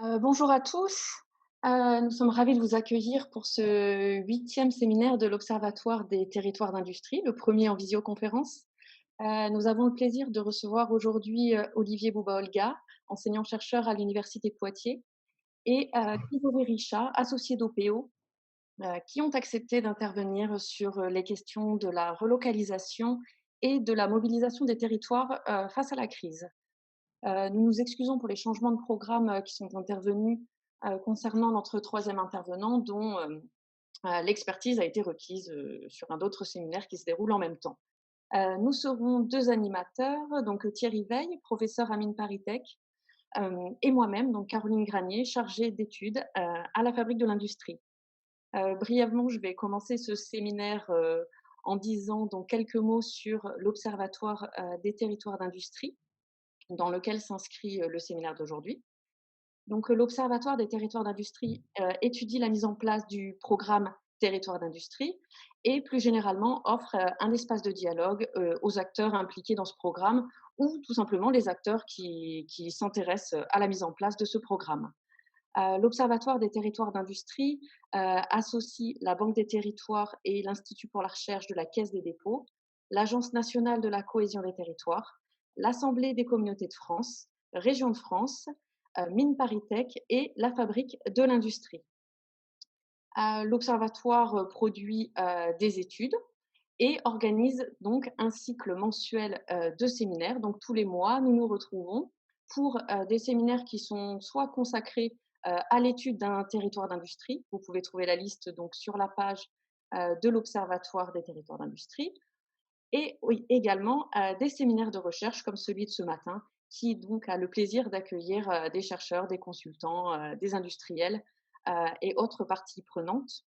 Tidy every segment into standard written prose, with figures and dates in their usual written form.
Bonjour à tous. Nous sommes ravis de vous accueillir pour ce 8e séminaire de l'Observatoire des territoires d'industrie, le premier en visioconférence. Nous avons le plaisir de recevoir aujourd'hui, Olivier Bouba-Olga, enseignant-chercheur à l'université de Poitiers et Grégory Richat, associé d'OPO, qui ont accepté d'intervenir sur, les questions de la relocalisation et de la mobilisation des territoires, face à la crise. Nous nous excusons pour les changements de programme, qui sont intervenus, concernant notre troisième intervenant dont, l'expertise a été requise, sur un autre séminaire qui se déroule en même temps. Nous serons 2 animateurs, donc Thierry Veil, professeur à Mines ParisTech, et moi-même, donc Caroline Granier, chargée d'études, à la Fabrique de l'Industrie. Brièvement, je vais commencer ce séminaire, en disant donc quelques mots sur l'Observatoire, des territoires d'industrie, dans lequel s'inscrit, le séminaire d'aujourd'hui. Donc, l'Observatoire des territoires d'industrie étudie la mise en place du programme Territoires d'industrie et plus généralement offre un espace de dialogue aux acteurs impliqués dans ce programme ou tout simplement les acteurs qui s'intéressent à la mise en place de ce programme. L'Observatoire des territoires d'industrie associe la Banque des territoires et l'Institut pour la recherche de la Caisse des dépôts, l'Agence nationale de la cohésion des territoires, l'Assemblée des communautés de France, Région de France, Mines ParisTech et la Fabrique de l'Industrie. L'Observatoire produit des études et organise donc un cycle mensuel de séminaires. Donc tous les mois, nous nous retrouvons pour des séminaires qui sont soit consacrés à l'étude d'un territoire d'industrie. Vous pouvez trouver la liste donc sur la page de l'Observatoire des territoires d'industrie. Et oui, également des séminaires de recherche comme celui de ce matin, qui donc a le plaisir d'accueillir des chercheurs, des consultants, des industriels et autres parties prenantes.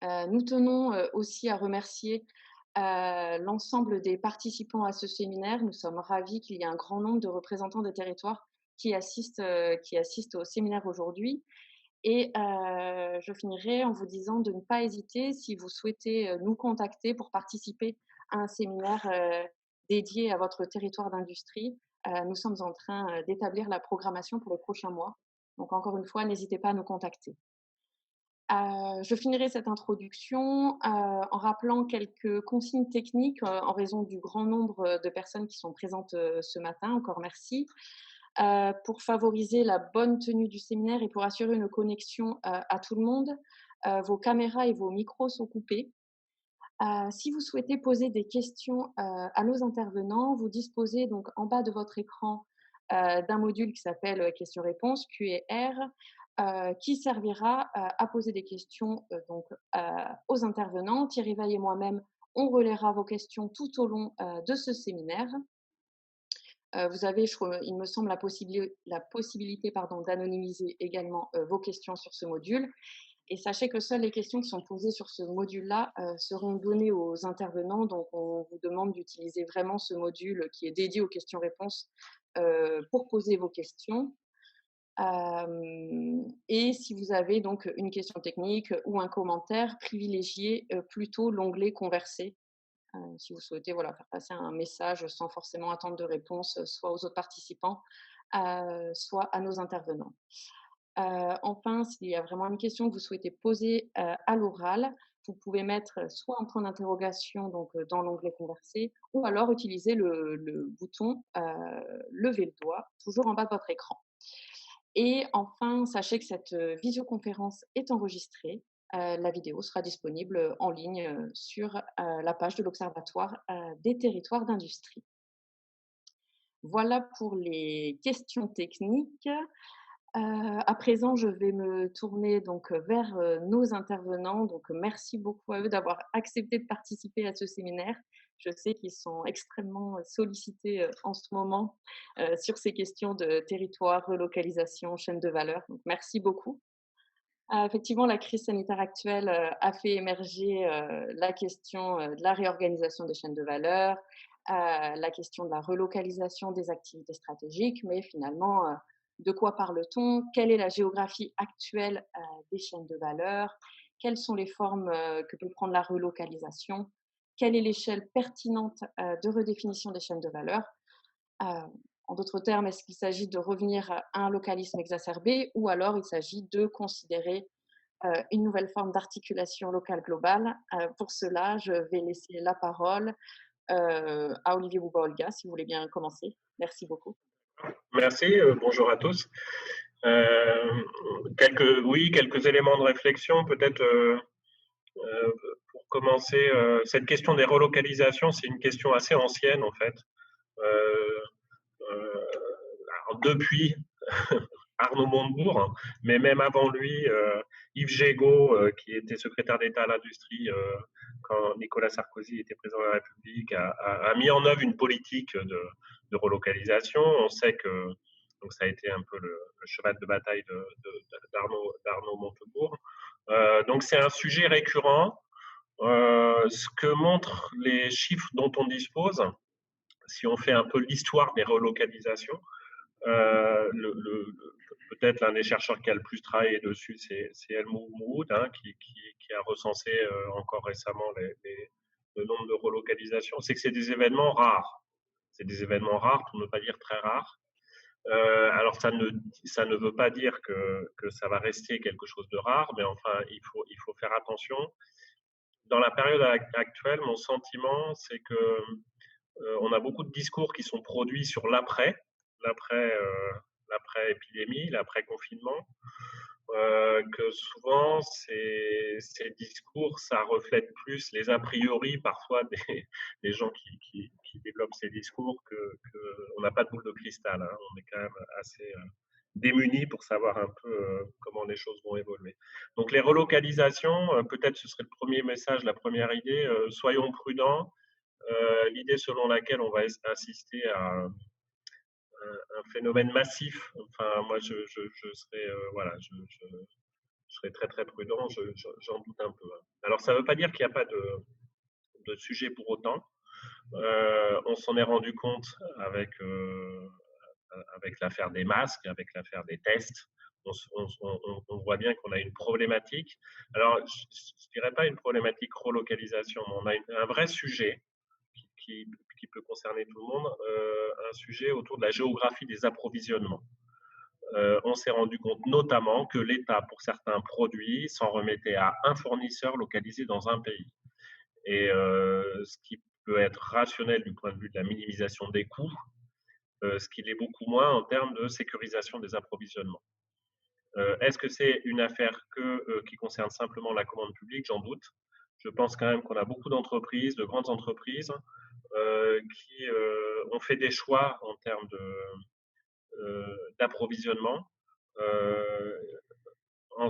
Nous tenons aussi à remercier l'ensemble des participants à ce séminaire. Nous sommes ravis qu'il y ait un grand nombre de représentants des territoires qui assistent au séminaire aujourd'hui. Et je finirai en vous disant de ne pas hésiter si vous souhaitez nous contacter pour participer à un séminaire dédié à votre territoire d'industrie. Nous sommes en train d'établir la programmation pour les prochains mois. Donc encore une fois, n'hésitez pas à nous contacter. Je finirai cette introduction, en rappelant quelques consignes techniques, en raison du grand nombre, de personnes qui sont présentes, ce matin. Encore merci. Pour favoriser la bonne tenue du séminaire et pour assurer une connexion, à tout le monde, vos caméras et vos micros sont coupés. Si vous souhaitez poser des questions, à nos intervenants, vous disposez donc en bas de votre écran, d'un module qui s'appelle, questions-réponses, Q&R, qui servira, à poser des questions, aux intervenants. Thierry Veil et moi-même, on relaiera vos questions tout au long, de ce séminaire. Vous avez, il me semble, la possibilité pardon, d'anonymiser également, vos questions sur ce module. Et sachez que seules les questions qui sont posées sur ce module-là seront données aux intervenants. Donc, on vous demande d'utiliser vraiment ce module qui est dédié aux questions-réponses pour poser vos questions. Et si vous avez donc une question technique ou un commentaire, privilégiez plutôt l'onglet Converser. Si vous souhaitez voilà, faire passer un message sans forcément attendre de réponse, soit aux autres participants, soit à nos intervenants. Enfin, s'il y a vraiment une question que vous souhaitez poser à l'oral, vous pouvez mettre soit un point d'interrogation donc dans l'onglet Converser, ou alors utiliser le bouton lever le doigt, toujours en bas de votre écran. Et enfin, sachez que cette visioconférence est enregistrée. La vidéo sera disponible en ligne sur la page de l'Observatoire des territoires d'industrie. Voilà pour les questions techniques. À présent, je vais me tourner donc vers nos intervenants. Donc, merci beaucoup à eux d'avoir accepté de participer à ce séminaire. Je sais qu'ils sont extrêmement sollicités en ce moment sur ces questions de territoire, relocalisation, chaîne de valeur. Donc, merci beaucoup. Effectivement, la crise sanitaire actuelle a fait émerger la question de la réorganisation des chaînes de valeur, la question de la relocalisation des activités stratégiques, mais finalement, de quoi parle-t-on? Quelle est la géographie actuelle des chaînes de valeur? Quelles sont les formes que peut prendre la relocalisation? Quelle est l'échelle pertinente de redéfinition des chaînes de valeur? En d'autres termes, est-ce qu'il s'agit de revenir à un localisme exacerbé ou alors il s'agit de considérer une nouvelle forme d'articulation locale globale? Pour cela, je vais laisser la parole à Olivier Bouba-Olga, si vous voulez bien commencer. Merci beaucoup. Merci, bonjour à tous. Quelques éléments de réflexion, peut-être pour commencer. Cette question des relocalisations, c'est une question assez ancienne en fait. Euh, euh, alors, depuis Arnaud Montebourg, hein, mais même avant lui, Yves Gégaud, qui était secrétaire d'État à l'industrie quand Nicolas Sarkozy était président de la République, a mis en œuvre une politique de relocalisation. On sait que donc ça a été un peu le cheval de bataille d'Arnaud Montebourg. Donc c'est un sujet récurrent. Ce que montrent les chiffres dont on dispose, si on fait un peu l'histoire des relocalisations, peut-être l'un des chercheurs qui a le plus travaillé dessus, c'est El Moumoud, hein, qui a recensé encore récemment le nombre de relocalisations. C'est que c'est des événements rares. C'est des événements rares, pour ne pas dire très rares. Alors ça ne veut pas dire que ça va rester quelque chose de rare, mais enfin, il faut faire attention. Dans la période actuelle, mon sentiment, c'est que on a beaucoup de discours qui sont produits sur l'après, l'après-épidémie, l'après-confinement, que souvent ces discours, ça reflète plus les a priori parfois des gens qui développent ces discours on n'a pas de boule de cristal. Hein. On est quand même assez démunis pour savoir un peu comment les choses vont évoluer. Donc les relocalisations, peut-être ce serait le premier message, la première idée, soyons prudents. L'idée selon laquelle on va assister à un phénomène massif. Enfin, moi, je serais, voilà, je serais très très prudent. J'en doute un peu. Alors, ça ne veut pas dire qu'il n'y a pas de sujet pour autant. On s'en est rendu compte avec l'affaire des masques, avec l'affaire des tests. On voit bien qu'on a une problématique. Alors, je ne dirais pas une problématique relocalisation, mais on a un vrai sujet qui, qui peut concerner tout le monde, un sujet autour de la géographie des approvisionnements. On s'est rendu compte notamment que l'État, pour certains produits, s'en remettait à un fournisseur localisé dans un pays. Et ce qui peut être rationnel du point de vue de la minimisation des coûts, ce qui l'est beaucoup moins en termes de sécurisation des approvisionnements. Est-ce que c'est une affaire qui concerne simplement la commande publique? J'en doute. Je pense quand même qu'on a beaucoup d'entreprises, de grandes entreprises, qui ont fait des choix en termes d'approvisionnement euh, en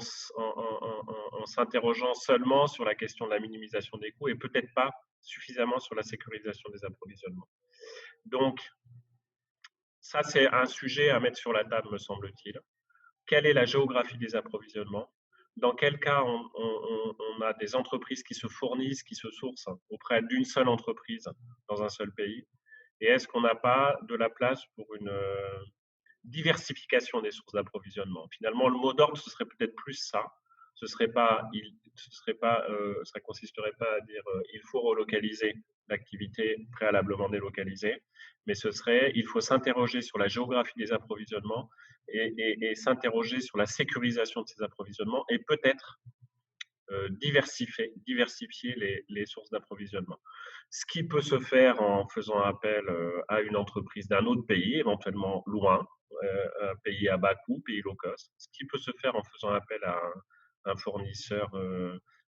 s'interrogeant seulement sur la question de la minimisation des coûts et peut-être pas suffisamment sur la sécurisation des approvisionnements. Donc, ça, c'est un sujet à mettre sur la table, me semble-t-il. Quelle est la géographie des approvisionnements? Dans quel cas on a des entreprises qui se fournissent, qui se sourcent auprès d'une seule entreprise dans un seul pays? Et est-ce qu'on n'a pas de la place pour une diversification des sources d'approvisionnement? Finalement, le mot d'ordre, ce serait peut-être plus ça. Ce serait pas, ça consisterait pas à dire il faut relocaliser l'activité préalablement délocalisée, mais ce serait il faut s'interroger sur la géographie des approvisionnements et s'interroger sur la sécurisation de ces approvisionnements et peut-être diversifier les sources d'approvisionnement. Ce qui peut se faire en faisant appel à une entreprise d'un autre pays, éventuellement loin, un pays à bas coût, pays low cost. Ce qui peut se faire en faisant appel à un fournisseur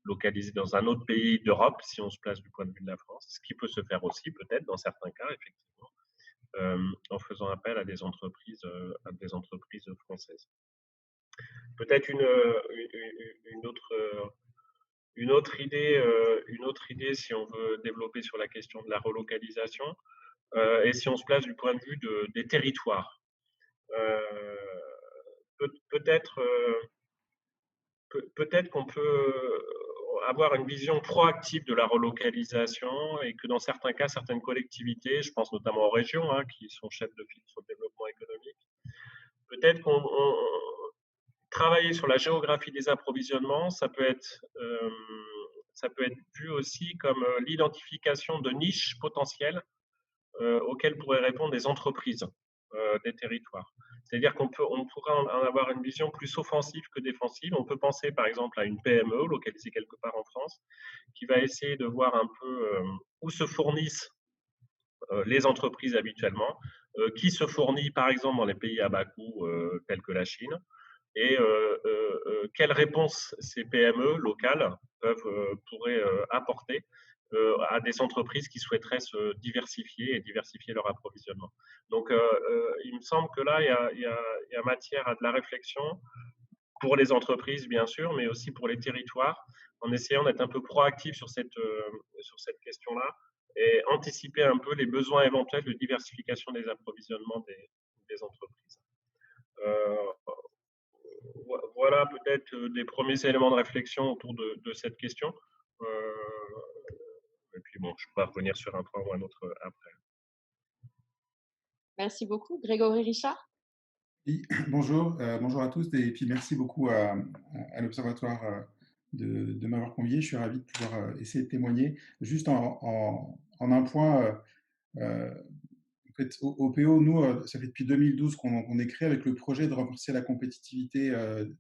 localisé dans un autre pays d'Europe, si on se place du point de vue de la France. Ce qui peut se faire aussi, peut-être, dans certains cas, effectivement, en faisant appel à à des entreprises françaises. Peut-être une autre idée, si on veut développer sur la question de la relocalisation, et si on se place du point de vue des territoires. Euh, peut-être peut-être qu'on peut avoir une vision proactive de la relocalisation et que dans certains cas, certaines collectivités, je pense notamment aux régions, hein, qui sont chefs de file sur le développement économique, peut-être qu'on travailler sur la géographie des approvisionnements, ça peut être vu aussi comme l'identification de niches potentielles auxquelles pourraient répondre des entreprises des territoires. C'est-à-dire on pourrait en avoir une vision plus offensive que défensive. On peut penser par exemple à une PME localisée quelque part en France qui va essayer de voir un peu où se fournissent les entreprises habituellement, qui se fournit par exemple dans les pays à bas coût tels que la Chine, et quelles réponses ces PME locales pourraient apporter à des entreprises qui souhaiteraient se diversifier et diversifier leur approvisionnement. Donc, il me semble que là, il y a matière à de la réflexion pour les entreprises, bien sûr, mais aussi pour les territoires, en essayant d'être un peu proactif sur cette question-là et anticiper un peu les besoins éventuels de diversification des approvisionnements des entreprises. Euh, voilà peut-être des premiers éléments de réflexion autour de cette question. Euh, et puis bon, je pourrais revenir sur un point ou un autre après. Merci beaucoup. Grégory Richard? Oui, bonjour, bonjour à tous et puis merci beaucoup à l'Observatoire de m'avoir convié. Je suis ravi de pouvoir essayer de témoigner. Juste en un point, en fait, au PO, nous, ça fait depuis 2012 qu'on est créé avec le projet de renforcer la compétitivité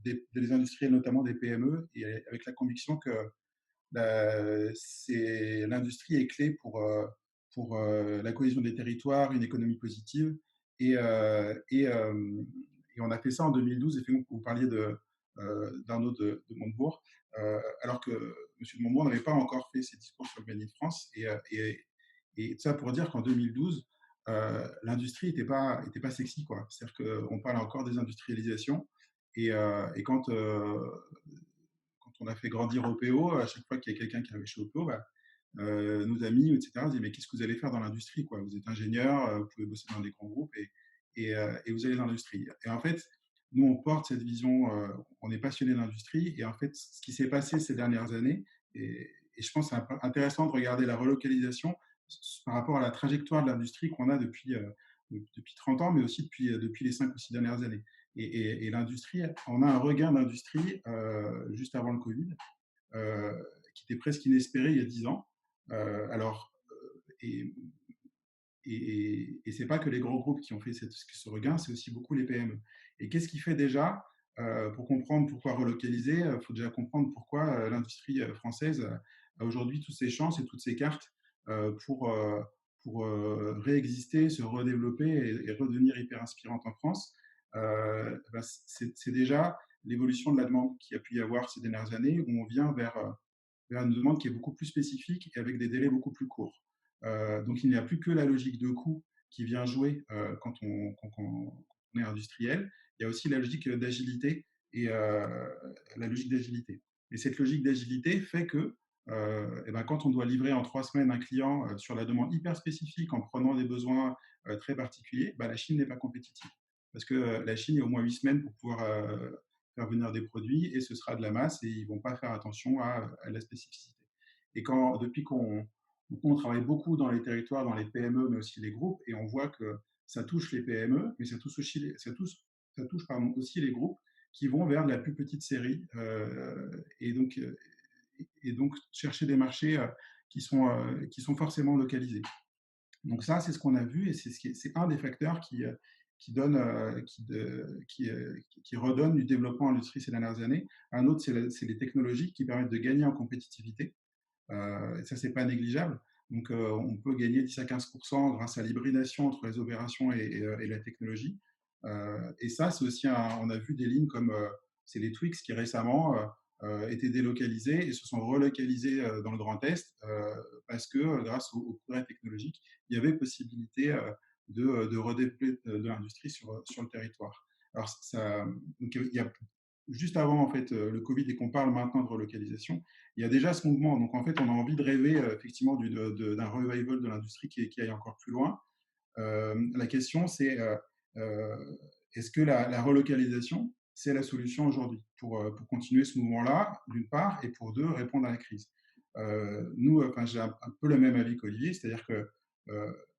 des industriels, notamment des PME, et avec la conviction que l'industrie est clé pour la cohésion des territoires, une économie positive. Et, euh, et, euh, et on a fait ça en 2012. Effectivement, vous parliez d'Arnaud de Montebourg, alors que M. de Montebourg n'avait pas encore fait ses discours sur le Made in France. Et ça pour dire qu'en 2012, l'industrie était pas sexy, quoi. C'est-à-dire qu'on parle encore des industrialisations. Et quand on a fait grandir OPO, à chaque fois qu'il y a quelqu'un qui arrivait chez OPO, nos amis, etc., disaient mais qu'est-ce que vous allez faire dans l'industrie, quoi? Vous êtes ingénieur, vous pouvez bosser dans des grands groupes et vous allez dans l'industrie. Et en fait, nous, on porte cette vision, on est passionné d'industrie. Et en fait, ce qui s'est passé ces dernières années, et je pense que c'est intéressant de regarder la relocalisation par rapport à la trajectoire de l'industrie qu'on a depuis 30 ans, mais aussi depuis les 5 ou 6 dernières années. Et l'industrie, on a un regain d'industrie juste avant le Covid, euh, qui était presque inespéré il y a 10 ans. Alors, et, c'est pas que les gros groupes qui ont fait ce regain, c'est aussi beaucoup les PME. Et qu'est-ce qui fait déjà, pour comprendre pourquoi relocaliser, il faut déjà comprendre pourquoi l'industrie française a aujourd'hui toutes ses chances et toutes ses cartes pour réexister, se redévelopper et redevenir hyper inspirante en France. C'est déjà l'évolution de la demande qu'il y a pu y avoir ces dernières années, où on vient vers une demande qui est beaucoup plus spécifique et avec des délais beaucoup plus courts. Donc il n'y a plus que la logique de coût qui vient jouer quand on est industriel. Il y a aussi la logique d'agilité et la logique d'agilité. Et cette logique d'agilité fait que quand on doit livrer en 3 semaines un client sur la demande hyper spécifique en prenant des besoins très particuliers, la Chine n'est pas compétitive. Parce que la Chine, il y a au moins 8 semaines pour pouvoir faire venir des produits et ce sera de la masse et ils ne vont pas faire attention à la spécificité. Et depuis qu'on travaille beaucoup dans les territoires, dans les PME, mais aussi les groupes, et on voit que ça touche les PME, mais ça touche aussi les groupes qui vont vers de la plus petite série et donc chercher des marchés qui sont forcément localisés. Donc ça, c'est ce qu'on a vu et c'est un des facteurs qui redonne du développement à l'industrie ces dernières années. Un autre, c'est les technologies qui permettent de gagner en compétitivité. Et ça, c'est pas négligeable. Donc, on peut gagner 10 à 15% grâce à l'hybridation entre les opérations et la technologie. Et ça, c'est aussi on a vu des lignes comme c'est les Twix qui récemment étaient délocalisés et se sont relocalisés dans le Grand Est parce que grâce au progrès technologique, il y avait possibilité de redévelopper de l'industrie sur le territoire. Alors, donc, il y a juste avant en fait le Covid et qu'on parle maintenant de relocalisation, il y a déjà ce mouvement. Donc en fait, on a envie de rêver effectivement d'un revival de l'industrie qui aille encore plus loin. La question, c'est est-ce que la relocalisation, c'est la solution aujourd'hui pour continuer ce mouvement-là, d'une part, et pour deux, répondre à la crise. Nous, j'ai un peu le même avis qu'Olivier, c'est-à-dire que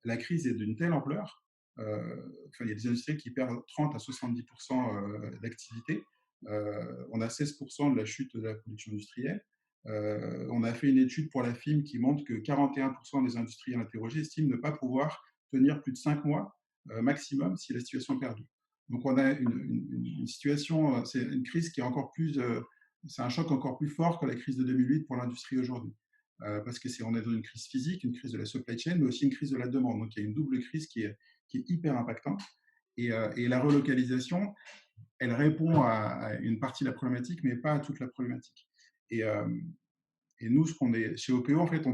la crise est d'une telle ampleur, il y a des industries qui perdent 30 à 70% d'activité. On a 16% de la chute de la production industrielle. On a fait une étude pour la FIM qui montre que 41% des industriels interrogés estiment ne pas pouvoir tenir plus de 5 mois maximum si la situation perdure. Donc on a une situation, c'est une crise qui est encore plus, c'est un choc encore plus fort que la crise de 2008 pour l'industrie aujourd'hui. Parce que on est dans une crise physique, une crise de la supply chain, mais aussi une crise de la demande. Donc il y a une double crise qui est hyper impactante. Et la relocalisation, elle répond à une partie de la problématique, mais pas à toute la problématique. Et, euh, et nous, ce qu'on est chez OPO, en fait,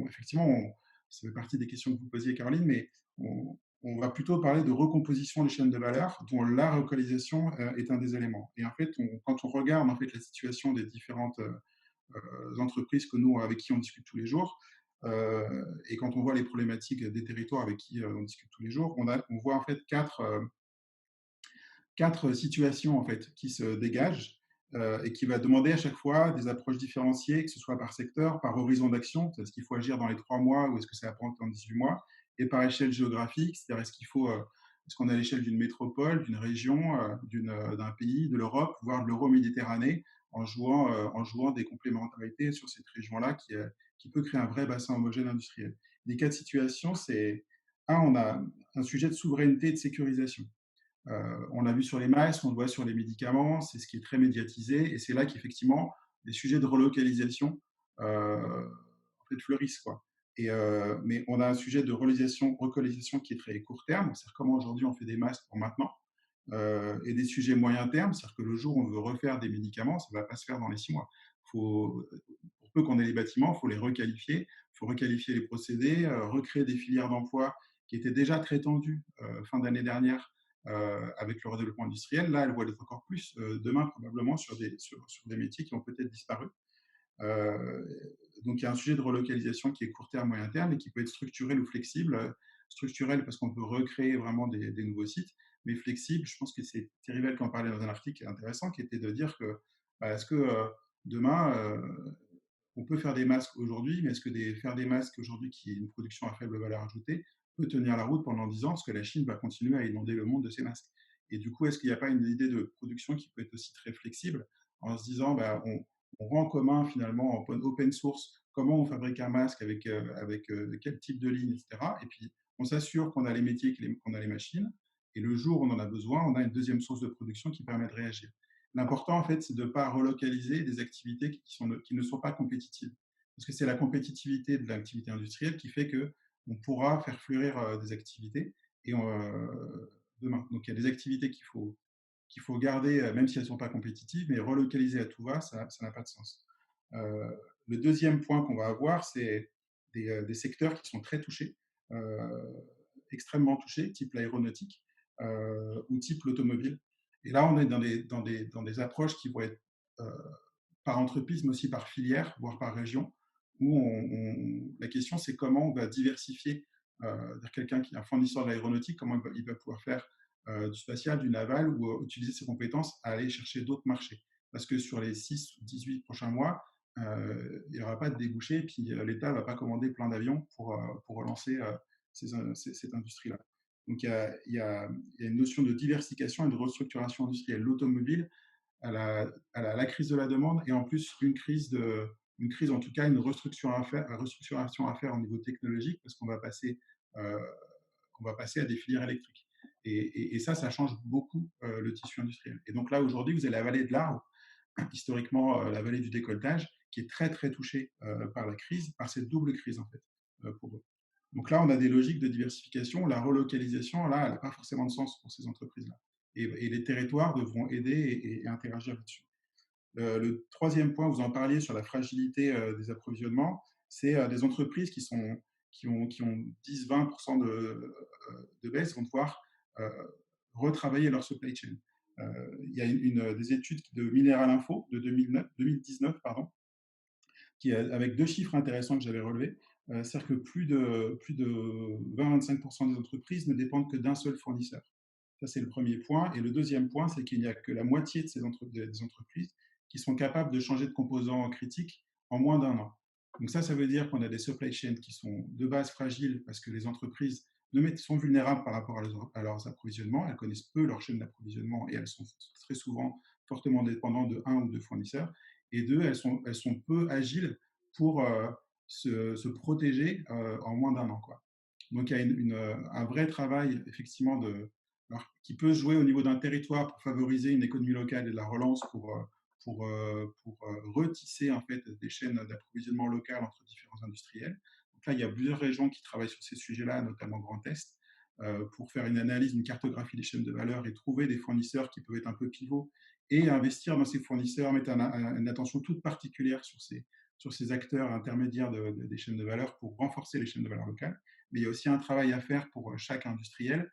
effectivement, ça fait partie des questions que vous posiez, Caroline, mais on va plutôt parler de recomposition des chaînes de valeur, dont la relocalisation est un des éléments. Et en fait, quand on regarde en fait la situation des différentes entreprises que nous, avec qui on discute tous les jours, et quand on voit les problématiques des territoires avec qui on discute tous les jours, on voit en fait quatre situations en fait qui se dégagent et qui va demander à chaque fois des approches différenciées, que ce soit par secteur, par horizon d'action, est-ce qu'il faut agir dans les 3 mois ou est-ce que ça va prendre en 18 mois, et par échelle géographique, c'est-à-dire est-ce qu'on est à l'échelle d'une métropole, d'une région, d'un pays, de l'Europe, voire de l'Euro-Méditerranée, en jouant des complémentarités sur cette région-là qui peut créer un vrai bassin homogène industriel. Les cas de situation, on a un sujet de souveraineté et de sécurisation. On l'a vu sur les masques, on le voit sur les médicaments, c'est ce qui est très médiatisé, et c'est là qu'effectivement, les sujets de relocalisation en fait, fleurissent. Quoi. Mais on a un sujet de relocalisation qui est très court terme, c'est-à-dire comment aujourd'hui on fait des masques pour maintenant, et des sujets moyen terme, c'est-à-dire que le jour où on veut refaire des médicaments, ça ne va pas se faire dans les 6 mois. Pour peu qu'on ait les bâtiments, il faut les requalifier, il faut requalifier les procédés, recréer des filières d'emploi qui étaient déjà très tendues fin d'année dernière avec le redéveloppement industriel. Là, elles vont être encore plus demain, probablement, sur des métiers qui ont peut-être disparu. Euh, donc, il y a un sujet de relocalisation qui est court terme, moyen terme, et qui peut être structurel ou flexible. Structurel, parce qu'on peut recréer vraiment des nouveaux sites, mais flexible, je pense que c'est Thierry Vell qui en parlait dans un article qui est intéressant, qui était de dire que est-ce que demain, on peut faire des masques aujourd'hui, mais est-ce que faire des masques aujourd'hui, qui est une production à faible valeur ajoutée, peut tenir la route pendant 10 ans, parce que la Chine va continuer à inonder le monde de ces masques. Et du coup, est-ce qu'il n'y a pas une idée de production qui peut être aussi très flexible, en se disant, on rend en commun finalement en open source comment on fabrique un masque avec quel type de ligne, etc. Et puis, on s'assure qu'on a les métiers, qu'on a les machines, et le jour où on en a besoin, on a une deuxième source de production qui permet de réagir. L'important, en fait, c'est de ne pas relocaliser des activités qui ne sont pas compétitives. Parce que c'est la compétitivité de l'activité industrielle qui fait qu'on pourra faire fleurir des activités demain. Donc, il y a des activités qu'il faut garder, même si elles ne sont pas compétitives, mais relocaliser à tout va, ça n'a pas de sens. Le deuxième point qu'on va avoir, c'est des secteurs qui sont très touchés, extrêmement touchés, type l'aéronautique ou type l'automobile. Et là, on est dans des approches qui vont être par entreprise, mais aussi par filière, voire par région, où la question, c'est comment on va diversifier quelqu'un qui est un fournisseur de l'aéronautique, comment il va pouvoir faire du spatial, du naval, ou utiliser ses compétences à aller chercher d'autres marchés. Parce que sur les 6 ou 18 prochains mois, il n'y aura pas de débouché, puis l'État ne va pas commander plein d'avions pour relancer cette industrie-là. Donc il y a une notion de diversification et de restructuration industrielle. L'automobile, la crise de la demande, et en plus une crise, en tout cas une restructuration à faire au niveau technologique, parce euh, qu'on va passer à des filières électriques. Et ça change beaucoup le tissu industriel. Et donc là, aujourd'hui, vous avez la vallée de l'Arve, historiquement la vallée du décolletage, qui est très très touchée par la crise, par cette double crise en fait, pour eux. Donc là, on a des logiques de diversification. La relocalisation, là, elle n'a pas forcément de sens pour ces entreprises-là. Et les territoires devront aider et interagir là-dessus. Le troisième point, vous en parliez sur la fragilité des approvisionnements, c'est des entreprises qui ont 10-20% de baisse vont devoir euh, retravailler leur supply chain. Il y a des études de Mineral Info de 2019, pardon, avec deux chiffres intéressants que j'avais relevés. C'est-à-dire que plus de 20-25% des entreprises ne dépendent que d'un seul fournisseur. Ça, c'est le premier point. Et le deuxième point, c'est qu'il n'y a que la moitié de des entreprises qui sont capables de changer de composants critiques en moins d'un an. Donc ça veut dire qu'on a des supply chains qui sont de base fragiles parce que les entreprises sont vulnérables par rapport à leurs approvisionnements. Elles connaissent peu leur chaîne d'approvisionnement et elles sont très souvent fortement dépendantes de un ou deux fournisseurs. Et deux, elles sont peu agiles pour se protéger en moins d'un an, quoi. Donc, il y a un vrai travail, effectivement, alors, qui peut se jouer au niveau d'un territoire pour favoriser une économie locale et de la relance pour retisser en fait, des chaînes d'approvisionnement locales entre différents industriels. Donc là, il y a plusieurs régions qui travaillent sur ces sujets-là, notamment Grand Est, pour faire une analyse, une cartographie des chaînes de valeur et trouver des fournisseurs qui peuvent être un peu pivots et investir dans ces fournisseurs, mettre une attention toute particulière sur ces acteurs intermédiaires des chaînes de valeur pour renforcer les chaînes de valeur locales. Mais il y a aussi un travail à faire pour chaque industriel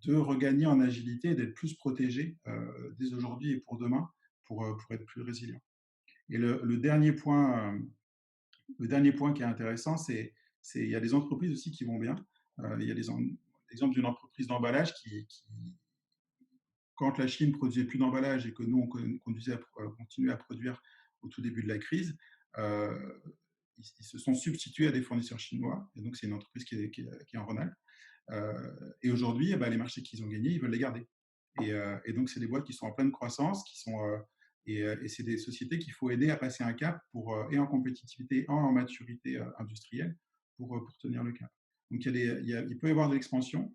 de regagner en agilité et d'être plus protégé dès aujourd'hui et pour demain pour être plus résilient. Et le dernier point qui est intéressant, c'est il y a des entreprises aussi qui vont bien. Il y a l'exemple d'une entreprise d'emballage quand la Chine produisait plus d'emballage et que nous, on continuait à produire au tout début de la crise, euh, ils se sont substitués à des fournisseurs chinois. Et donc, c'est une entreprise qui est en Rhône-Alpes. Et aujourd'hui, les marchés qu'ils ont gagnés, ils veulent les garder. Et donc, c'est des boîtes qui sont en pleine croissance, et c'est des sociétés qu'il faut aider à passer un cap et en compétitivité, et en maturité industrielle pour tenir le cap. Donc, il peut y avoir de l'expansion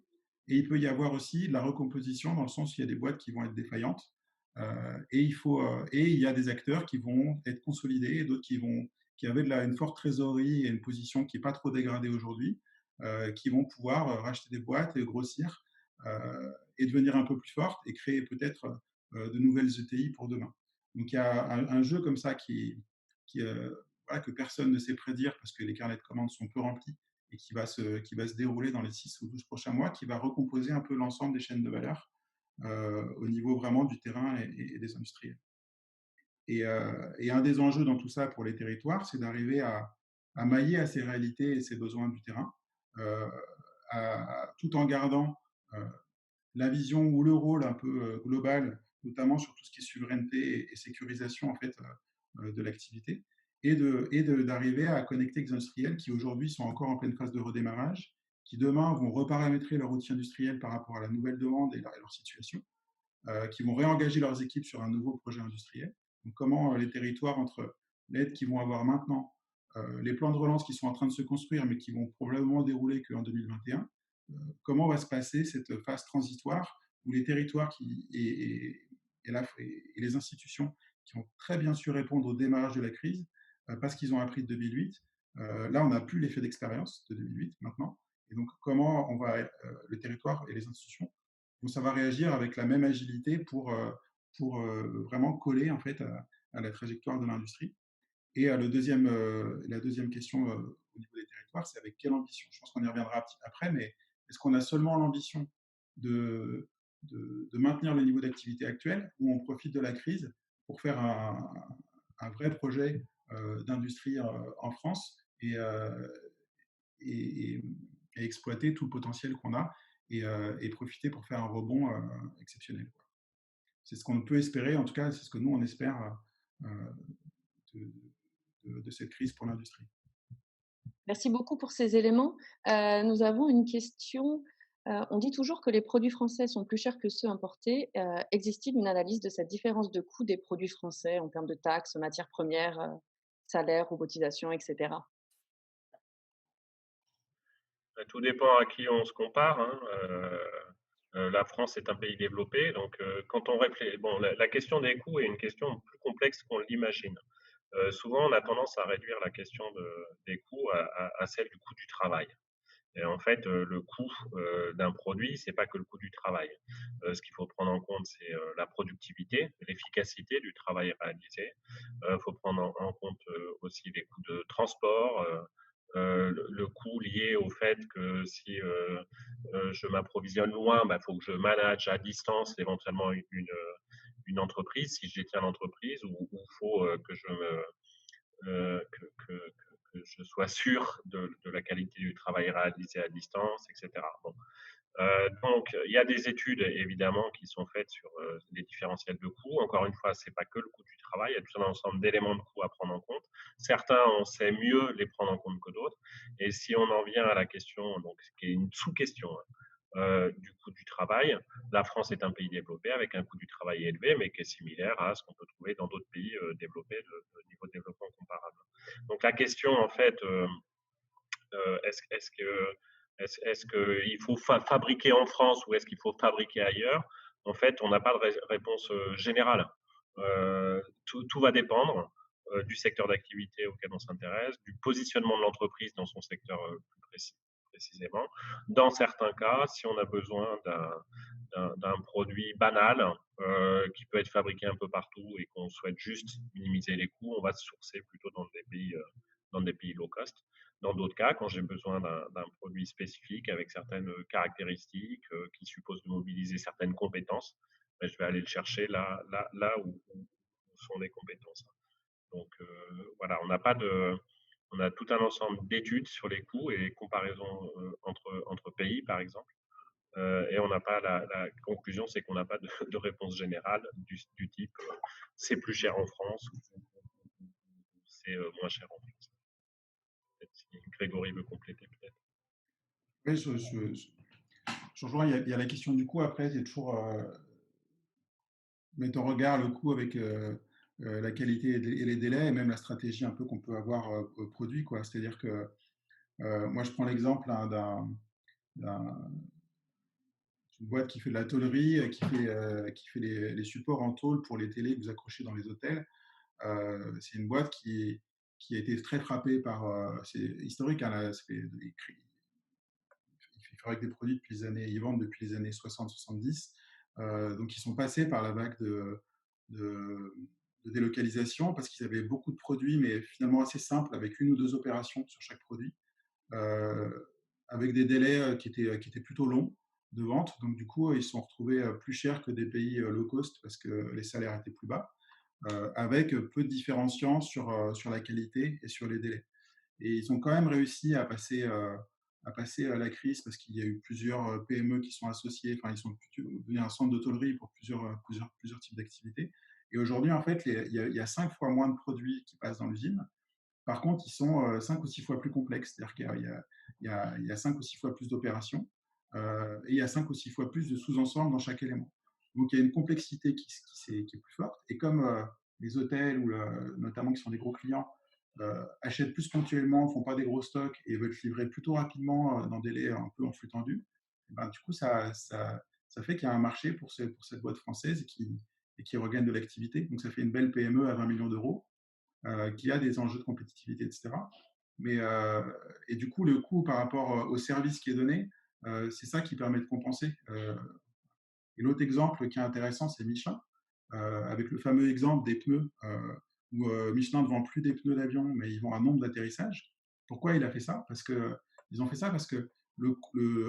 et il peut y avoir aussi de la recomposition dans le sens où il y a des boîtes qui vont être défaillantes et il y a des acteurs qui vont être consolidés et d'autres qui avaient une forte trésorerie et une position qui n'est pas trop dégradée aujourd'hui, qui vont pouvoir racheter des boîtes et grossir et devenir un peu plus fortes et créer peut-être de nouvelles ETI pour demain. Donc il y a un jeu comme ça voilà, que personne ne sait prédire parce que les carnets de commandes sont peu remplis et qui va se dérouler dans les 6 ou 12 prochains mois, qui va recomposer un peu l'ensemble des chaînes de valeur au niveau vraiment du terrain et des industriels. Et un des enjeux dans tout ça pour les territoires, c'est d'arriver à mailler à ces réalités et ces besoins du terrain, euh, tout en gardant la vision ou le rôle un peu global, notamment sur tout ce qui est souveraineté et sécurisation en fait, de l'activité, d'arriver à connecter les industriels qui aujourd'hui sont encore en pleine phase de redémarrage, qui demain vont reparamétrer leur outil industriel par rapport à la nouvelle demande et leur situation, qui vont réengager leurs équipes sur un nouveau projet industriel. Donc, comment les territoires, entre l'aide qu'ils vont avoir maintenant, les plans de relance qui sont en train de se construire, mais qui vont probablement dérouler qu'en 2021, comment va se passer cette phase transitoire où les territoires et les institutions qui ont très bien su répondre au démarrage de la crise, parce qu'ils ont appris de 2008, là, on n'a plus l'effet d'expérience de 2008 maintenant. Et donc, comment le territoire et les institutions vont savoir réagir avec la même agilité pour vraiment coller en fait à la trajectoire de l'industrie. Et la deuxième question au niveau des territoires, c'est avec quelle ambition. Je pense qu'on y reviendra après, mais est-ce qu'on a seulement l'ambition de maintenir le niveau d'activité actuel ou on profite de la crise pour faire un vrai projet d'industrie en France et, et exploiter tout le potentiel qu'on a et profiter pour faire un rebond exceptionnel. C'est ce qu'on peut espérer, en tout cas, c'est ce que nous, on espère de, de cette crise pour l'industrie. Merci beaucoup pour ces éléments. Nous avons une question. On dit toujours que les produits français sont plus chers que ceux importés. Existe-t-il une analyse de cette différence de coût des produits français en termes de taxes, matières premières, salaires, robotisation, etc. Tout dépend à qui on se compare. Hein. La France est un pays développé, donc quand on réfléchit, bon, la question des coûts est une question plus complexe qu'on l'imagine. Souvent, on a tendance à réduire la question des coûts à celle du coût du travail. Et en fait, le coût d'un produit, c'est pas que le coût du travail. Ce qu'il faut prendre en compte, c'est la productivité, l'efficacité du travail réalisé. Il faut prendre en compte aussi les coûts de transport, le coût lié au fait que si je m'approvisionne loin, il faut que je manage à distance éventuellement une entreprise, si je détiens l'entreprise, ou il faut que je me que je sois sûr de la qualité du travail réalisé à distance, etc. Bon. Donc, il y a des études évidemment qui sont faites sur les différentiels de coûts. Encore une fois, c'est pas que le coût du travail, il y a tout un ensemble d'éléments de coûts à prendre en compte. Certains, on sait mieux les prendre en compte que d'autres. Et si on en vient à la question, donc qui est une sous-question, du coût du travail, la France est un pays développé avec un coût du travail élevé, mais qui est similaire à ce qu'on peut trouver dans d'autres pays développés de niveau de développement comparable. Donc la question, en fait, est-ce que Est-ce qu'il faut fabriquer en France ou est-ce qu'il faut fabriquer ailleurs? En fait, on n'a pas de réponse générale. Tout va dépendre du secteur d'activité auquel on s'intéresse, du positionnement de l'entreprise dans son secteur plus précisément. Dans certains cas, si on a besoin d'un produit banal qui peut être fabriqué un peu partout et qu'on souhaite juste minimiser les coûts, on va se sourcer plutôt dans des pays low cost. Dans d'autres cas, quand j'ai besoin d'un produit spécifique avec certaines caractéristiques qui supposent de mobiliser certaines compétences, ben, je vais aller le chercher là où sont les compétences. Donc voilà, on a tout un ensemble d'études sur les coûts et comparaisons entre pays, par exemple. Et on n'a pas la conclusion, c'est qu'on n'a pas de réponse générale du type c'est plus cher en France ou c'est moins cher en France. Si Grégory veut compléter peut-être. Oui, je rejoins. Il y a la question du coût. Après, c'est toujours mettre en regard le coût avec la qualité et les délais, et même la stratégie un peu qu'on peut avoir au produit, quoi. C'est-à-dire que moi, je prends l'exemple hein, d'une boîte qui fait de la tôlerie, qui fait les supports en tôle pour les télés que vous accrochez dans les hôtels. C'est une boîte qui a été très frappée par. C'est historique, hein, là, ils fabriquent des produits depuis les années, ils vendent depuis les années 60-70. Donc, ils sont passés par la vague de, de délocalisation parce qu'ils avaient beaucoup de produits, mais finalement assez simples, avec une ou deux opérations sur chaque produit, euh, avec des délais qui étaient plutôt longs de vente. Donc, du coup, ils se sont retrouvés plus chers que des pays low cost parce que les salaires étaient plus bas, avec peu de différenciants sur la qualité et sur les délais. Et ils ont quand même réussi à passer la crise parce qu'il y a eu plusieurs PME qui sont associés. Enfin, ils sont devenus un centre d'hôtellerie pour plusieurs types d'activités. Et aujourd'hui, en fait, il y a 5 fois moins de produits qui passent dans l'usine. Par contre, ils sont 5 ou 6 fois plus complexes. C'est-à-dire qu'il y a 5 ou 6 fois plus d'opérations et il y a 5 ou 6 fois plus de sous-ensembles dans chaque élément. Donc, il y a une complexité qui est plus forte. Et comme les hôtels, notamment qui sont des gros clients, achètent plus ponctuellement, ne font pas des gros stocks et veulent livrer plutôt rapidement dans des délais un peu en flux tendu, et ben, du coup, ça fait qu'il y a un marché pour cette boîte française et qui regagne de l'activité. Donc, ça fait une belle PME à 20 millions d'euros qui a des enjeux de compétitivité, etc. Mais, et du coup, le coût par rapport au service qui est donné, c'est ça qui permet de compenser. Et l'autre exemple qui est intéressant, c'est Michelin, avec le fameux exemple des pneus, où Michelin ne vend plus des pneus d'avion, mais ils vendent un nombre d'atterrissages. Pourquoi il a fait ça? Ils ont fait ça parce que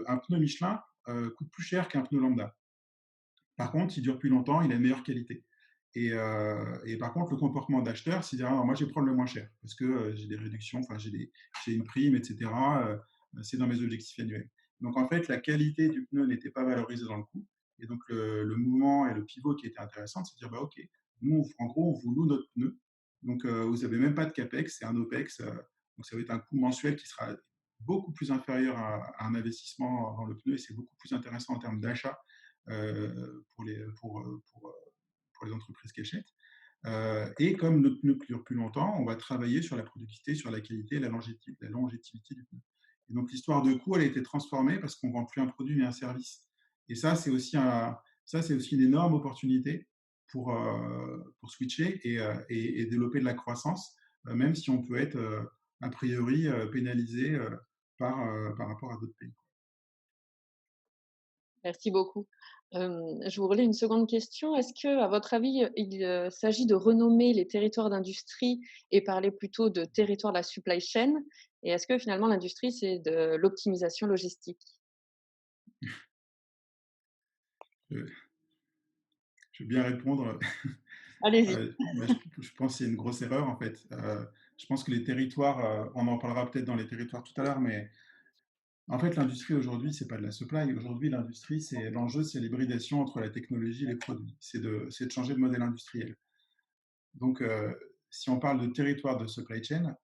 un pneu Michelin coûte plus cher qu'un pneu lambda. Par contre, il dure plus longtemps, il a une meilleure qualité. Et par contre, le comportement d'acheteur, c'est dire, ah, moi, je vais prendre le moins cher parce que j'ai des réductions, enfin, j'ai une prime, etc. C'est dans mes objectifs annuels. Donc, en fait, la qualité du pneu n'était pas valorisée dans le coût. Et donc, le mouvement et le pivot qui était intéressant, c'est de dire, bah, OK, nous, en gros, on vous loue notre pneu. Donc, vous n'avez même pas de CAPEX, c'est un OPEX. Donc, ça va être un coût mensuel qui sera beaucoup plus inférieur à un investissement dans le pneu et c'est beaucoup plus intéressant en termes d'achat pour les entreprises qui achètent. Et comme notre pneu dure plus longtemps, on va travailler sur la productivité, sur la qualité et la longévité du pneu. Et donc l'histoire de coût, elle a été transformée parce qu'on ne vend plus un produit mais un service. Et ça, c'est aussi une énorme opportunité pour switcher et développer de la croissance, même si on peut être a priori pénalisé par rapport à d'autres pays. Merci beaucoup. Je vous relais une seconde question. Est-ce que, à votre avis, il s'agit de renommer les territoires d'industrie et parler plutôt de territoire de la supply chain? Et est-ce que finalement l'industrie, c'est de l'optimisation logistique? Je, je veux bien répondre. Allez-y. Je pense que c'est une grosse erreur en fait. Je pense que les territoires, on en parlera peut-être dans les territoires tout à l'heure, mais en fait l'industrie aujourd'hui, c'est pas de la supply. Aujourd'hui, l'industrie, l'enjeu, c'est l'hybridation entre la technologie et les produits. C'est de changer de modèle industriel. Donc, si on parle de territoire de supply chain,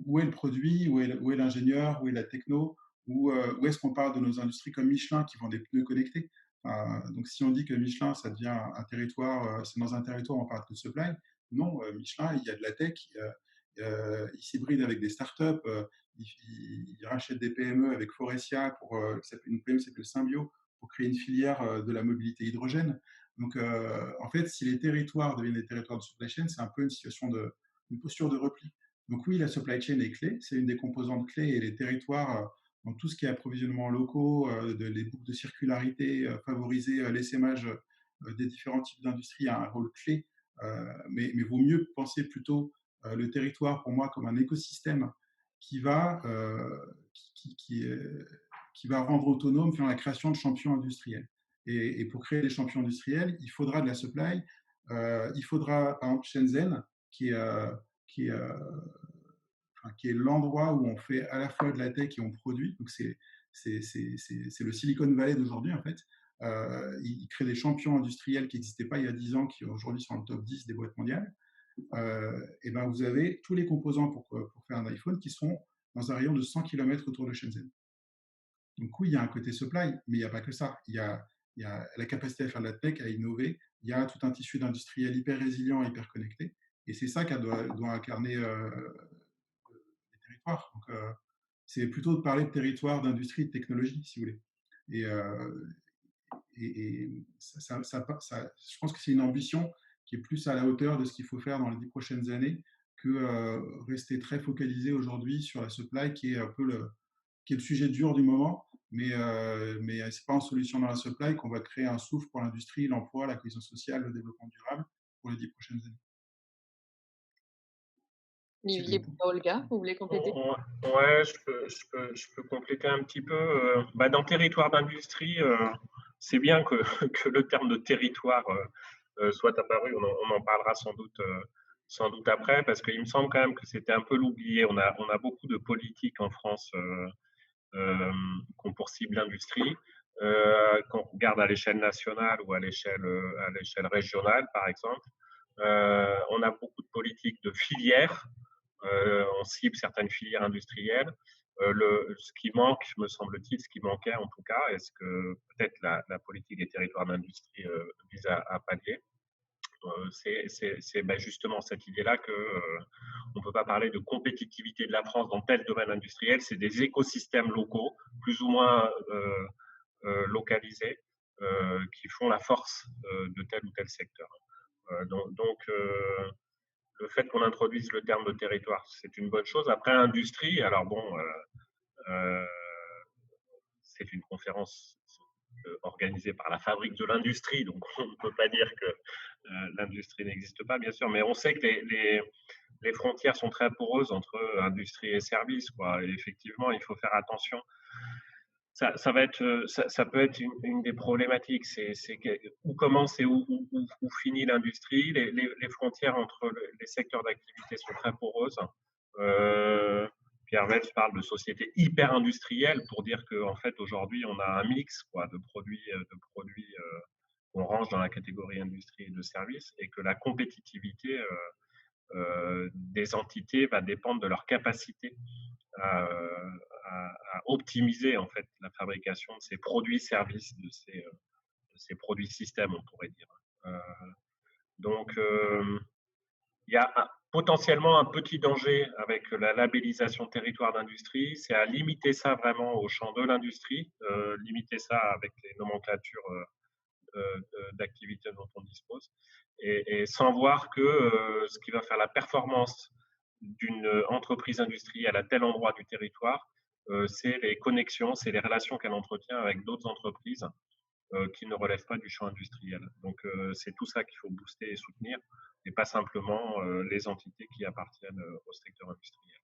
où est le produit, où est l'ingénieur, où est la techno, où est-ce qu'on parle de nos industries comme Michelin qui vend des pneus connectés. Donc si on dit que Michelin, ça devient un territoire, c'est dans un territoire où on parle de supply, non, Michelin, il y a de la tech, ils s'hybrident avec des startups, ils rachètent des PME avec Forestia, une PME qui s'appelle Symbio, pour créer une filière de la mobilité hydrogène. Donc, en fait, si les territoires deviennent des territoires de supply chain, c'est un peu une posture de repli. Donc oui, la supply chain est clé, c'est une des composantes clés, et les territoires, dans tout ce qui est approvisionnement locaux, les boucles de circularité, favoriser l'essaimage des différents types d'industries a un rôle clé, mais vaut mieux penser plutôt le territoire pour moi comme un écosystème qui va, qui va rendre autonome, faire la création de champions industriels. Et pour créer des champions industriels, il faudra de la supply, il faudra par exemple Shenzhen, qui est, qui est, enfin, qui est l'endroit où on fait à la fois de la tech et on produit. Donc c'est le Silicon Valley d'aujourd'hui en fait. Il crée des champions industriels qui n'existaient pas il y a 10 ans, qui aujourd'hui sont dans le top 10 des boîtes mondiales. Et ben vous avez tous les composants pour faire un iPhone qui sont dans un rayon de 100 km autour de Shenzhen. Donc oui, il y a un côté supply, mais il n'y a pas que ça. Il y a la capacité à faire de la tech, à innover. Il y a tout un tissu d'industriels hyper résilient, hyper connecté. Et c'est ça qu'elle doit incarner les territoires. Donc, c'est plutôt de parler de territoire, d'industrie, de technologie, si vous voulez. Et, je pense que c'est une ambition qui est plus à la hauteur de ce qu'il faut faire dans les 10 prochaines années que rester très focalisé aujourd'hui sur la supply, qui est un peu qui est le sujet dur du moment. Mais ce n'est pas en solution dans la supply qu'on va créer un souffle pour l'industrie, l'emploi, la cohésion sociale, le développement durable pour les 10 prochaines années. Olivier, Olga, vous voulez compléter? Ouais, je peux compléter un petit peu. Dans territoire d'industrie, c'est bien que, que le terme de territoire soit apparu. On en parlera sans doute après, parce qu'il me semble quand même que c'était un peu l'oublié. On a beaucoup de politiques en France qui ont pour cible l'industrie. Qu'on regarde à l'échelle nationale ou à l'échelle régionale, par exemple, on a beaucoup de politiques de filières. On cible certaines filières industrielles. Ce qui manque, me semble-t-il, ce qui manquait en tout cas, est-ce que peut-être la politique des territoires d'industrie vise à pallier, c'est justement cette idée-là que on ne peut pas parler de compétitivité de la France dans tel domaine industriel, c'est des écosystèmes locaux, plus ou moins localisés, qui font la force de tel ou tel secteur. Donc le fait qu'on introduise le terme de territoire, c'est une bonne chose. Après, industrie, alors bon, euh, c'est une conférence organisée par la Fabrique de l'industrie, donc on ne peut pas dire que l'industrie n'existe pas, bien sûr, mais on sait que les frontières sont très poreuses entre industrie et services, quoi. Et effectivement, il faut faire attention. Ça peut être une des problématiques. C'est où commence et où finit l'industrie. Les frontières entre les secteurs d'activité sont très poreuses. Pierre Vetz parle de sociétés hyper industrielles pour dire qu'en fait aujourd'hui on a un mix quoi, de produits qu'on range dans la catégorie industrie et de services, et que la compétitivité des entités va dépendre de leur capacité à, à optimiser en fait la fabrication de ces produits services, de ces produits systèmes, on pourrait dire. Donc il y a potentiellement un petit danger avec la labellisation territoire d'industrie, c'est à limiter ça vraiment au champ de l'industrie, limiter ça avec les nomenclatures d'activités dont on dispose, et sans voir que ce qui va faire la performance d'une entreprise industrielle à tel endroit du territoire, c'est les connexions, c'est les relations qu'elle entretient avec d'autres entreprises qui ne relèvent pas du champ industriel. Donc c'est tout ça qu'il faut booster et soutenir, et pas simplement les entités qui appartiennent au secteur industriel.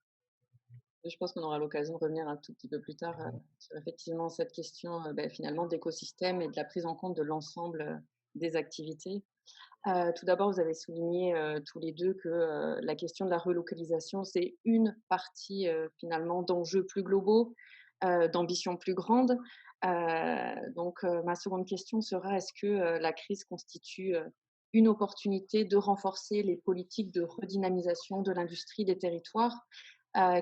Je pense qu'on aura l'occasion de revenir un tout petit peu plus tard sur effectivement cette question finalement d'écosystème et de la prise en compte de l'ensemble des activités. Tout d'abord, vous avez souligné tous les deux que la question de la relocalisation, c'est une partie finalement d'enjeux plus globaux, d'ambitions plus grandes. Donc, ma seconde question sera, est-ce que la crise constitue une opportunité de renforcer les politiques de redynamisation de l'industrie des territoires?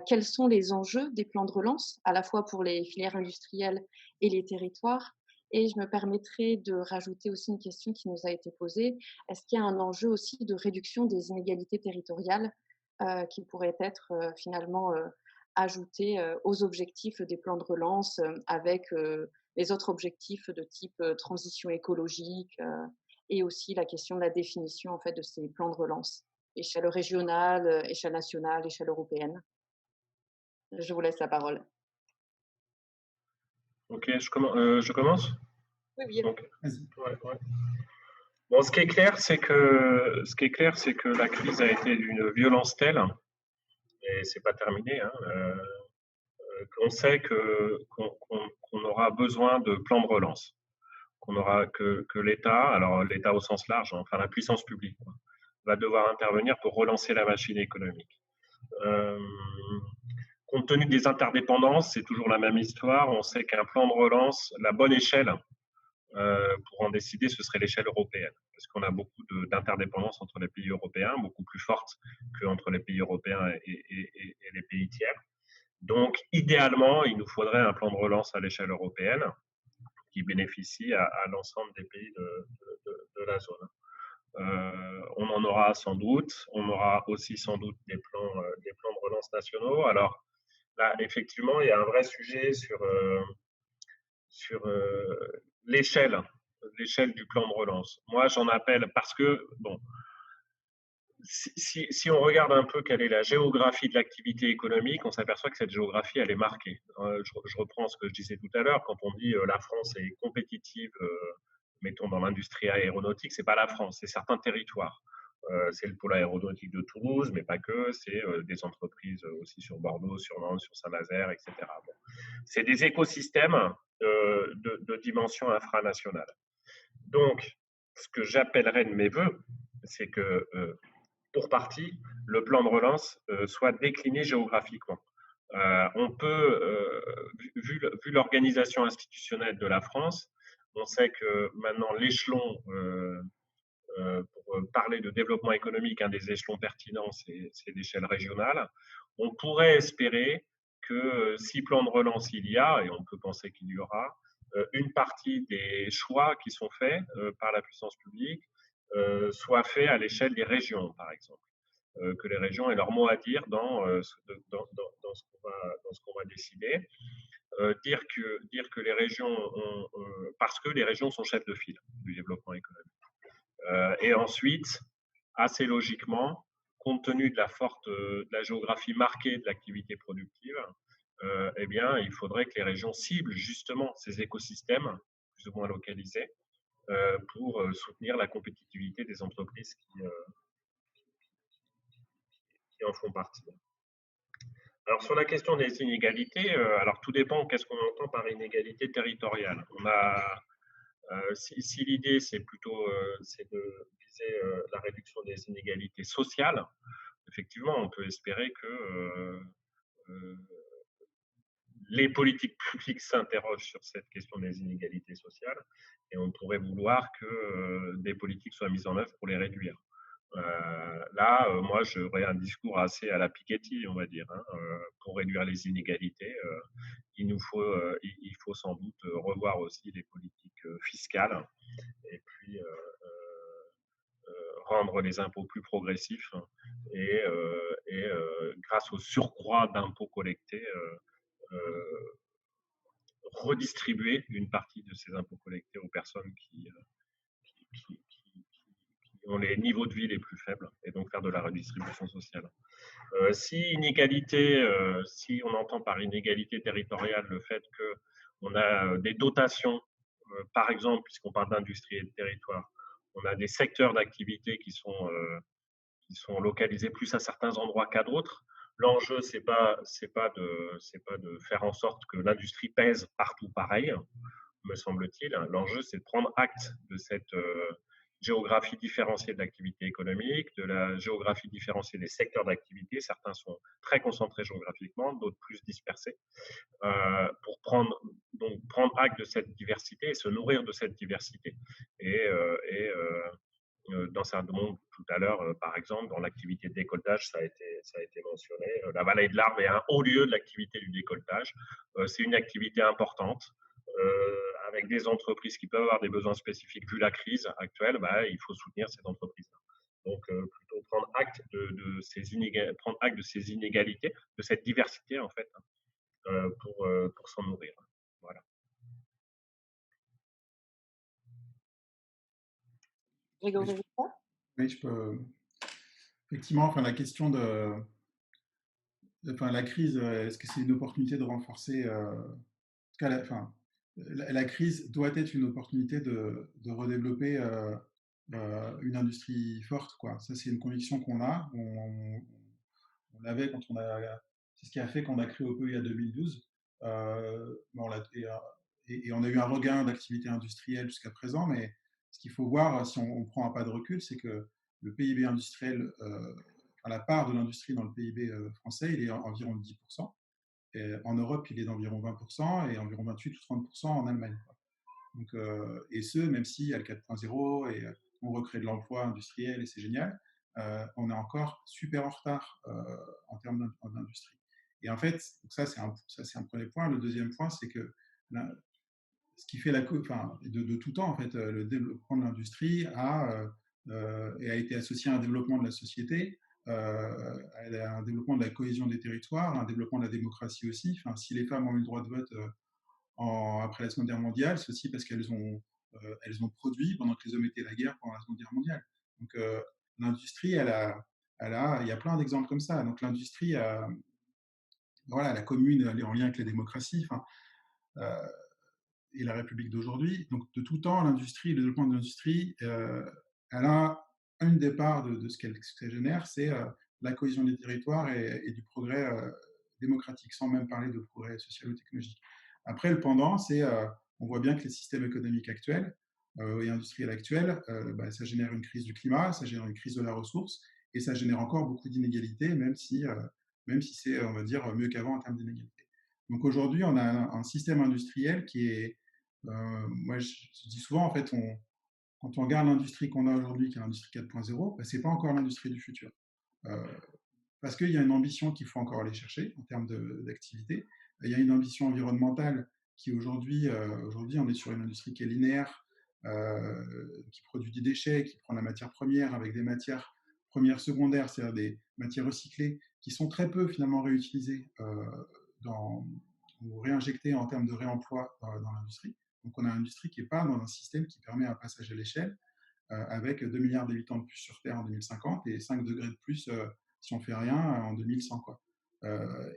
Quels sont les enjeux des plans de relance, à la fois pour les filières industrielles et les territoires? Et je me permettrai de rajouter aussi une question qui nous a été posée. Est-ce qu'il y a un enjeu aussi de réduction des inégalités territoriales qui pourraient être finalement ajoutés aux objectifs des plans de relance avec les autres objectifs de type transition écologique et aussi la question de la définition en fait de ces plans de relance, échelle régionale, échelle nationale, échelle européenne. Je vous laisse la parole. Ok, je commence? Oui, oui. Donc, Vas-y. ouais, ouais. Bon, ce qui est clair, c'est que la crise a été d'une violence telle, et c'est pas terminé, hein, qu'on sait qu'on aura besoin de plans de relance, qu'on aura que l'État, alors l'État au sens large, hein, enfin la puissance publique, quoi, va devoir intervenir pour relancer la machine économique. Euh, Compte tenu des interdépendances, c'est toujours la même histoire. On sait qu'un plan de relance, la bonne échelle pour en décider, ce serait l'échelle européenne, parce qu'on a beaucoup d'interdépendances entre les pays européens, beaucoup plus fortes qu'entre les pays européens et les pays tiers. Donc, idéalement, il nous faudrait un plan de relance à l'échelle européenne qui bénéficie à l'ensemble des pays de la zone. On en aura sans doute. On aura aussi sans doute des plans de relance nationaux. Alors, là, effectivement, il y a un vrai sujet sur l'échelle, l'échelle du plan de relance. Moi, j'en appelle parce que, bon, si on regarde un peu quelle est la géographie de l'activité économique, on s'aperçoit que cette géographie, elle est marquée. Je reprends ce que je disais tout à l'heure, quand on dit la France est compétitive, mettons dans l'industrie aéronautique, c'est pas la France, c'est certains territoires. C'est le pôle aéronautique de Toulouse, mais pas que, c'est des entreprises aussi sur Bordeaux, sur Nantes, sur Saint-Nazaire, etc. Bon. C'est des écosystèmes de dimension infranationale. Donc, ce que j'appellerais de mes voeux, c'est que pour partie, le plan de relance soit décliné géographiquement. On peut, vu l'organisation institutionnelle de la France, on sait que maintenant l'échelon, pour parler de développement économique, un des échelons pertinents, c'est l'échelle régionale. On pourrait espérer que si plan de relance il y a, et on peut penser qu'il y aura, une partie des choix qui sont faits par la puissance publique soient faits à l'échelle des régions, par exemple. Que les régions aient leur mot à dire dans ce qu'on va décider. Dire que les régions parce que les régions sont chefs de file du développement économique. Et ensuite, assez logiquement, compte tenu de la géographie marquée de l'activité productive, eh bien, il faudrait que les régions ciblent justement ces écosystèmes plus ou moins localisés pour soutenir la compétitivité des entreprises qui en font partie. Alors sur la question des inégalités, alors tout dépend qu'est-ce qu'on entend par inégalité territoriale. Si l'idée c'est plutôt c'est de viser la réduction des inégalités sociales, effectivement on peut espérer que les politiques publiques s'interrogent sur cette question des inégalités sociales et on pourrait vouloir que des politiques soient mises en œuvre pour les réduire. Là, moi, j'aurais un discours assez à la Piketty, on va dire. Hein. Pour réduire les inégalités, il faut sans doute revoir aussi les politiques fiscales et puis rendre les impôts plus progressifs et grâce au surcroît d'impôts collectés, redistribuer une partie de ces impôts collectés aux personnes qui ont les niveaux de vie les plus faibles et donc faire de la redistribution sociale. Si on entend par inégalité territoriale le fait qu'on a des dotations, par exemple, puisqu'on parle d'industrie et de territoire, on a des secteurs d'activité qui sont localisés plus à certains endroits qu'à d'autres. L'enjeu, c'est pas de faire en sorte que l'industrie pèse partout pareil, me semble-t-il. L'enjeu, c'est de prendre acte de cette géographie différenciée de l'activité économique, de la géographie différenciée des secteurs d'activité. Certains sont très concentrés géographiquement, d'autres plus dispersés, pour prendre acte de cette diversité et se nourrir de cette diversité. Dans certains mondes, tout à l'heure, par exemple, dans l'activité de décolletage, ça a été mentionné. La vallée de l'Arve est un haut lieu de l'activité du décolletage. C'est une activité importante. Avec des entreprises qui peuvent avoir des besoins spécifiques vu la crise actuelle, il faut soutenir ces entreprises-là. Donc, plutôt prendre acte de ces inégalités, de cette diversité, en fait, pour s'en nourrir. Voilà. Oui, Grégory Victor? oui, je peux. Effectivement, enfin, la question enfin, la crise, est-ce que c'est une opportunité de renforcer, en tout cas, enfin, la crise doit être une opportunité de redévelopper une industrie forte, quoi. Ça, c'est une conviction qu'on a. On l'avait quand on a. C'est ce qui a fait qu'on a créé OPEI en 2012. Bon, et on a eu un regain d'activité industrielle jusqu'à présent, mais ce qu'il faut voir, si on prend un pas de recul, c'est que le PIB industriel, enfin, la part de l'industrie dans le PIB français, il est environ de 10%. Et en Europe, il est d'environ 20% et environ 28 ou 30% en Allemagne. Donc, et ce, même s'il y a le 4.0 et on recrée de l'emploi industriel et c'est génial, on est encore super en retard en termes d'industrie. Et en fait, ça c'est un premier point. Le deuxième point, c'est que là, ce qui fait enfin, de tout temps, en fait, le développement de l'industrie a été associé à un développement de la société, à un développement de la cohésion des territoires, à un développement de la démocratie aussi. Enfin, si les femmes ont eu le droit de vote après la Seconde Guerre mondiale, c'est aussi parce elles ont produit pendant que les hommes étaient à la guerre pendant la Seconde Guerre mondiale. Donc l'industrie, il y a plein d'exemples comme ça. Donc l'industrie, voilà, la commune, elle est en lien avec la démocratie. Enfin, euh, et la République d'aujourd'hui. Donc, de tout temps, l'industrie, le développement de l'industrie, elle a une des parts de ce qu'elle génère, c'est la cohésion des territoires et du progrès démocratique, sans même parler de progrès social ou technologique. Après, le pendant, c'est, on voit bien que les systèmes économiques actuels et industriels actuels, bah, ça génère une crise du climat, ça génère une crise de la ressource, et ça génère encore beaucoup d'inégalités, même si c'est, on va dire, mieux qu'avant en termes d'inégalités. Donc aujourd'hui, on a un système industriel qui est, moi je dis souvent, en fait, quand on regarde l'industrie qu'on a aujourd'hui, qui est l'industrie 4.0, bah, ce n'est pas encore l'industrie du futur. Euh, Parce qu'il y a une ambition qu'il faut encore aller chercher en termes d'activité. Il y a une ambition environnementale qui aujourd'hui on est sur une industrie qui est linéaire, qui produit des déchets, qui prend la matière première avec des matières premières secondaires, c'est-à-dire des matières recyclées, qui sont très peu finalement réutilisées ou réinjectées en termes de réemploi dans l'industrie. Donc on a une industrie qui n'est pas dans un système qui permet un passage à l'échelle, avec 2 milliards d'habitants de plus sur Terre en 2050 et 5 degrés de plus si on fait rien en 2100, quoi.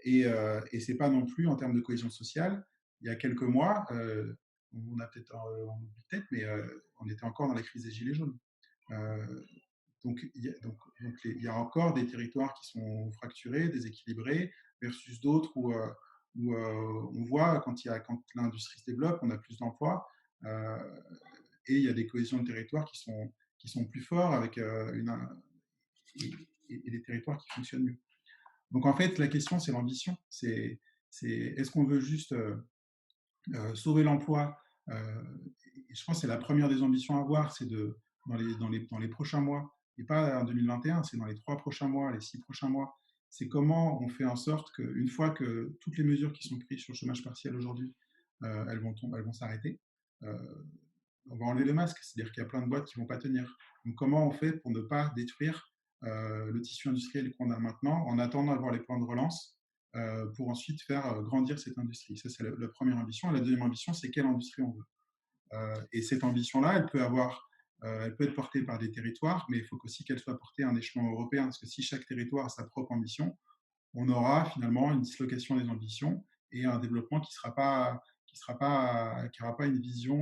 Et c'est pas non plus en termes de cohésion sociale. Il y a quelques mois, on a peut-être, on oublie peut-être, mais on était encore dans la crise des gilets jaunes. Euh, il y a encore des territoires qui sont fracturés, déséquilibrés, versus d'autres où on voit quand l'industrie se développe, on a plus d'emplois. Euh, et il y a des cohésions de territoires qui sont plus forts avec et des territoires qui fonctionnent mieux. Donc en fait, la question, c'est l'ambition. Est-ce qu'on veut juste sauver l'emploi? Je pense que c'est la première des ambitions à avoir, c'est dans les prochains mois, et pas en 2021, c'est dans les 3 prochains mois, les 6 prochains mois, c'est comment on fait en sorte qu'une fois que toutes les mesures qui sont prises sur le chômage partiel aujourd'hui, elles vont s'arrêter, euh, on va enlever le masque, c'est-à-dire qu'il y a plein de boîtes qui ne vont pas tenir. Donc comment on fait pour ne pas détruire le tissu industriel qu'on a maintenant en attendant d'avoir les plans de relance pour ensuite faire grandir cette industrie. Ça, c'est la première ambition. Et la deuxième ambition, c'est quelle industrie on veut. Et cette ambition-là, elle peut être portée par des territoires, mais il faut aussi qu'elle soit portée à un échelon européen, parce que si chaque territoire a sa propre ambition, on aura finalement une dislocation des ambitions et un développement qui n'aura pas une vision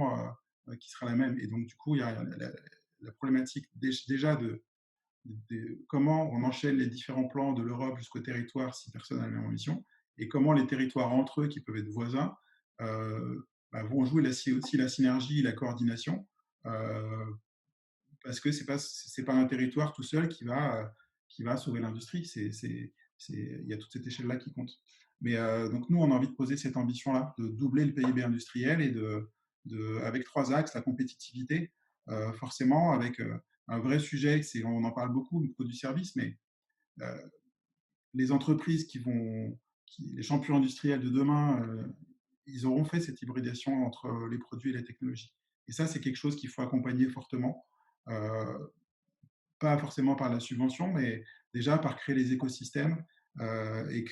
qui sera la même. Et donc, du coup, il y a la problématique déjà de comment on enchaîne les différents plans de l'Europe jusqu'au territoire si personne n'a la même ambition, et comment les territoires entre eux, qui peuvent être voisins, bah, vont jouer aussi la synergie et la coordination, euh, parce que c'est pas un territoire tout seul qui va sauver l'industrie. Il y a toute cette échelle-là qui compte. Mais donc nous, on a envie de poser cette ambition-là, de doubler le PIB industriel et avec 3 axes, la compétitivité, forcément, avec un vrai sujet, on en parle beaucoup au niveau du service, mais euh, les entreprises les champions industriels de demain, ils auront fait cette hybridation entre les produits et la technologie. Et ça, c'est quelque chose qu'il faut accompagner fortement. Euh, pas forcément par la subvention, mais déjà par créer les écosystèmes et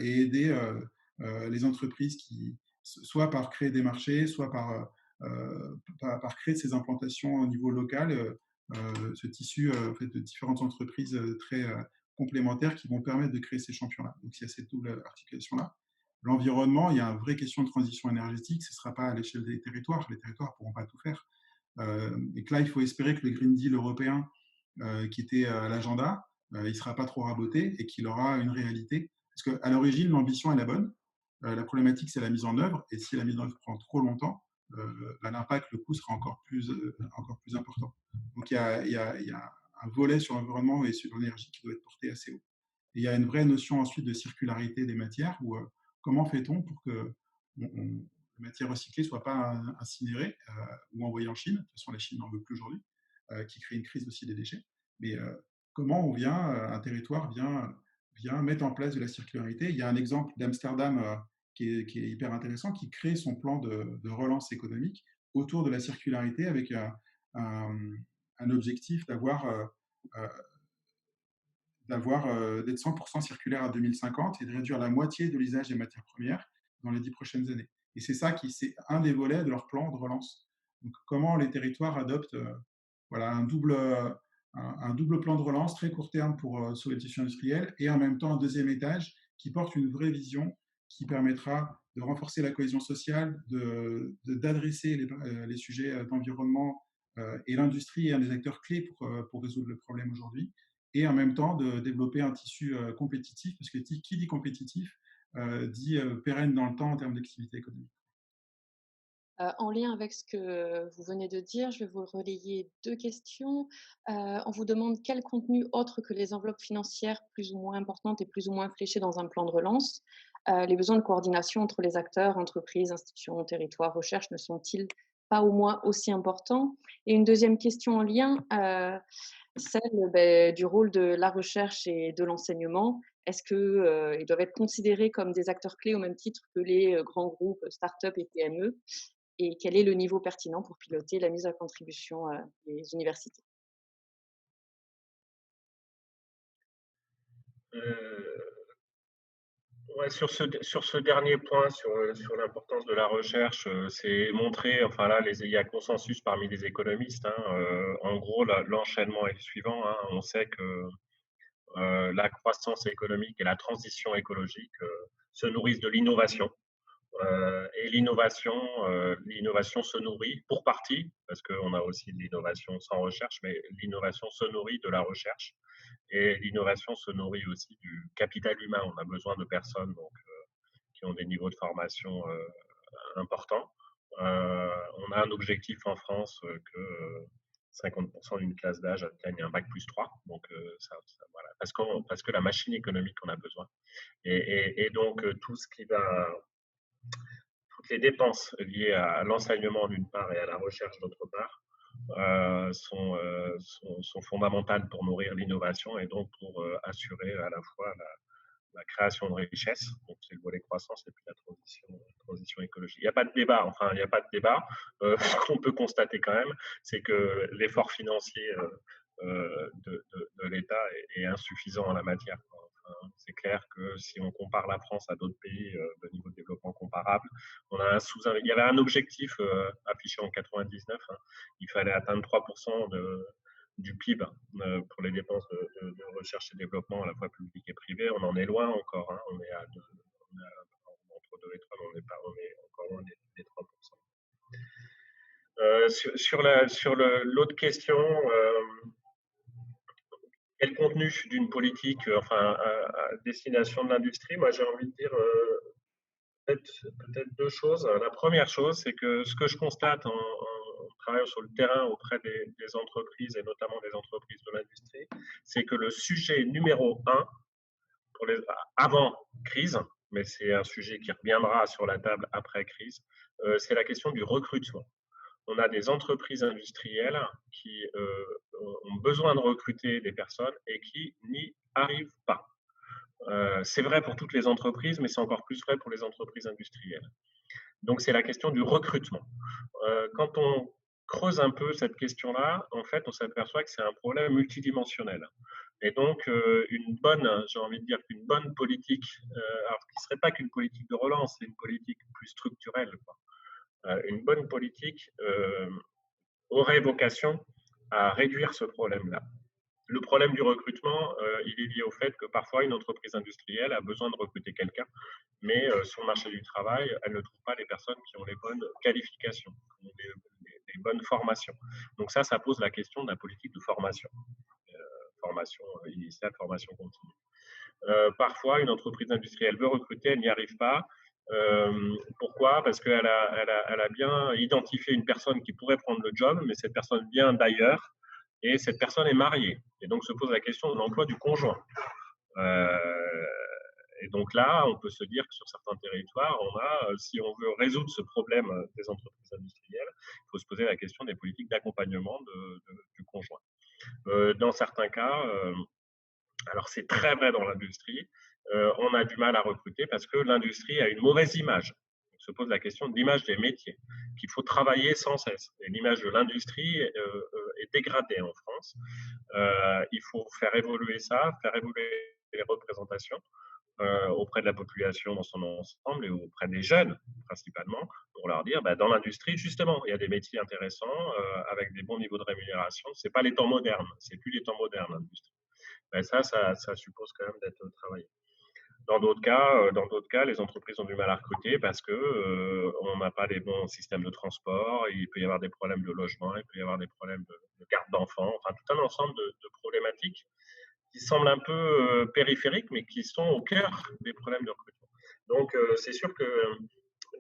aider les entreprises soit par créer des marchés, soit par créer ces implantations au niveau local, ce tissu en fait, de différentes entreprises très complémentaires qui vont permettre de créer ces champions-là. Donc il y a cette double articulation-là. L'environnement, il y a une vraie question de transition énergétique, ce ne sera pas à l'échelle des territoires, les territoires ne pourront pas tout faire. Et que là, il faut espérer que le Green Deal européen, qui était à l'agenda, il ne sera pas trop raboté et qu'il aura une réalité. Parce qu'à l'origine, l'ambition est la bonne. La problématique, c'est la mise en œuvre. Et si la mise en œuvre prend trop longtemps, l'impact, le coût sera encore plus important. Donc, il y a un volet sur l'environnement et sur l'énergie qui doit être porté assez haut. Et il y a une vraie notion ensuite de circularité des matières, où comment fait-on pour que les matières recyclées ne soient pas incinérées ou envoyées en Chine. De toute façon, la Chine n'en veut plus aujourd'hui, qui crée une crise aussi des déchets. Mais comment un territoire vient mettre en place de la circularité. Il y a un exemple d'Amsterdam qui est hyper intéressant, qui crée son plan de relance économique autour de la circularité avec un objectif d'être 100% circulaire à 2050 et de réduire la moitié de l'usage des matières premières dans les 10 prochaines années. Et c'est un des volets de leur plan de relance. Donc, comment les territoires adoptent voilà, un double plan de relance très court terme pour sauver le tissu industriel et en même temps un deuxième étage qui porte une vraie vision qui permettra de renforcer la cohésion sociale, d'adresser les sujets d'environnement et l'industrie est un des acteurs clés pour résoudre le problème aujourd'hui et en même temps de développer un tissu compétitif, parce que qui dit compétitif dit pérenne dans le temps en termes d'activité économique. En lien avec ce que vous venez de dire, je vais vous relayer 2 questions. On vous demande quel contenu autre que les enveloppes financières plus ou moins importantes et plus ou moins fléchées dans un plan de relance, les besoins de coordination entre les acteurs, entreprises, institutions, territoires, recherche ne sont-ils pas au moins aussi importants? Et une deuxième question en lien, celle, du rôle de la recherche et de l'enseignement. Est-ce que, ils doivent être considérés comme des acteurs clés au même titre que les, grands groupes, start-up et PME? Et quel est le niveau pertinent pour piloter la mise à contribution, des universités? Euh, Ouais, sur ce dernier point, sur l'importance de la recherche, c'est montré, enfin là, il y a consensus parmi les économistes. Hein, en gros, l'enchaînement est le suivant. Hein, on sait que la croissance économique et la transition écologique se nourrissent de l'innovation. L'innovation se nourrit pour partie, parce qu'on a aussi de l'innovation sans recherche, mais l'innovation se nourrit de la recherche. Et l'innovation se nourrit aussi du capital humain. On a besoin de personnes donc, qui ont des niveaux de formation importants. On a un objectif en France que 50% d'une classe d'âge atteigne un bac plus 3. Donc, voilà, parce que la machine économique en a besoin. Et donc, toutes les dépenses liées à l'enseignement d'une part et à la recherche d'autre part sont fondamentales pour nourrir l'innovation et donc pour assurer à la fois la création de richesse, donc c'est le volet croissance, et puis la transition écologique. Il n'y a pas de débat, enfin, il n'y a pas de débat. Ce qu'on peut constater quand même, c'est que l'effort financier de l'État est insuffisant en la matière. Enfin, c'est clair que si on compare la France à d'autres pays de niveau de développement comparable, il y avait un objectif affiché en 99, hein, il fallait atteindre 3% du PIB pour les dépenses de recherche et développement à la fois public et privé. On en est loin encore. Hein. On est entre 2 et 3, mais on est encore loin des 3%. Sur l'autre question, quel contenu d'une politique, enfin, à destination de l'industrie, moi j'ai envie de dire peut-être deux choses. La première chose, c'est que ce que je constate en travaillant sur le terrain auprès des entreprises et notamment des entreprises de l'industrie, c'est que le sujet numéro un avant crise, mais c'est un sujet qui reviendra sur la table après crise, c'est la question du recrutement. On a des entreprises industrielles qui ont besoin de recruter des personnes et qui n'y arrivent pas. C'est vrai pour toutes les entreprises, mais c'est encore plus vrai pour les entreprises industrielles. Donc, c'est la question du recrutement. Quand creuse un peu cette question-là, en fait, on s'aperçoit que c'est un problème multidimensionnel. Et donc, j'ai envie de dire qu'une bonne politique, alors qui ne serait pas qu'une politique de relance, c'est une politique plus structurelle, quoi. Une bonne politique aurait vocation à réduire ce problème-là. Le problème du recrutement, il est lié au fait que parfois une entreprise industrielle a besoin de recruter quelqu'un, mais sur le marché du travail, elle ne trouve pas les personnes qui ont les bonnes qualifications, les bonnes formations. Donc ça pose la question de la politique de formation, formation initiale, formation continue. Parfois, une entreprise industrielle veut recruter, elle n'y arrive pas. Pourquoi? Parce qu'elle elle a bien identifié une personne qui pourrait prendre le job, mais cette personne vient d'ailleurs et cette personne est mariée. Et donc se pose la question de l'emploi du conjoint. Et donc là, on peut se dire que sur certains territoires, si on veut résoudre ce problème des entreprises industrielles, il faut se poser la question des politiques d'accompagnement du conjoint. Dans certains cas, alors c'est très vrai dans l'industrie, on a du mal à recruter parce que l'industrie a une mauvaise image. On se pose la question de l'image des métiers, qu'il faut travailler sans cesse. Et l'image de l'industrie est dégradée en France. Il faut faire évoluer ça, faire évoluer les représentations auprès de la population dans son ensemble et auprès des jeunes principalement, pour leur dire, dans l'industrie, justement, il y a des métiers intéressants avec des bons niveaux de rémunération. Ce n'est pas les temps modernes, c'est plus les temps modernes, l'industrie. Ça suppose quand même d'être travaillé. Dans d'autres cas, les entreprises ont du mal à recruter parce que on n'a pas les bons systèmes de transport. Il peut y avoir des problèmes de logement, il peut y avoir des problèmes de garde d'enfants, enfin tout un ensemble de problématiques qui semblent un peu périphériques, mais qui sont au cœur des problèmes de recrutement. Donc, c'est sûr que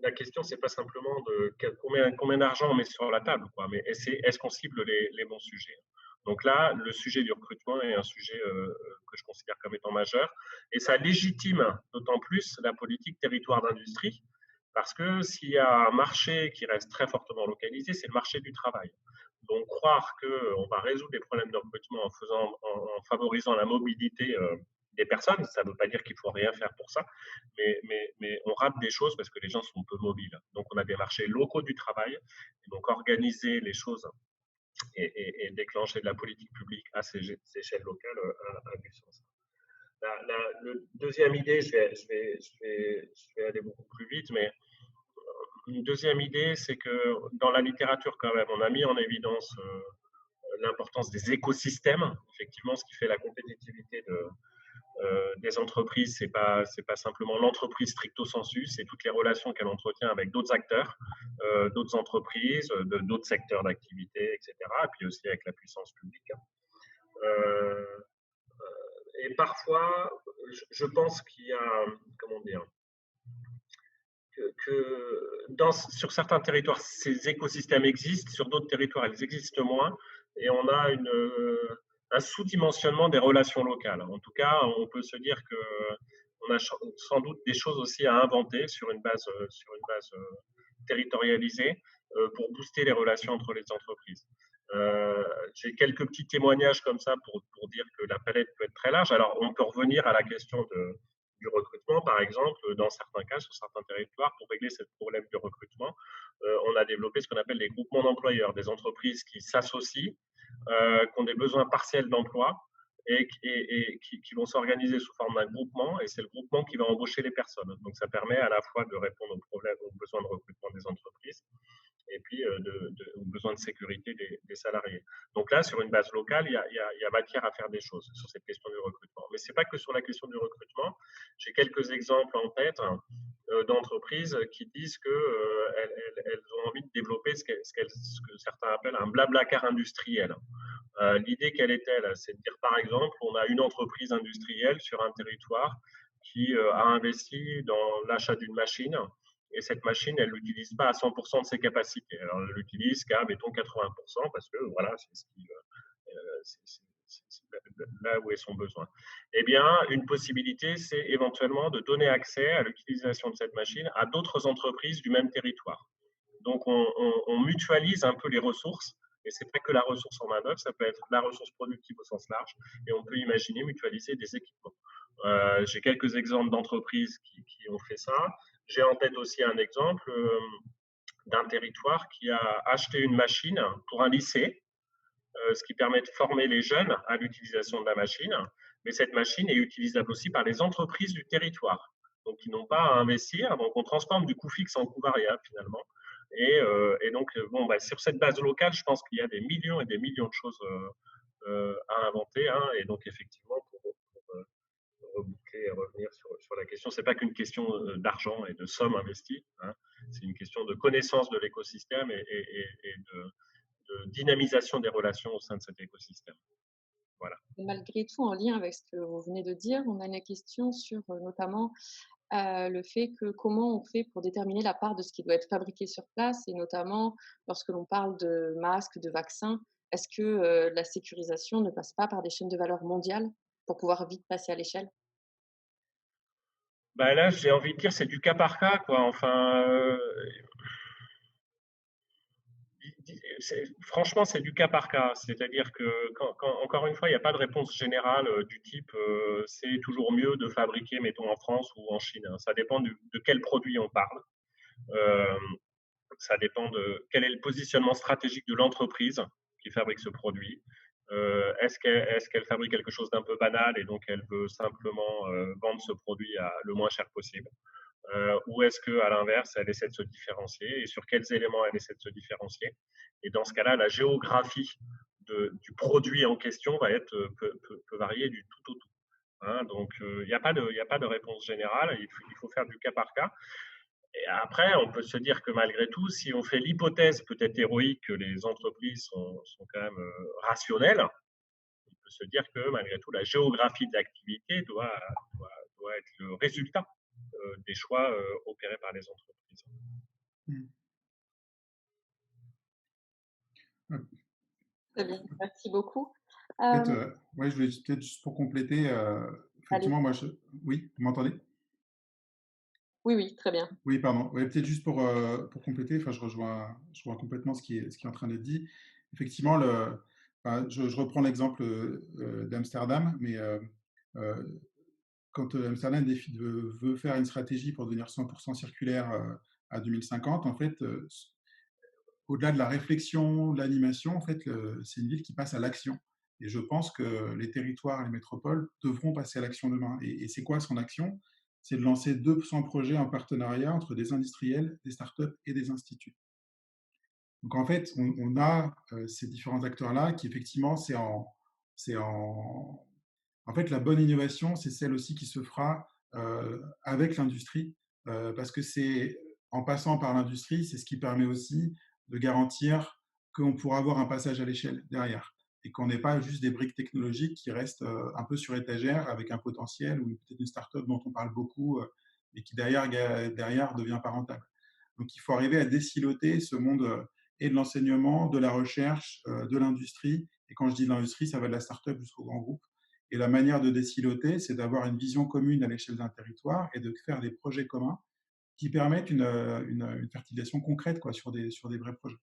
la question, c'est pas simplement de combien d'argent on met sur la table, quoi, mais est-ce qu'on cible les bons sujets. Donc là, le sujet du recrutement est un sujet que je considère comme étant majeur, et ça légitime d'autant plus la politique territoire d'industrie, parce que s'il y a un marché qui reste très fortement localisé, c'est le marché du travail. Donc croire qu'on va résoudre les problèmes de recrutement en favorisant la mobilité des personnes, ça ne veut pas dire qu'il faut rien faire pour ça, mais on rate des choses parce que les gens sont peu mobiles. Donc on a des marchés locaux du travail, et donc organiser les choses et déclencher de la politique publique à ces échelles locales a du sens. La deuxième idée, je vais aller beaucoup plus vite, mais une deuxième idée, c'est que dans la littérature, quand même, on a mis en évidence l'importance des écosystèmes. Effectivement, ce qui fait la compétitivité des entreprises, c'est pas simplement l'entreprise stricto sensu, c'est toutes les relations qu'elle entretient avec d'autres acteurs, d'autres entreprises, d'autres secteurs d'activité, etc. Et puis aussi avec la puissance publique. Et parfois, je pense qu'il y a, comment dire, sur certains territoires, ces écosystèmes existent, sur d'autres territoires, ils existent moins, et on a un sous-dimensionnement des relations locales. En tout cas, on peut se dire qu'on a sans doute des choses aussi à inventer sur une base territorialisée pour booster les relations entre les entreprises. J'ai quelques petits témoignages comme ça pour dire que la palette peut être très large. Alors, on peut revenir à la question du recrutement, par exemple, dans certains cas, sur certains territoires, pour régler ce problème du recrutement, on a développé ce qu'on appelle les groupements d'employeurs, des entreprises qui s'associent, qui ont des besoins partiels d'emploi et qui vont s'organiser sous forme d'un groupement, et c'est le groupement qui va embaucher les personnes. Donc ça permet à la fois de répondre aux besoins de recrutement des entreprises et puis aux besoins de sécurité des salariés. Donc là, sur une base locale, il y a matière à faire des choses sur cette question du recrutement. Mais ce n'est pas que sur la question du recrutement. J'ai quelques exemples en tête d'entreprises qui disent qu'elles ont envie de développer ce que certains appellent un blablacar industriel. L'idée, quelle est-elle? C'est de dire, par exemple, on a une entreprise industrielle sur un territoire qui a investi dans l'achat d'une machine, et cette machine, elle ne l'utilise pas à 100% de ses capacités. Alors, elle l'utilise qu'à, mettons, 80%, parce que voilà, c'est là où est son besoin. Eh bien, une possibilité, c'est éventuellement de donner accès à l'utilisation de cette machine à d'autres entreprises du même territoire. Donc, on mutualise un peu les ressources, et c'est pas que la ressource en main-d'œuvre, ça peut être la ressource productive au sens large, et on peut imaginer mutualiser des équipements. J'ai quelques exemples d'entreprises qui ont fait ça. J'ai en tête aussi un exemple d'un territoire qui a acheté une machine pour un lycée, ce qui permet de former les jeunes à l'utilisation de la machine. Mais cette machine est utilisable aussi par les entreprises du territoire, donc qui n'ont pas à investir. Donc on transforme du coût fixe en coût variable finalement. Et donc, bon, bah, sur cette base locale, je pense qu'il y a des millions et des millions de choses à inventer. Hein, et donc, effectivement, pour reboucler et revenir sur la question, c'est pas qu'une question d'argent et de sommes investies. Hein, c'est une question de connaissance de l'écosystème et de dynamisation des relations au sein de cet écosystème. Voilà. Malgré tout, en lien avec ce que vous venez de dire, on a une question sur notamment le fait que comment on fait pour déterminer la part de ce qui doit être fabriqué sur place et notamment lorsque l'on parle de masques, de vaccins, est-ce que la sécurisation ne passe pas par des chaînes de valeur mondiales pour pouvoir vite passer à l'échelle? Bah là, j'ai envie de dire, c'est du cas par cas, quoi. Enfin, franchement, c'est du cas par cas. C'est-à-dire que, encore une fois, il n'y a pas de réponse générale du type c'est toujours mieux de fabriquer, mettons, en France ou en Chine. Hein. Ça dépend de quel produit on parle. Euh, Ça dépend de quel est le positionnement stratégique de l'entreprise qui fabrique ce produit. Est-ce qu'elle fabrique quelque chose d'un peu banal et donc elle veut simplement vendre ce produit à le moins cher possible, ou est-ce qu'à l'inverse, elle essaie de se différencier et sur quels éléments elle essaie de se différencier. Et dans ce cas-là, la géographie du produit en question peut varier du tout au tout. Hein, donc, il n'y a pas de réponse générale, il faut faire du cas par cas. Et après, on peut se dire que malgré tout, si on fait l'hypothèse peut-être héroïque que les entreprises sont quand même rationnelles, on peut se dire que malgré tout, la géographie de l'activité doit être le résultat des choix opérés par les entreprises. Mmh. Très bien, merci beaucoup. Peut-être, Euh, ouais, je voulais peut-être juste pour compléter, allez, effectivement, oui, vous m'entendez? oui, oui, très bien. Oui, pardon. Ouais, peut-être juste pour compléter, enfin, je rejoins complètement ce qui est en train d'être dit. Effectivement, enfin, je reprends l'exemple d'Amsterdam, mais quand Amsterdam veut faire une stratégie pour devenir 100% circulaire à 2050, en fait, au-delà de la réflexion, de l'animation, en fait, c'est une ville qui passe à l'action. Et je pense que les territoires et les métropoles devront passer à l'action demain. Et c'est quoi son action? C'est de lancer 200 projets en partenariat entre des industriels, des startups et des instituts. Donc en fait, on a ces différents acteurs-là qui effectivement, c'est en fait, la bonne innovation, c'est celle aussi qui se fera avec l'industrie, parce que c'est en passant par l'industrie, c'est ce qui permet aussi de garantir qu'on pourra avoir un passage à l'échelle derrière et qu'on n'ait pas juste des briques technologiques qui restent un peu sur étagère avec un potentiel ou peut-être une startup dont on parle beaucoup et qui derrière devient pas rentable. Donc il faut arriver à désiloter ce monde et de l'enseignement, de la recherche, de l'industrie. Et quand je dis de l'industrie, ça va de la startup jusqu'au grand groupe. Et la manière de désiloter, c'est d'avoir une vision commune à l'échelle d'un territoire et de faire des projets communs qui permettent une fertilisation concrète quoi, sur des vrais projets.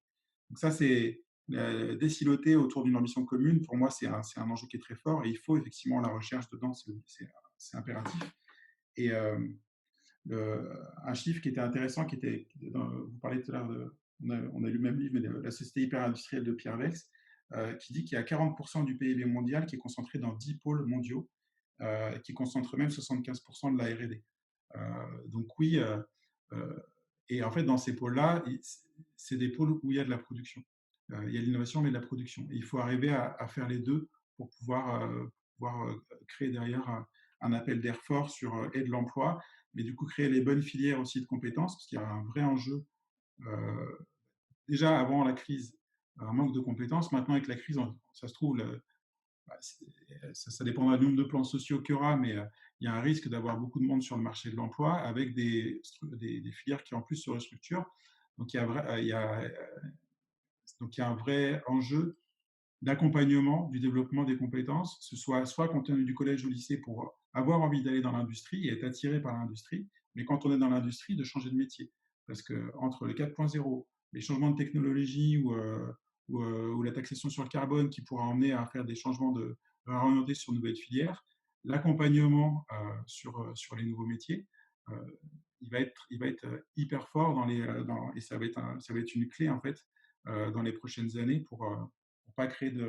Donc ça, c'est désiloter autour d'une ambition commune. Pour moi, c'est un enjeu qui est très fort et il faut effectivement la recherche dedans, c'est impératif. Et un chiffre qui était intéressant, vous parlez tout à l'heure on a lu le même livre, mais de la société hyper-industrielle de Pierre Wex, qui dit qu'il y a 40% du PIB mondial qui est concentré dans 10 pôles mondiaux, qui concentrent même 75% de la R&D. Donc oui, euh, et en fait, dans ces pôles-là, c'est des pôles où il y a de la production. Il y a de l'innovation, mais de la production. Et il faut arriver à faire les deux pour pouvoir créer derrière un appel d'air fort sur et de l'emploi, mais du coup créer les bonnes filières aussi de compétences, parce qu'il y a un vrai enjeu. Déjà avant la crise, un manque de compétences. Maintenant, avec la crise, ça se trouve, bah, ça dépendra du nombre de plans sociaux qu'il y aura, mais il y a un risque d'avoir beaucoup de monde sur le marché de l'emploi avec des filières qui en plus se restructurent. Donc il y a un vrai enjeu d'accompagnement du développement des compétences, ce soit quand on est du collège au lycée pour avoir envie d'aller dans l'industrie et être attiré par l'industrie, mais quand on est dans l'industrie, de changer de métier. Parce que entre le 4.0, les changements de technologie ou la taxation sur le carbone qui pourra emmener à faire des changements à orienter sur de nouvelles filières, l'accompagnement sur les nouveaux métiers, euh, il va être hyper fort et ça va être une clé en fait dans les prochaines années pour pas créer du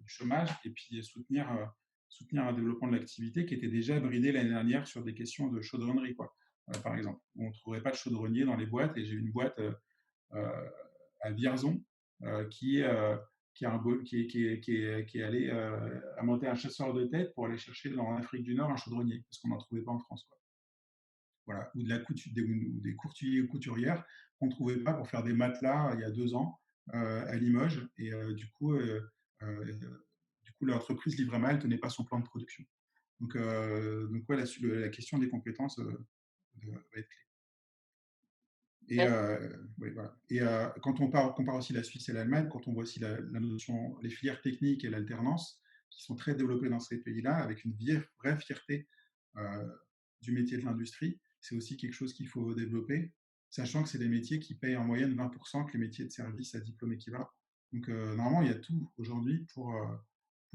chômage et puis soutenir un développement de l'activité qui était déjà bridé l'année dernière sur des questions de chaudronnerie, quoi, par exemple, où on ne trouverait pas de chaudronnier dans les boîtes. Et j'ai une boîte à Vierzon qui, qui est allé à monter un chasseur de tête pour aller chercher dans l'Afrique du Nord un chaudronnier, parce qu'on n'en trouvait pas en France, quoi. Voilà. Ou des courtiers ou couturières qu'on ne trouvait pas pour faire des matelas il y a 2 ans à Limoges. Et euh, du coup l'entreprise livrait mal, elle ne tenait pas son plan de production. Donc ouais, la question des compétences va être clé. Et, oui, voilà. Et quand on compare aussi la Suisse et l'Allemagne, quand on voit aussi la notion, les filières techniques et l'alternance, qui sont très développées dans ces pays-là, avec une vraie fierté euh, du métier de l'industrie, c'est aussi quelque chose qu'il faut développer, sachant que c'est des métiers qui payent en moyenne 20% que les métiers de service à diplôme équivalent. Donc normalement, il y a tout aujourd'hui pour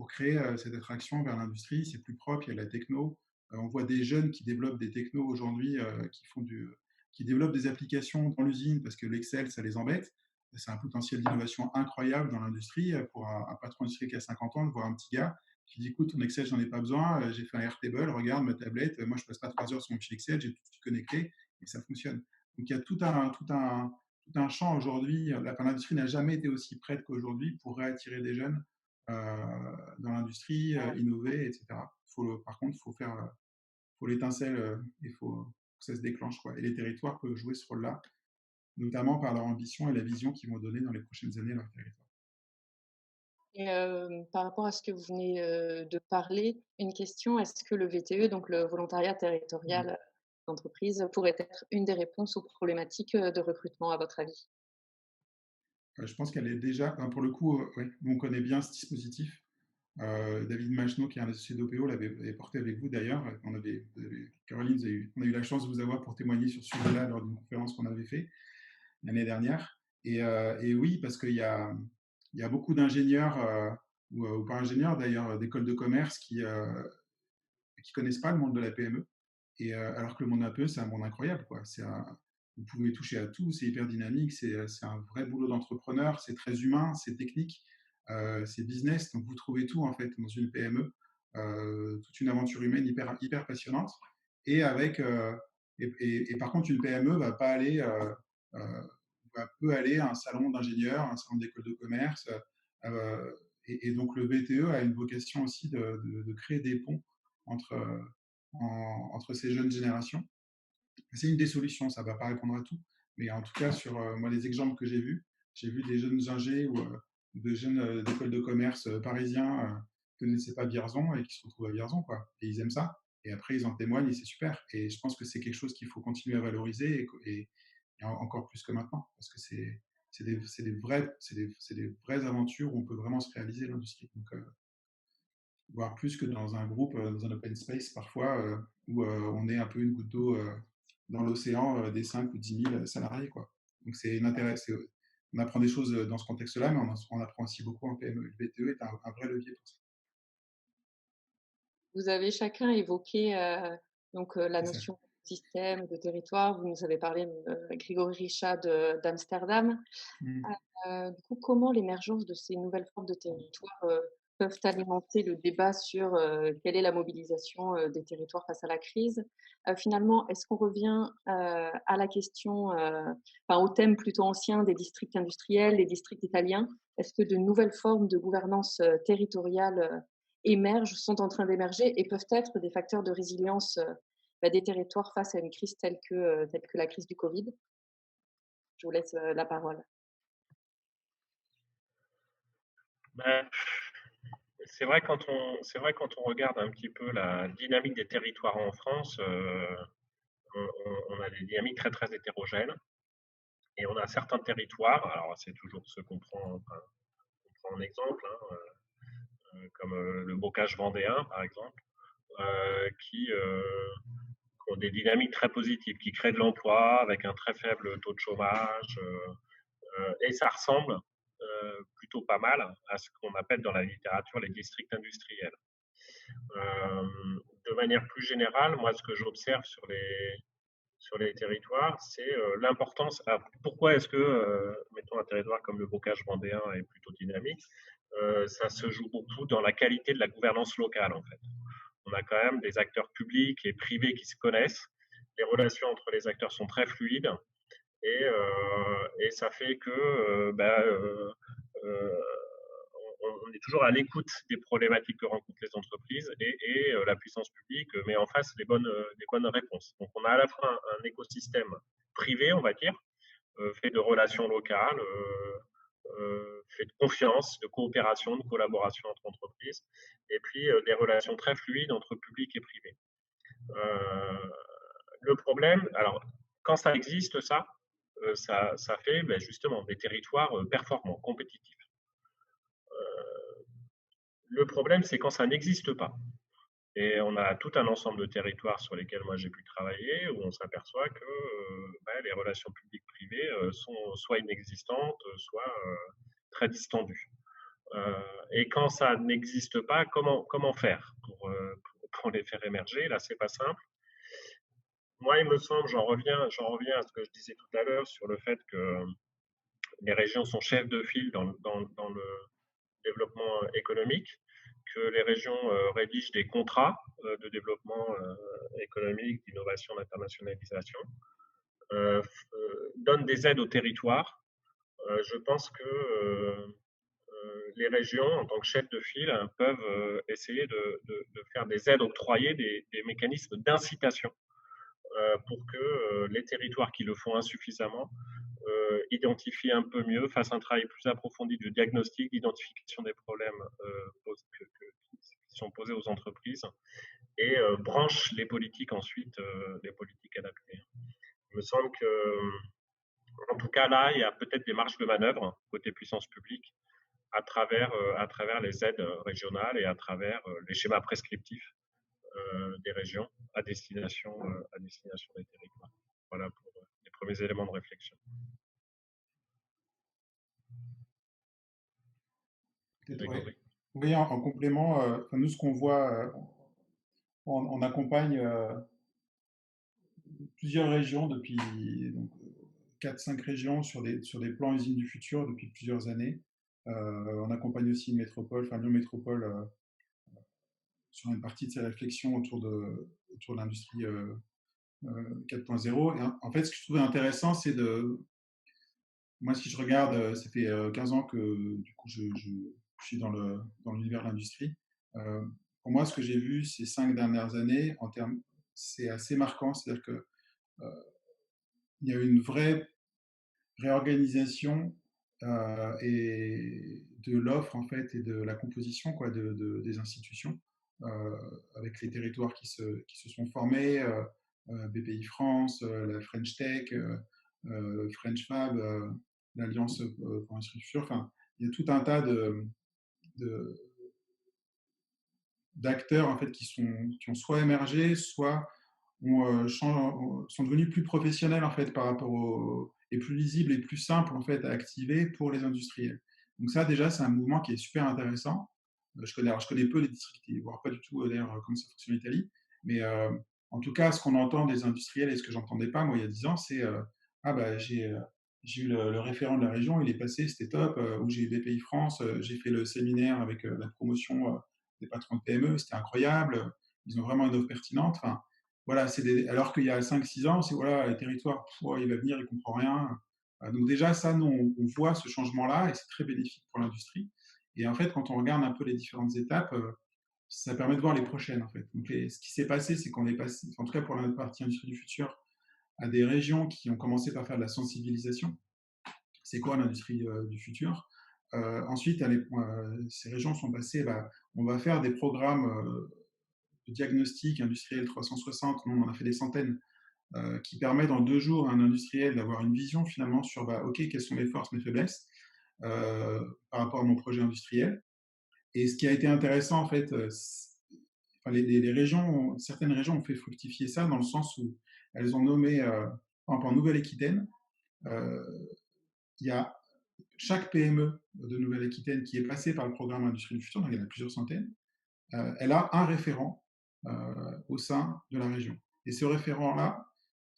créer cette attraction vers l'industrie. C'est plus propre, il y a la techno. On voit des jeunes qui développent des technos aujourd'hui, qui développent des applications dans l'usine parce que l'Excel, ça les embête. C'est un potentiel d'innovation incroyable dans l'industrie pour un patron industriel qui a 50 ans, de voir un petit gars qui dit écoute, ton Excel, j'en ai pas besoin, j'ai fait un Airtable, regarde ma tablette, moi je passe pas 3 heures sur mon fichier Excel, j'ai tout de suite connecté et ça fonctionne. Donc il y a tout un champ aujourd'hui. L'industrie n'a jamais été aussi prête qu'aujourd'hui pour réattirer des jeunes dans l'industrie, innover, etc. Par contre, faut l'étincelle, il faut que ça se déclenche, quoi. Et les territoires peuvent jouer ce rôle-là, notamment par leur ambition et la vision qu'ils vont donner dans les prochaines années à leur territoire. Et par rapport à ce que vous venez, de parler, une question, est-ce que le VTE, donc le volontariat territorial, d'entreprise, pourrait être une des réponses aux problématiques, de recrutement à votre avis? Je pense qu'elle est déjà, enfin, pour le coup, ouais, nous, on connaît bien ce dispositif. David Macheneau, qui est un associé d'OPO, l'avait porté avec vous d'ailleurs. Caroline, on a eu la chance de vous avoir pour témoigner sur ce sujet-là lors d'une conférence qu'on avait fait l'année dernière. Et oui, parce il y a beaucoup d'ingénieurs, ou pas ingénieurs d'ailleurs, d'écoles de commerce qui connaissent pas le monde de la PME. Et alors que le monde de la PME, c'est un monde incroyable, quoi. Vous pouvez toucher à tout, c'est hyper dynamique, c'est un vrai boulot d'entrepreneur, c'est très humain, c'est technique, c'est business. Donc vous trouvez tout en fait dans une PME, toute une aventure humaine hyper passionnante. Et avec et par contre, une PME peut aller à un salon d'ingénieurs, un salon d'école de commerce. euh, donc le VTE a une vocation aussi de créer des ponts entre, entre ces jeunes générations. C'est une des solutions, ça ne va pas répondre à tout, mais en tout cas, sur moi, les exemples que j'ai vu des jeunes ingés ou de jeunes d'écoles de commerce parisiens qui ne connaissaient pas Vierzon et qui se retrouvent à Vierzon, quoi. Et ils aiment ça. Et après, ils en témoignent et c'est super. Et je pense que c'est quelque chose qu'il faut continuer à valoriser et encore plus que maintenant, parce que c'est des vraies aventures où on peut vraiment se réaliser l'industrie. Donc, voire plus que dans un groupe, dans un open space parfois, où on est un peu une goutte d'eau dans l'océan des 5 ou 10 000 salariés, quoi. Donc c'est intérêt, on apprend des choses dans ce contexte-là, mais on apprend aussi beaucoup en PME. Le VTE est un vrai levier pour ça. Vous avez chacun évoqué, donc la C'est ça. notion de système, de territoire. Vous nous avez parlé, Grégory Richat d'Amsterdam. Mmh. Du coup, comment l'émergence de ces nouvelles formes de territoires, peuvent alimenter le débat sur, quelle est la mobilisation, des territoires face à la crise? Finalement, est-ce qu'on revient, à la question, enfin au thème plutôt ancien des districts industriels, des districts italiens? Est-ce que de nouvelles formes de gouvernance, territoriale, émergent, sont en train d'émerger et peuvent être des facteurs de résilience, des territoires face à une crise telle que la crise du Covid? Je vous laisse, la parole. Ben, c'est vrai quand on regarde un petit peu la dynamique des territoires en France, on a des dynamiques très hétérogènes et on a certains territoires, alors c'est toujours ceux enfin, qu'on prend en exemple, hein, comme le bocage vendéen par exemple, qui ont des dynamiques très positives, qui créent de l'emploi avec un très faible taux de chômage, et ça ressemble plutôt pas mal à ce qu'on appelle dans la littérature les districts industriels. De manière plus générale, moi, ce que j'observe sur les territoires, c'est l'importance. Pourquoi est-ce que, mettons, un territoire comme le Bocage vendéen est plutôt dynamique? Ça se joue beaucoup dans la qualité de la gouvernance locale, en fait. On a quand même des acteurs publics et privés qui se connaissent. Les relations entre les acteurs sont très fluides et ça fait que euh, on est toujours à l'écoute des problématiques que rencontrent les entreprises et la puissance publique met en face les bonnes réponses. Donc on a à la fois un écosystème privé, on va dire, fait de relations locales, fait de confiance, de coopération, de collaboration entre entreprises, et puis des relations très fluides entre public et privé. Le problème, alors quand ça existe, ça fait justement des territoires performants, compétitifs. Le problème, c'est quand ça n'existe pas. Et on a tout un ensemble de territoires sur lesquels moi j'ai pu travailler où on s'aperçoit que les relations publiques-privées sont soit inexistantes, soit très distendues. Et quand ça n'existe pas, comment faire pour les faire émerger? Là, c'est pas simple. Moi, il me semble, j'en reviens à ce que je disais tout à l'heure sur le fait que les régions sont chefs de file dans le développement économique, que les régions rédigent des contrats de développement économique, d'innovation, d'internationalisation, donnent des aides aux territoires. Je pense que les régions, en tant que chefs de file, peuvent essayer de faire des aides octroyées, des mécanismes d'incitation pour que les territoires qui le font insuffisamment identifient un peu mieux, fassent un travail plus approfondi de diagnostic, d'identification des problèmes qui sont posés aux entreprises et branchent les politiques ensuite, les politiques adaptées. Il me semble que, en tout cas là, il y a peut-être des marges de manœuvre côté puissance publique à travers les aides régionales et à travers les schémas prescriptifs des régions à destination des territoires. Voilà pour les premiers éléments de réflexion. Oui, en complément, nous, ce qu'on voit, on accompagne plusieurs régions depuis 4-5 régions sur des plans usines du futur depuis plusieurs années. On accompagne aussi une métropole, enfin Lyon Métropole, sur une partie de ses réflexions autour de l'industrie 4.0. Et en fait, ce que je trouvais intéressant, c'est moi, si je regarde, ça fait 15 ans que du coup, je suis dans l'univers de l'industrie. Pour moi, ce que j'ai vu ces 5 dernières années, c'est assez marquant. C'est-à-dire qu'il y a une vraie réorganisation et de l'offre en fait et de la composition quoi, des institutions avec les territoires qui se sont formés, BPI France, la French Tech, French Fab, l'Alliance pour l'industrie du futur. Enfin, il y a tout un tas d'acteurs en fait qui ont soit émergé, soit sont devenus plus professionnels en fait par rapport et plus lisibles et plus simples en fait à activer pour les industriels. Donc ça déjà c'est un mouvement qui est super intéressant. Je connais peu les districts, voire pas du tout d'ailleurs comment ça fonctionne en Italie, mais en tout cas ce qu'on entend des industriels et ce que j'entendais pas moi il y a 10 ans c'est ah bah j'ai eu le référent de la région, il est passé, c'était top, ou j'ai eu BPI France, j'ai fait le séminaire avec la promotion des patrons de PME, c'était incroyable, ils ont vraiment une offre pertinente. Enfin, voilà, alors qu'il y a 5-6 ans, c'est voilà, le territoire, il va venir, il ne comprend rien. Donc déjà, ça, nous, on voit ce changement-là et c'est très bénéfique pour l'industrie. Et en fait, quand on regarde un peu les différentes étapes, ça permet de voir les prochaines. En fait. Donc ce qui s'est passé, c'est qu'on est passé, en tout cas pour la partie industrie du futur, à des régions qui ont commencé par faire de la sensibilisation. C'est quoi l'industrie du futur? Ensuite, ces régions sont passées, on va faire des programmes de diagnostic industriel 360, nous on en a fait des centaines, qui permettent en 2 jours à un industriel d'avoir une vision finalement sur, ok, quelles sont mes forces, mes faiblesses par rapport à mon projet industriel. Et ce qui a été intéressant en fait, les régions, certaines régions ont fait fructifier ça dans le sens où elles ont nommé, par exemple en Nouvelle-Aquitaine, il y a chaque PME de Nouvelle-Aquitaine qui est passée par le programme Industrie du Futur, donc il y en a plusieurs centaines, elle a un référent au sein de la région. Et ce référent-là,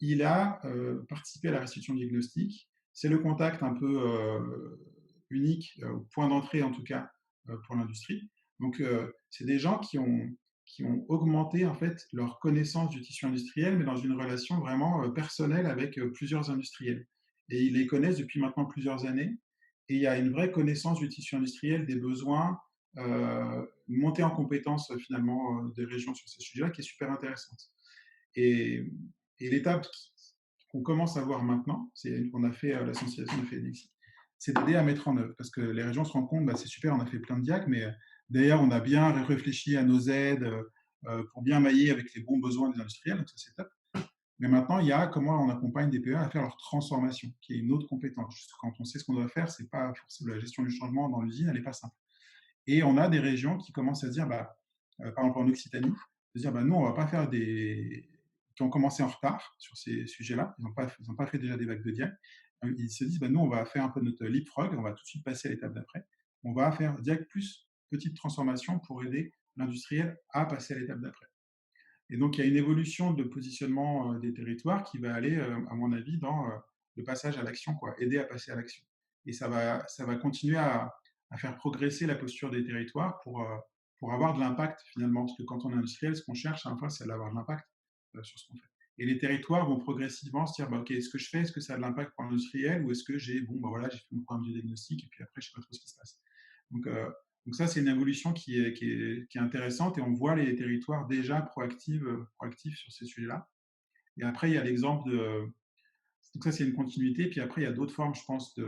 il a participé à la restitution de diagnostic. C'est le contact un peu unique, point d'entrée en tout cas, pour l'industrie. Donc, c'est des gens qui ont augmenté en fait leur connaissance du tissu industriel, mais dans une relation vraiment personnelle avec plusieurs industriels. Et ils les connaissent depuis maintenant plusieurs années. Et il y a une vraie connaissance du tissu industriel, des besoins, une montée en compétences finalement des régions sur ces sujets-là qui est super intéressante. Et, et l'étape qu'on commence à voir maintenant, c'est qu'on a fait la sensibilisation, on a fait Nexi, c'est d'aider à mettre en œuvre. Parce que les régions se rendent compte, bah, c'est super, on a fait plein de diacs, mais d'ailleurs, on a bien réfléchi à nos aides pour bien mailler avec les bons besoins des industriels, donc ça c'est top. Mais maintenant, il y a comment on accompagne des PE à faire leur transformation, qui est une autre compétence. Juste quand on sait ce qu'on doit faire, c'est pas forcément la gestion du changement dans l'usine, elle n'est pas simple. Et on a des régions qui commencent à se dire, bah, par exemple en Occitanie, de dire, bah, nous, on va pas faire des qui ont commencé en retard sur ces sujets-là, ils n'ont pas fait déjà des vagues de diag. Ils se disent, bah, nous, on va faire un peu notre leapfrog, on va tout de suite passer à l'étape d'après. On va faire diag plus petite transformation pour aider l'industriel à passer à l'étape d'après. Et donc, il y a une évolution de positionnement des territoires qui va aller, à mon avis, dans le passage à l'action, quoi, aider à passer à l'action. Et ça va continuer à faire progresser la posture des territoires pour avoir de l'impact, finalement. Parce que quand on est industriel, ce qu'on cherche, à la fois, c'est d'avoir de l'impact sur ce qu'on fait. Et les territoires vont progressivement se dire, bah, OK, est-ce que je fais, est-ce que ça a de l'impact pour l'industriel, ou est-ce que j'ai, bon, bah, voilà, j'ai fait mon programme de diagnostic, et puis après, je ne sais pas trop ce qui se passe. Donc, donc ça, c'est une évolution qui est intéressante et on voit les territoires déjà proactifs sur ces sujets-là. Et après, il y a l'exemple de... Donc ça, c'est une continuité. Puis après, il y a d'autres formes, je pense,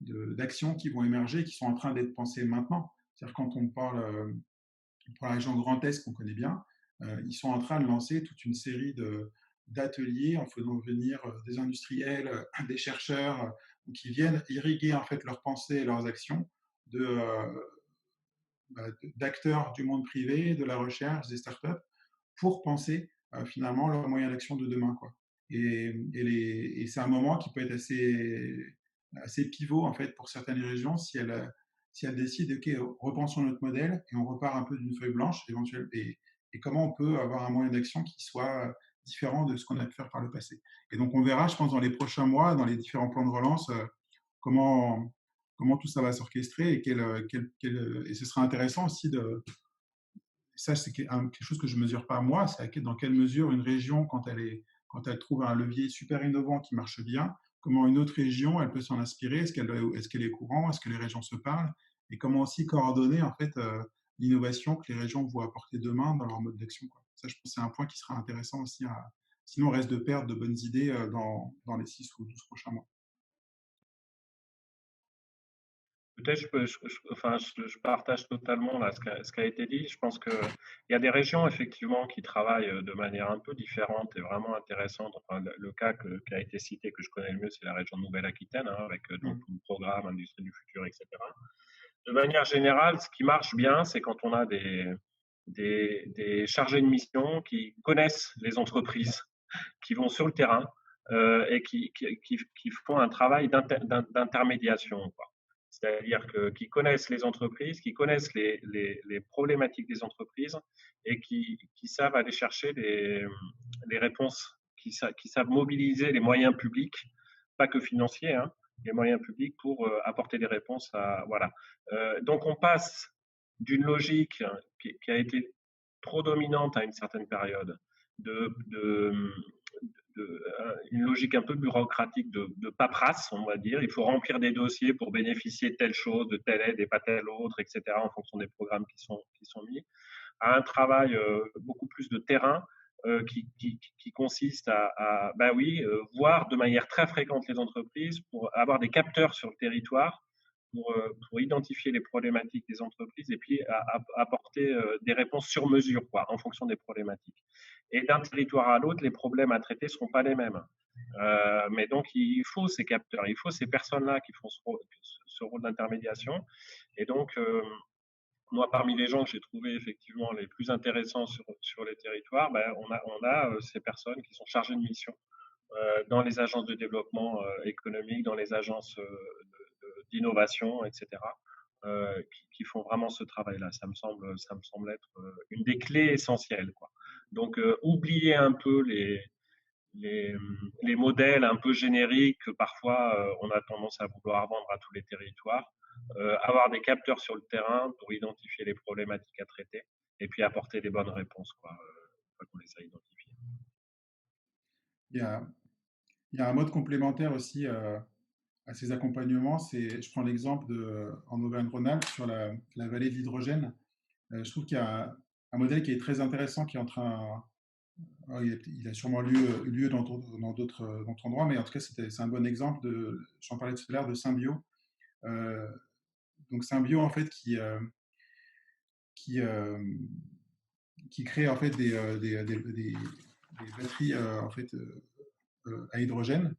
d'actions qui vont émerger, qui sont en train d'être pensées maintenant. C'est-à-dire quand on parle pour la région Grand Est qu'on connaît bien, ils sont en train de lancer toute une série d'ateliers en faisant venir des industriels, des chercheurs, qui viennent irriguer en fait leurs pensées et leurs actions d'acteurs du monde privé, de la recherche, des startups, pour penser finalement leurs moyens d'action de demain, quoi. Et c'est un moment qui peut être assez pivot en fait pour certaines régions si elles décident, ok, repensons notre modèle et on repart un peu d'une feuille blanche éventuelle et comment on peut avoir un moyen d'action qui soit différent de ce qu'on a pu faire par le passé. Et donc on verra, je pense, dans les prochains mois, dans les différents plans de relance, comment, comment tout ça va s'orchestrer et ce sera intéressant aussi ça c'est quelque chose que je ne mesure pas moi, c'est dans quelle mesure une région, quand elle trouve un levier super innovant qui marche bien, comment une autre région, elle peut s'en inspirer, est-ce qu'elle est courant, est-ce que les régions se parlent, et comment aussi coordonner en fait l'innovation que les régions vont apporter demain dans leur mode d'action, quoi. Ça, je pense que c'est un point qui sera intéressant aussi sinon on reste de perdre de bonnes idées dans les 6 ou 12 prochains mois. Peut-être enfin, je partage totalement là, ce qui a été dit. Je pense qu'il y a des régions effectivement qui travaillent de manière un peu différente et vraiment intéressante. Enfin, le cas qui a été cité, que je connais le mieux, c'est la région de Nouvelle-Aquitaine, hein, avec donc, tout le programme Industrie du futur, etc. De manière générale, ce qui marche bien, c'est quand on a des chargés de mission qui connaissent les entreprises, qui vont sur le terrain et qui font un travail d'intermédiation, quoi. C'est-à-dire qui connaissent les entreprises, qui connaissent les problématiques des entreprises et qui savent aller chercher les réponses, qui savent mobiliser les moyens publics, pas que financiers, hein, les moyens publics pour apporter des réponses à voilà. Donc on passe d'une logique qui a été trop dominante à une certaine période, de, de, une logique un peu bureaucratique de paperasse, on va dire. Il faut remplir des dossiers pour bénéficier de telle chose, de telle aide et pas telle autre, etc., en fonction des programmes qui sont mis, à un travail beaucoup plus de terrain qui consiste bah oui, voir de manière très fréquente les entreprises pour avoir des capteurs sur le territoire pour identifier les problématiques des entreprises et puis apporter des réponses sur mesure, quoi, en fonction des problématiques. Et d'un territoire à l'autre, les problèmes à traiter ne seront pas les mêmes. Mais donc, il faut ces capteurs, il faut ces personnes-là qui font ce rôle d'intermédiation. Et donc, moi, parmi les gens que j'ai trouvés effectivement les plus intéressants sur les territoires, ben, on a ces personnes qui sont chargées de mission dans les agences de développement économique, dans les agences d'innovation, etc., qui font vraiment ce travail-là. Ça me semble être une des clés essentielles, quoi. Donc, oublier un peu les modèles un peu génériques que parfois on a tendance à vouloir vendre à tous les territoires, avoir des capteurs sur le terrain pour identifier les problématiques à traiter et puis apporter les bonnes réponses, quoi, une fois qu'on les a identifiées. Il y a, il y a un mode complémentaire aussi à ces accompagnements. Je prends l'exemple en Auvergne-Rhône-Alpes sur la vallée de l'hydrogène. Je trouve qu'il y a un modèle qui est très intéressant qui est en train. Il a sûrement lieu dans d'autres endroits, mais en tout cas, c'est un bon exemple j'en parlais tout à l'heure, de Symbio. Euh, donc Symbio, en fait, qui, euh, qui crée en fait des batteries en fait, à hydrogène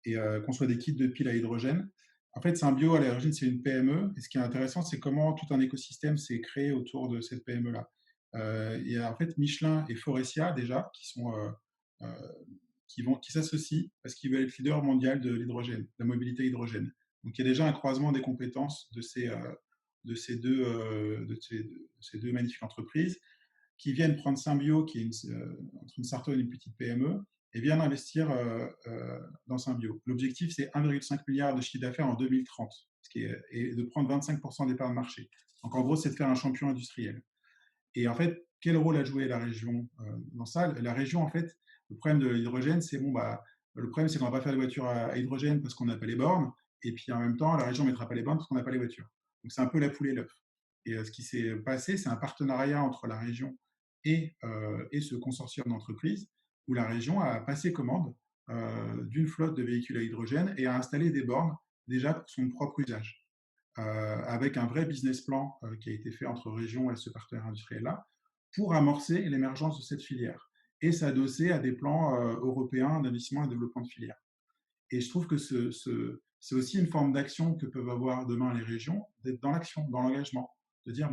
et conçoit des kits de piles à hydrogène. En fait, Symbio, à l'origine, c'est une PME. Et ce qui est intéressant, c'est comment tout un écosystème s'est créé autour de cette PME-là. Il y a en fait Michelin et Forestia, déjà, euh, qui s'associent parce qu'ils veulent être leader mondial de l'hydrogène, de la mobilité hydrogène. Donc, il y a déjà un croisement des compétences de ces deux magnifiques entreprises qui viennent prendre Symbio, qui est entre une start-up et une petite PME, et viennent investir dans Symbio. L'objectif, c'est 1,5 milliard de chiffre d'affaires en 2030, et de prendre 25% des parts de marché. Donc, en gros, c'est de faire un champion industriel. Et en fait, quel rôle a joué la région dans ça? La région, en fait, le problème de l'hydrogène, c'est le problème, c'est qu'on ne va pas faire de voitures à hydrogène parce qu'on n'a pas les bornes. Et puis en même temps, la région ne mettra pas les bornes parce qu'on n'a pas les voitures. Donc c'est un peu la poule et l'œuf. Et ce qui s'est passé, c'est un partenariat entre la région et ce consortium d'entreprises où la région a passé commande d'une flotte de véhicules à hydrogène et a installé des bornes déjà pour son propre usage. Avec un vrai business plan qui a été fait entre régions et ce partenaire industriel-là pour amorcer l'émergence de cette filière et s'adosser à des plans européens d'investissement et de développement de filière. Et je trouve que c'est aussi une forme d'action que peuvent avoir demain les régions, d'être dans l'action, dans l'engagement, de dire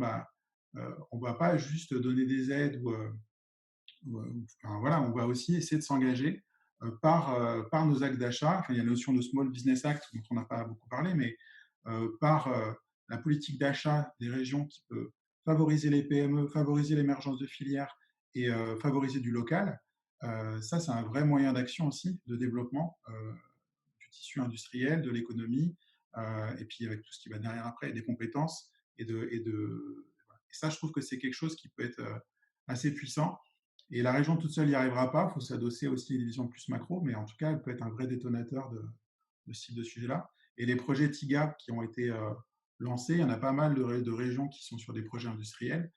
on ne va pas juste donner des aides enfin, voilà, on va aussi essayer de s'engager par nos actes d'achat. Enfin, il y a la notion de Small Business Act dont on n'a pas beaucoup parlé, mais par la politique d'achat des régions qui peut favoriser les PME, favoriser l'émergence de filières et favoriser du local. Ça, c'est un vrai moyen d'action aussi, de développement du tissu industriel, de l'économie, et puis avec tout ce qui va derrière après, des compétences. Et ça, je trouve que c'est quelque chose qui peut être assez puissant. Et la région toute seule n'y arrivera pas, il faut s'adosser aussi à des visions plus macro, mais en tout cas, elle peut être un vrai détonateur de ce type de sujet-là. Et les projets TIGA qui ont été lancés, il y en a pas mal de régions qui sont sur des projets industriels.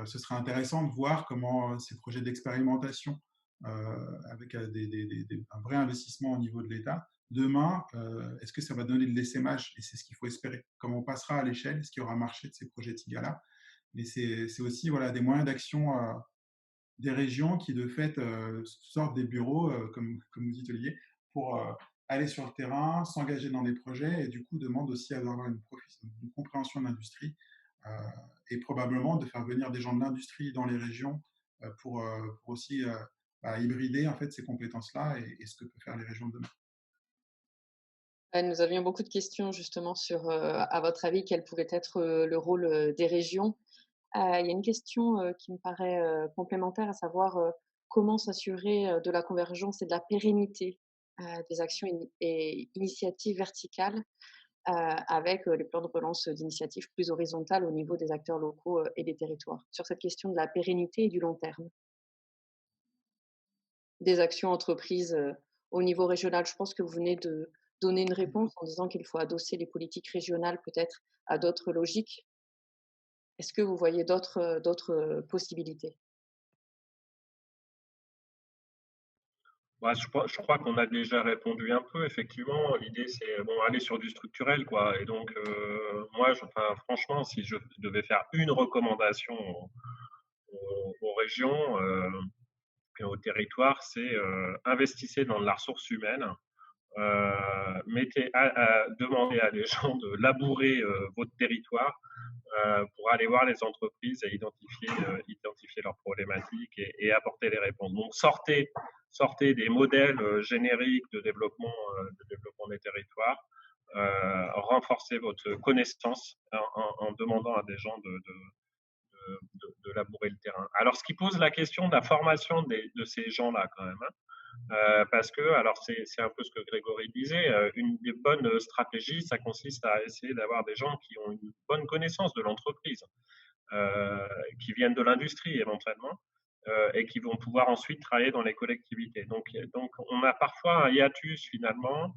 Ce serait intéressant de voir comment ces projets d'expérimentation, avec un vrai investissement au niveau de l'État, demain, est-ce que ça va donner de l'essaimage? Et c'est ce qu'il faut espérer. Comment on passera à l'échelle, est-ce qu'il y aura un marché de ces projets TIGA-là? Mais c'est aussi des moyens d'action des régions qui, de fait, sortent des bureaux, comme vous dites, Olivier, pour aller sur le terrain, s'engager dans des projets et du coup demandent aussi à avoir une compréhension de l'industrie et probablement de faire venir des gens de l'industrie dans les régions pour aussi hybrider en fait ces compétences-là et ce que peuvent faire les régions de demain. Nous avions beaucoup de questions justement sur, à votre avis, quel pouvait être, le rôle, des régions. Il y a une question, qui me paraît, complémentaire, à savoir, comment s'assurer, de la convergence et de la pérennité, des actions et initiatives verticales, avec, les plans de relance d'initiatives plus horizontales au niveau des acteurs locaux, et des territoires. Sur cette question de la pérennité et du long terme. Des actions entreprises, au niveau régional. Je pense que vous venez de donner une réponse en disant qu'il faut adosser les politiques régionales peut-être à d'autres logiques. Est-ce que vous voyez d'autres possibilités? Ouais, je crois qu'on a déjà répondu un peu. Effectivement, l'idée c'est bon aller sur du structurel, quoi. Et donc moi, enfin, franchement, si je devais faire une recommandation aux régions et aux territoires, c'est investissez dans de la ressource humaine. Demandez à des gens de labourer votre territoire pour aller voir les entreprises et identifier leurs problématiques et apporter les réponses. Donc sortez des modèles génériques de développement des territoires, renforcez votre connaissance en demandant à des gens de labourer le terrain. Alors, ce qui pose la question de la formation de ces gens-là, quand même. Hein. Parce que, alors c'est un peu ce que Grégory disait, une des bonnes stratégies, ça consiste à essayer d'avoir des gens qui ont une bonne connaissance de l'entreprise, euh, qui viennent de l'industrie éventuellement, et qui vont pouvoir ensuite travailler dans les collectivités. Donc on a parfois un hiatus finalement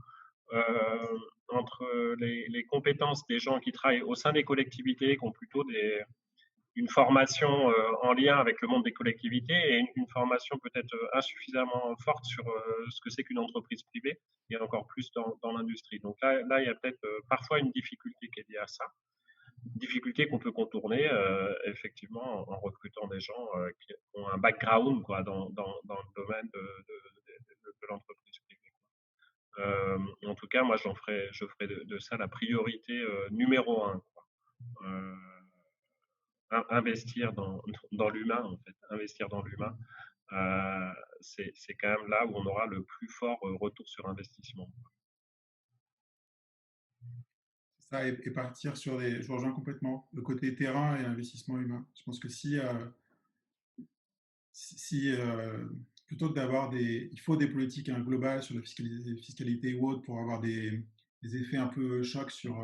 entre les compétences des gens qui travaillent au sein des collectivités, qui ont plutôt une formation en lien avec le monde des collectivités et une formation peut-être insuffisamment forte sur ce que c'est qu'une entreprise privée et encore plus dans l'industrie. Donc là, il y a peut-être parfois une difficulté qui est liée à ça, difficulté qu'on peut contourner effectivement en recrutant des gens qui ont un background quoi, dans le domaine de l'entreprise privée. En tout cas, moi, je ferai de ça la priorité numéro un. Quoi. Investir dans l'humain, en fait, investir dans l'humain, c'est quand même là où on aura le plus fort retour sur investissement. Ça, et partir sur des. Je rejoins complètement le côté terrain et investissement humain. Je pense que si plutôt que d'avoir des. Il faut des politiques globales sur la fiscalité ou autre pour avoir des effets un peu chocs sur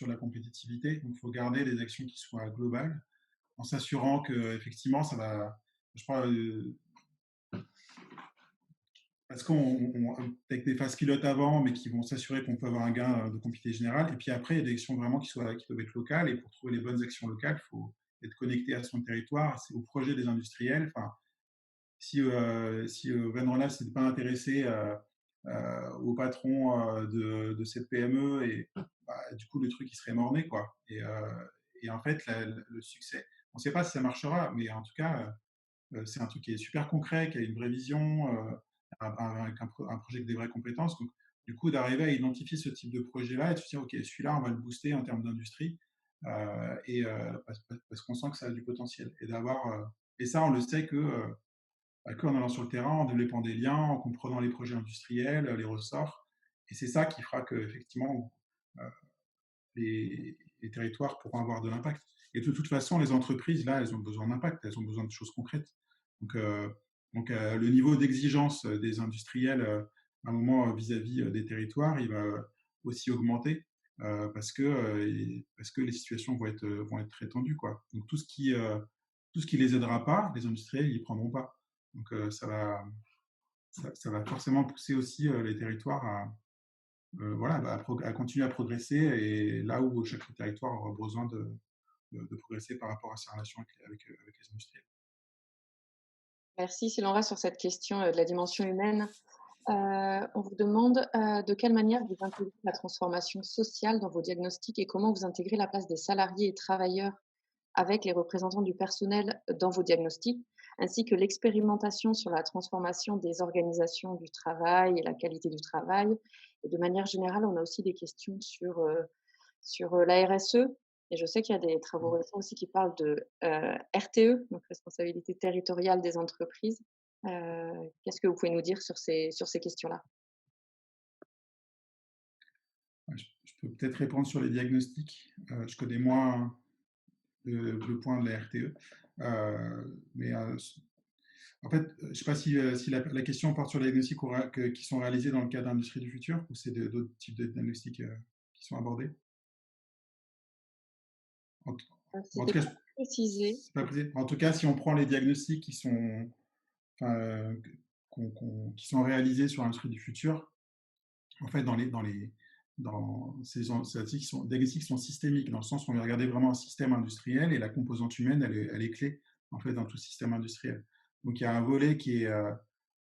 la compétitivité. Donc, il faut garder des actions qui soient globales en s'assurant que effectivement ça va. Je crois, parce qu'on avec des phases pilotes avant, mais qui vont s'assurer qu'on peut avoir un gain de compétitivité générale. Et puis après, il y a des actions vraiment qui doivent être locales. Et pour trouver les bonnes actions locales, il faut être connecté à son territoire, c'est au projet des industriels. Enfin, si Van Ronald s'était pas intéressé au patron de cette PME, et bah, du coup le truc il serait morné quoi. Et en fait le succès, on ne sait pas si ça marchera, mais en tout cas c'est un truc qui est super concret, qui a une vraie vision, avec un projet avec des vraies compétences. Donc du coup d'arriver à identifier ce type de projet là et de se dire ok, celui-là on va le booster en termes d'industrie, parce qu'on sent que ça a du potentiel, et ça on le sait qu'en allant sur le terrain, en développant des liens, en comprenant les projets industriels, les ressorts. Et c'est ça qui fera qu'effectivement, les territoires pourront avoir de l'impact. Et de toute façon, les entreprises, là, elles ont besoin d'impact, elles ont besoin de choses concrètes. Donc, le niveau d'exigence des industriels, à un moment, vis-à-vis des territoires, il va aussi augmenter parce que les situations vont être très tendues, quoi. Donc, tout ce qui les aidera pas, les industriels, ils prendront pas. Donc, ça va forcément pousser aussi les territoires voilà, à continuer à progresser, et là où chaque territoire aura besoin de progresser par rapport à sa relation avec les industriels. Merci. Si l'on reste sur cette question de la dimension humaine, on vous demande de quelle manière vous intégrez la transformation sociale dans vos diagnostics et comment vous intégrez la place des salariés et travailleurs avec les représentants du personnel dans vos diagnostics, ainsi que l'expérimentation sur la transformation des organisations du travail et la qualité du travail. Et de manière générale, on a aussi des questions sur la RSE. Et je sais qu'il y a des travaux récents aussi qui parlent de RTE, donc responsabilité territoriale des entreprises. Qu'est-ce que vous pouvez nous dire sur ces questions-là? Ouais, je peux peut-être répondre sur les diagnostics. Je connais moins le point de la RTE. Mais en fait, je ne sais pas si la question porte sur les diagnostics qui sont réalisés dans le cadre d'Industrie du futur, ou c'est d'autres types de diagnostics qui sont abordés. En, en tout C'était cas, pas précisé. en tout cas, si on prend les diagnostics enfin, qui sont réalisés sur l'industrie du futur, en fait, dans ces diagnostics sont systémiques, dans le sens où on va regarder vraiment un système industriel, et la composante humaine, elle est clé en fait dans tout système industriel. Donc il y a un volet qui est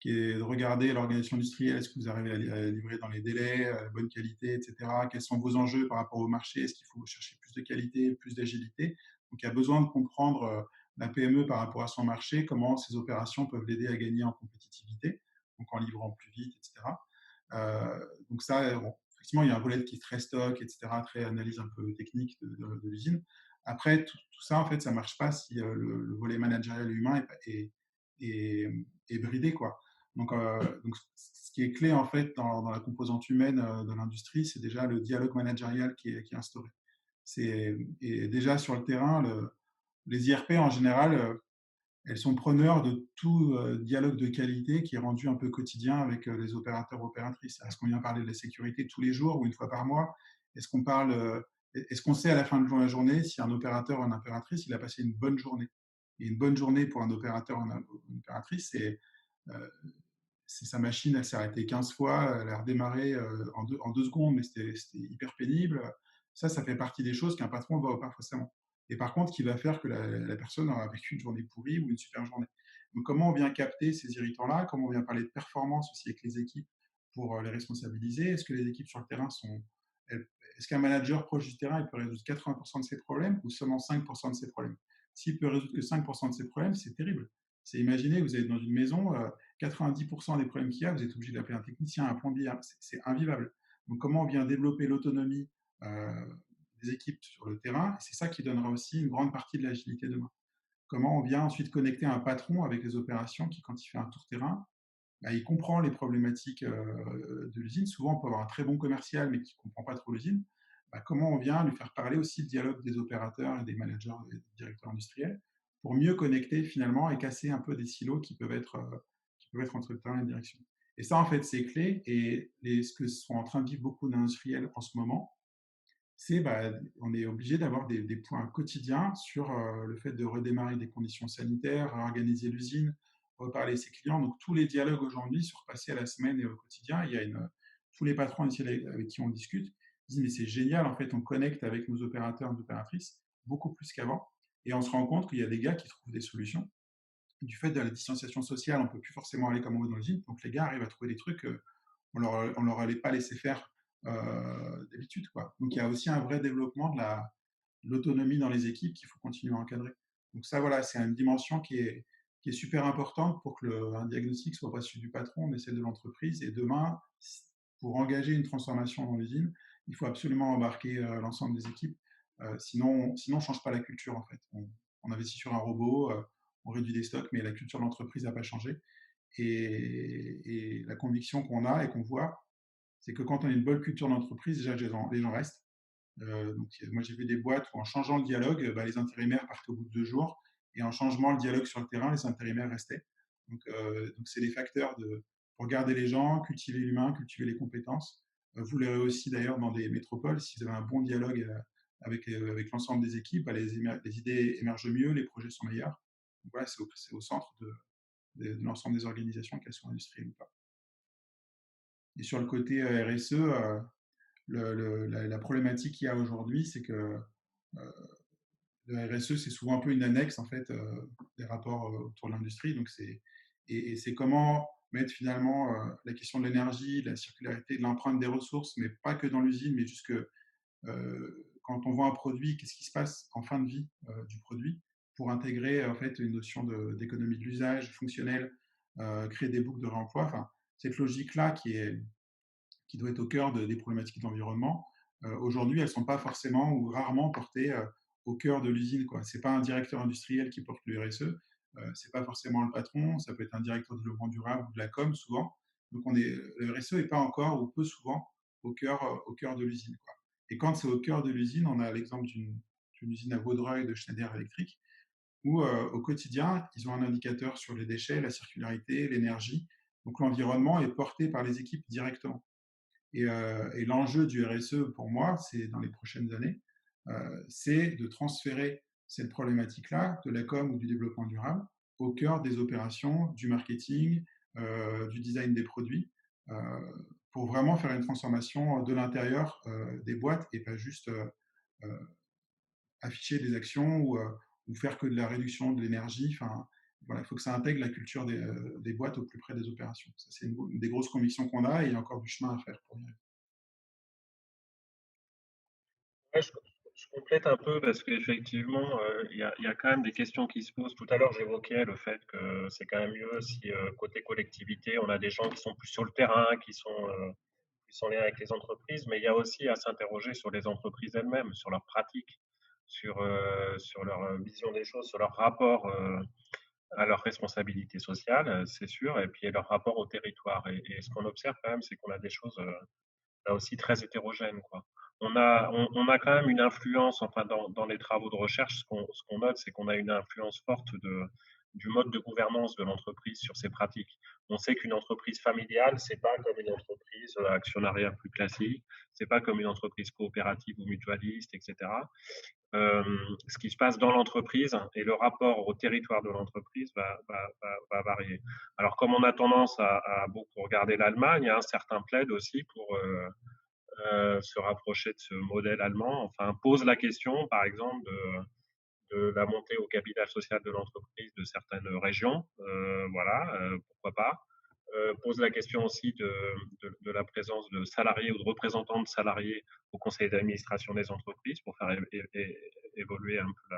de regarder l'organisation industrielle, est-ce que vous arrivez à livrer dans les délais, à la bonne qualité, etc. Quels sont vos enjeux par rapport au marché, est-ce qu'il faut chercher plus de qualité, plus d'agilité. Donc il y a besoin de comprendre la PME par rapport à son marché, comment ces opérations peuvent l'aider à gagner en compétitivité, donc en livrant plus vite, etc. Donc ça, bon, effectivement, il y a un volet qui est très stock, etc., très analyse un peu technique de l'usine. Après, tout ça, en fait, ça ne marche pas si le volet managérial humain est bridé, quoi. Donc, ce qui est clé, en fait, dans la composante humaine de l'industrie, c'est déjà le dialogue managérial qui est instauré. Et déjà, sur le terrain, les IRP, en général, elles sont preneurs de tout dialogue de qualité qui est rendu un peu quotidien avec les opérateurs opératrices. Est-ce qu'on vient parler de la sécurité tous les jours ou une fois par mois? Est-ce qu'on parle, est-ce qu'on sait à la fin de la journée si un opérateur ou une opératrice il a passé une bonne journée? Et une bonne journée pour un opérateur ou une opératrice, euh, c'est sa machine, elle s'est arrêtée 15 fois, elle a redémarré en deux secondes, mais c'était hyper pénible. Ça fait partie des choses qu'un patron ne voit pas forcément. Et par contre, qui va faire que la personne aura vécu une journée pourrie ou une super journée. Donc, comment on vient capter ces irritants-là? Comment on vient parler de performance aussi avec les équipes pour les responsabiliser? Est-ce que les équipes sur le terrain sont. Est-ce qu'un manager proche du terrain il peut résoudre 80% de ses problèmes ou seulement 5% de ses problèmes? S'il peut résoudre que 5% de ses problèmes, c'est terrible. C'est imaginer, vous êtes dans une maison, 90% des problèmes qu'il y a, vous êtes obligé d'appeler un technicien, un plombier, c'est invivable. Donc, comment on vient développer l'autonomie euh, des équipes sur le terrain? Et c'est ça qui donnera aussi une grande partie de l'agilité demain. Comment on vient ensuite connecter un patron avec les opérations qui, quand il fait un tour terrain, bah, il comprend les problématiques de l'usine. Souvent, on peut avoir un très bon commercial, mais qui ne comprend pas trop l'usine. Bah, comment on vient lui faire parler aussi le dialogue des opérateurs et des managers et des directeurs industriels pour mieux connecter finalement et casser un peu des silos qui peuvent être entre le terrain et la direction. Et ça, en fait, c'est clé. Et ce que sont en train de vivre beaucoup d'industriels en ce moment, c'est bah, on est obligé d'avoir des points quotidiens sur le fait de redémarrer des conditions sanitaires, réorganiser l'usine, reparler à ses clients. Donc tous les dialogues aujourd'hui sont repassés à la semaine et au quotidien. Tous les patrons avec qui on discute disent mais c'est génial, en fait on connecte avec nos opérateurs et nos opératrices beaucoup plus qu'avant. Et on se rend compte qu'il y a des gars qui trouvent des solutions. Du fait de la distanciation sociale, on ne peut plus forcément aller comme on veut dans l'usine. Donc les gars arrivent à trouver des trucs on leur allait pas laisser faire d'habitude, quoi. Donc il y a aussi un vrai développement de l'autonomie dans les équipes qu'il faut continuer à encadrer. Donc ça, voilà, c'est une dimension qui est super importante pour que un diagnostic soit pas celui du patron, mais celle de l'entreprise. Et demain, pour engager une transformation dans l'usine, il faut absolument embarquer l'ensemble des équipes. Sinon, on ne change pas la culture, en fait. On investit sur un robot, on réduit des stocks, mais la culture de l'entreprise n'a pas changé. Et la conviction qu'on a et qu'on voit, c'est que quand on a une bonne culture d'entreprise, déjà les gens restent. Donc, moi, j'ai vu des boîtes où en changeant le dialogue, bah, les intérimaires partaient au bout de 2 jours, et en changeant le dialogue sur le terrain, les intérimaires restaient. Donc c'est des facteurs pour garder les gens, cultiver l'humain, cultiver les compétences. Vous l'aurez aussi d'ailleurs dans des métropoles, si vous avez un bon dialogue avec l'ensemble des équipes, bah, les idées émergent mieux, les projets sont meilleurs. Donc voilà, c'est au centre de l'ensemble des organisations, qu'elles soient industrielles ou pas. Et sur le côté RSE, la problématique qu'il y a aujourd'hui, c'est que le RSE, c'est souvent un peu une annexe en fait des rapports autour de l'industrie. Et c'est comment mettre finalement la question de l'énergie, de la circularité, de l'empreinte des ressources, mais pas que dans l'usine, mais jusque quand on vend un produit, qu'est-ce qui se passe en fin de vie du produit pour intégrer en fait une notion d'économie de l'usage fonctionnelle, créer des boucles de réemploi. Enfin, cette logique-là qui doit être au cœur des problématiques d'environnement, aujourd'hui, elles ne sont pas forcément ou rarement portées au cœur de l'usine. Ce n'est pas un directeur industriel qui porte le RSE, ce n'est pas forcément le patron, ça peut être un directeur de développement durable ou de la com souvent. Donc le RSE n'est pas encore ou peu souvent au cœur de l'usine. Et quand c'est au cœur de l'usine, on a l'exemple d'une usine à Vaudreuil de Schneider Electric, où au quotidien, ils ont un indicateur sur les déchets, la circularité, l'énergie. Donc l'environnement est porté par les équipes directement. Et l'enjeu du RSE pour moi, c'est dans les prochaines années, c'est de transférer cette problématique-là de la com ou du développement durable au cœur des opérations, du marketing, du design des produits, euh, pour vraiment faire une transformation de l'intérieur des boîtes et pas juste euh, afficher des actions ou faire que de la réduction de l'énergie. Enfin, voilà, il faut que ça intègre la culture des boîtes au plus près des opérations. Ça, c'est une des grosses convictions qu'on a et il y a encore du chemin à faire pour y arriver. Ouais, je complète un peu parce qu'effectivement, il y a quand même des questions qui se posent. Tout à l'heure, j'évoquais le fait que c'est quand même mieux si côté collectivité, on a des gens qui sont plus sur le terrain, qui sont liés avec les entreprises, mais il y a aussi à s'interroger sur les entreprises elles-mêmes, sur leurs pratiques, sur leur vision des choses, sur leur rapport à leur responsabilité sociale, c'est sûr, et puis leur rapport au territoire. Et ce qu'on observe quand même, c'est qu'on a des choses là aussi très hétérogène, quoi. On a quand même une influence, enfin dans les travaux de recherche, ce qu'on note, c'est qu'on a une influence forte du mode de gouvernance de l'entreprise sur ses pratiques. On sait qu'une entreprise familiale, c'est pas comme une entreprise actionnariat plus classique, c'est pas comme une entreprise coopérative ou mutualiste, etc. Ce qui se passe dans l'entreprise et le rapport au territoire de l'entreprise va varier. Alors, comme on a tendance à beaucoup regarder l'Allemagne, un certain plaide aussi pour se rapprocher de ce modèle allemand. Enfin, pose la question, par exemple, de la montée au capital social de l'entreprise de certaines régions. Voilà, pourquoi pas. Pose la question aussi de la présence de salariés ou de représentants de salariés au conseil d'administration des entreprises pour faire évoluer un peu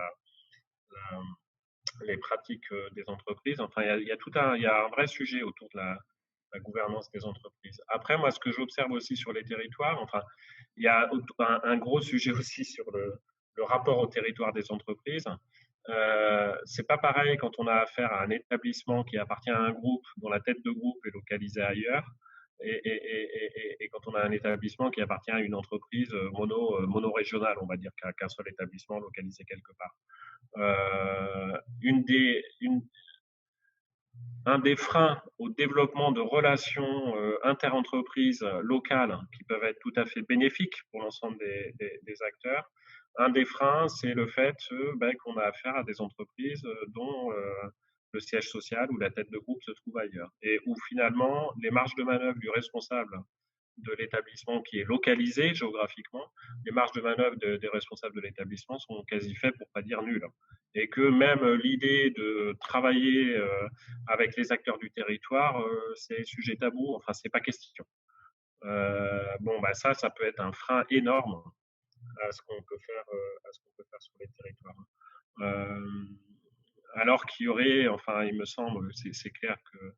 les pratiques des entreprises. Enfin, il y a un vrai sujet autour de la gouvernance des entreprises. Après, moi, ce que j'observe aussi sur les territoires, enfin, il y a un gros sujet aussi sur le rapport au territoire des entreprises. C'est pas pareil quand on a affaire à un établissement qui appartient à un groupe dont la tête de groupe est localisée ailleurs et quand on a un établissement qui appartient à une entreprise mono-régionale, on va dire, qu'un seul établissement localisé quelque part. Un des freins au développement de relations interentreprises locales qui peuvent être tout à fait bénéfiques pour l'ensemble des acteurs, un des freins, c'est le fait qu'on a affaire à des entreprises dont le siège social ou la tête de groupe se trouve ailleurs et où finalement les marges de manœuvre du responsable de l'établissement qui est localisé géographiquement, les marges de manœuvre des responsables de l'établissement sont quasi faibles pour pas dire nulles. Et que même l'idée de travailler avec les acteurs du territoire, c'est sujet tabou, enfin c'est pas question. Bon, bah ça peut être un frein énorme à ce qu'on peut faire, sur les territoires. Euh, alors qu'il y aurait, enfin, il me semble, c'est clair que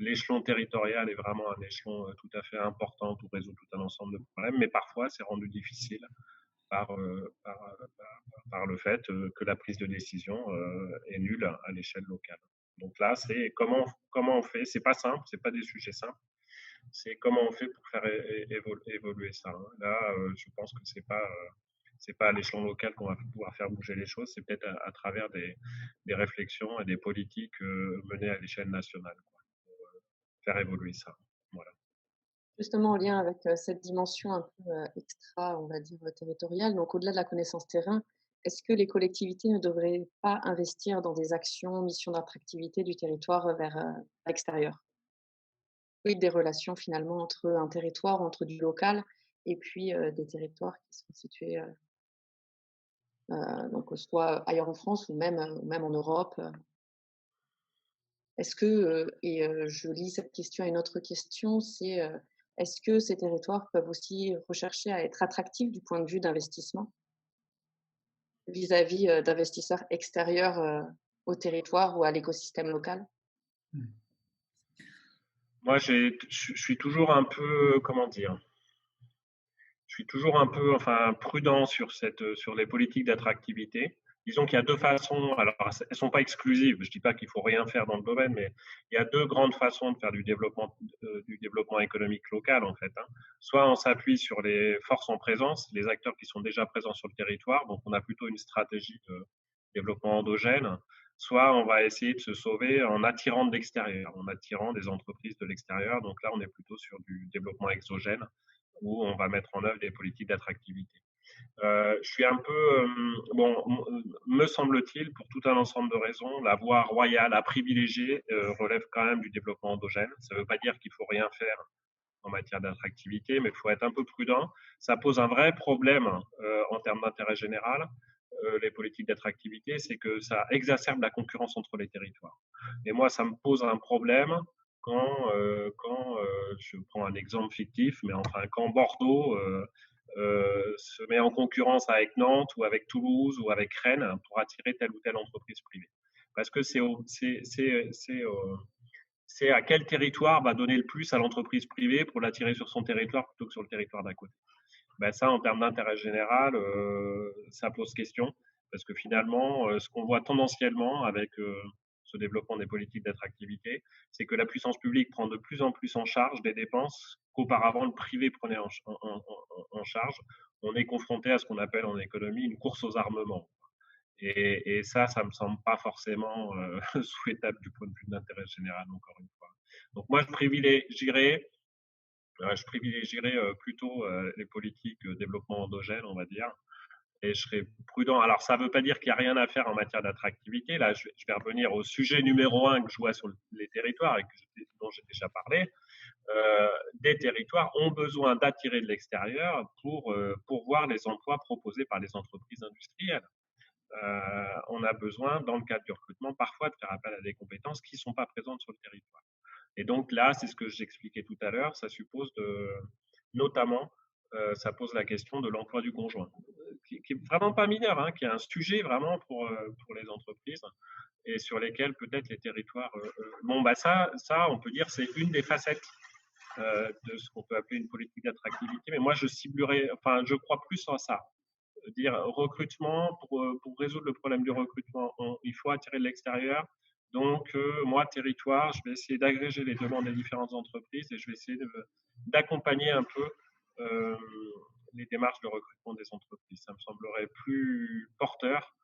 l'échelon territorial est vraiment un échelon tout à fait important pour résoudre tout un ensemble de problèmes, mais parfois c'est rendu difficile par, par le fait que la prise de décision est nulle à l'échelle locale. Donc là, c'est comment on fait. C'est pas simple, c'est pas des sujets simples. C'est comment on fait pour faire évoluer ça. Là, je pense que c'est pas à l'échelon local qu'on va pouvoir faire bouger les choses. C'est peut-être à travers des réflexions et des politiques menées à l'échelle nationale, quoi, pour faire évoluer ça. Voilà. Justement, en lien avec, cette dimension un peu, extra, on va dire, territoriale, donc au-delà de la connaissance terrain, est-ce que les collectivités ne devraient pas investir dans des actions, missions d'attractivité du territoire, vers, l'extérieur? Oui, des relations finalement entre un territoire, entre du local et puis, des territoires qui sont situés, donc soit ailleurs en France ou même en Europe, Est-ce que, je lis cette question à une autre question, c'est, est-ce que ces territoires peuvent aussi rechercher à être attractifs du point de vue d'investissement? Vis-à-vis, d'investisseurs extérieurs, au territoire ou à l'écosystème local? Mmh. Moi, je suis toujours un peu, comment dire, je suis toujours un peu, enfin, prudent sur les politiques d'attractivité. Disons qu'il y a deux façons, alors elles ne sont pas exclusives, je ne dis pas qu'il faut rien faire dans le domaine, mais il y a deux grandes façons de faire du développement économique local, en fait, hein. Soit on s'appuie sur les forces en présence, les acteurs qui sont déjà présents sur le territoire, donc on a plutôt une stratégie de développement endogène, soit on va essayer de se sauver en attirant de l'extérieur, en attirant des entreprises de l'extérieur, donc là on est plutôt sur du développement exogène, où on va mettre en œuvre des politiques d'attractivité. Je suis un peu, bon, me semble-t-il, pour tout un ensemble de raisons, la voie royale à privilégier relève quand même du développement endogène. Ça ne veut pas dire qu'il faut rien faire en matière d'attractivité, mais il faut être un peu prudent. Ça pose un vrai problème en termes d'intérêt général, les politiques d'attractivité, c'est que ça exacerbe la concurrence entre les territoires. Et moi, ça me pose un problème je prends un exemple fictif, mais enfin, quand Bordeaux se met en concurrence avec Nantes ou avec Toulouse ou avec Rennes pour attirer telle ou telle entreprise privée. Parce que c'est à quel territoire va donner le plus à l'entreprise privée pour l'attirer sur son territoire plutôt que sur le territoire d'à côté. Ben ça, en termes d'intérêt général, ça pose question, parce que finalement, ce qu'on voit tendanciellement avec ce développement des politiques d'attractivité, c'est que la puissance publique prend de plus en plus en charge des dépenses qu'auparavant le privé prenait en charge. On est confronté à ce qu'on appelle en économie une course aux armements. Et ça me semble pas forcément souhaitable du point de vue de l'intérêt général, encore une fois. Donc moi, je privilégierais plutôt les politiques de développement endogène, on va dire, et je serais prudent. Alors, ça ne veut pas dire qu'il n'y a rien à faire en matière d'attractivité. Là, je vais revenir au sujet numéro un que je vois sur les territoires et dont j'ai déjà parlé. Des territoires ont besoin d'attirer de l'extérieur pour voir les emplois proposés par les entreprises industrielles. On a besoin, dans le cadre du recrutement, parfois de faire appel à des compétences qui ne sont pas présentes sur le territoire. Et donc là, c'est ce que j'expliquais tout à l'heure, ça suppose notamment, ça pose la question de l'emploi du conjoint, qui est vraiment pas mineur, hein, qui est un sujet vraiment pour les entreprises et sur lesquels peut-être les territoires. Bon, bah ça, on peut dire, c'est une des facettes de ce qu'on peut appeler une politique d'attractivité. Mais moi, je crois plus en ça. Dire recrutement, pour résoudre le problème du recrutement, il faut attirer de l'extérieur. Donc, moi, territoire, je vais essayer d'agréger les demandes des différentes entreprises et je vais essayer d'accompagner un peu euh, les démarches de recrutement des entreprises. Ça me semblerait plus porteur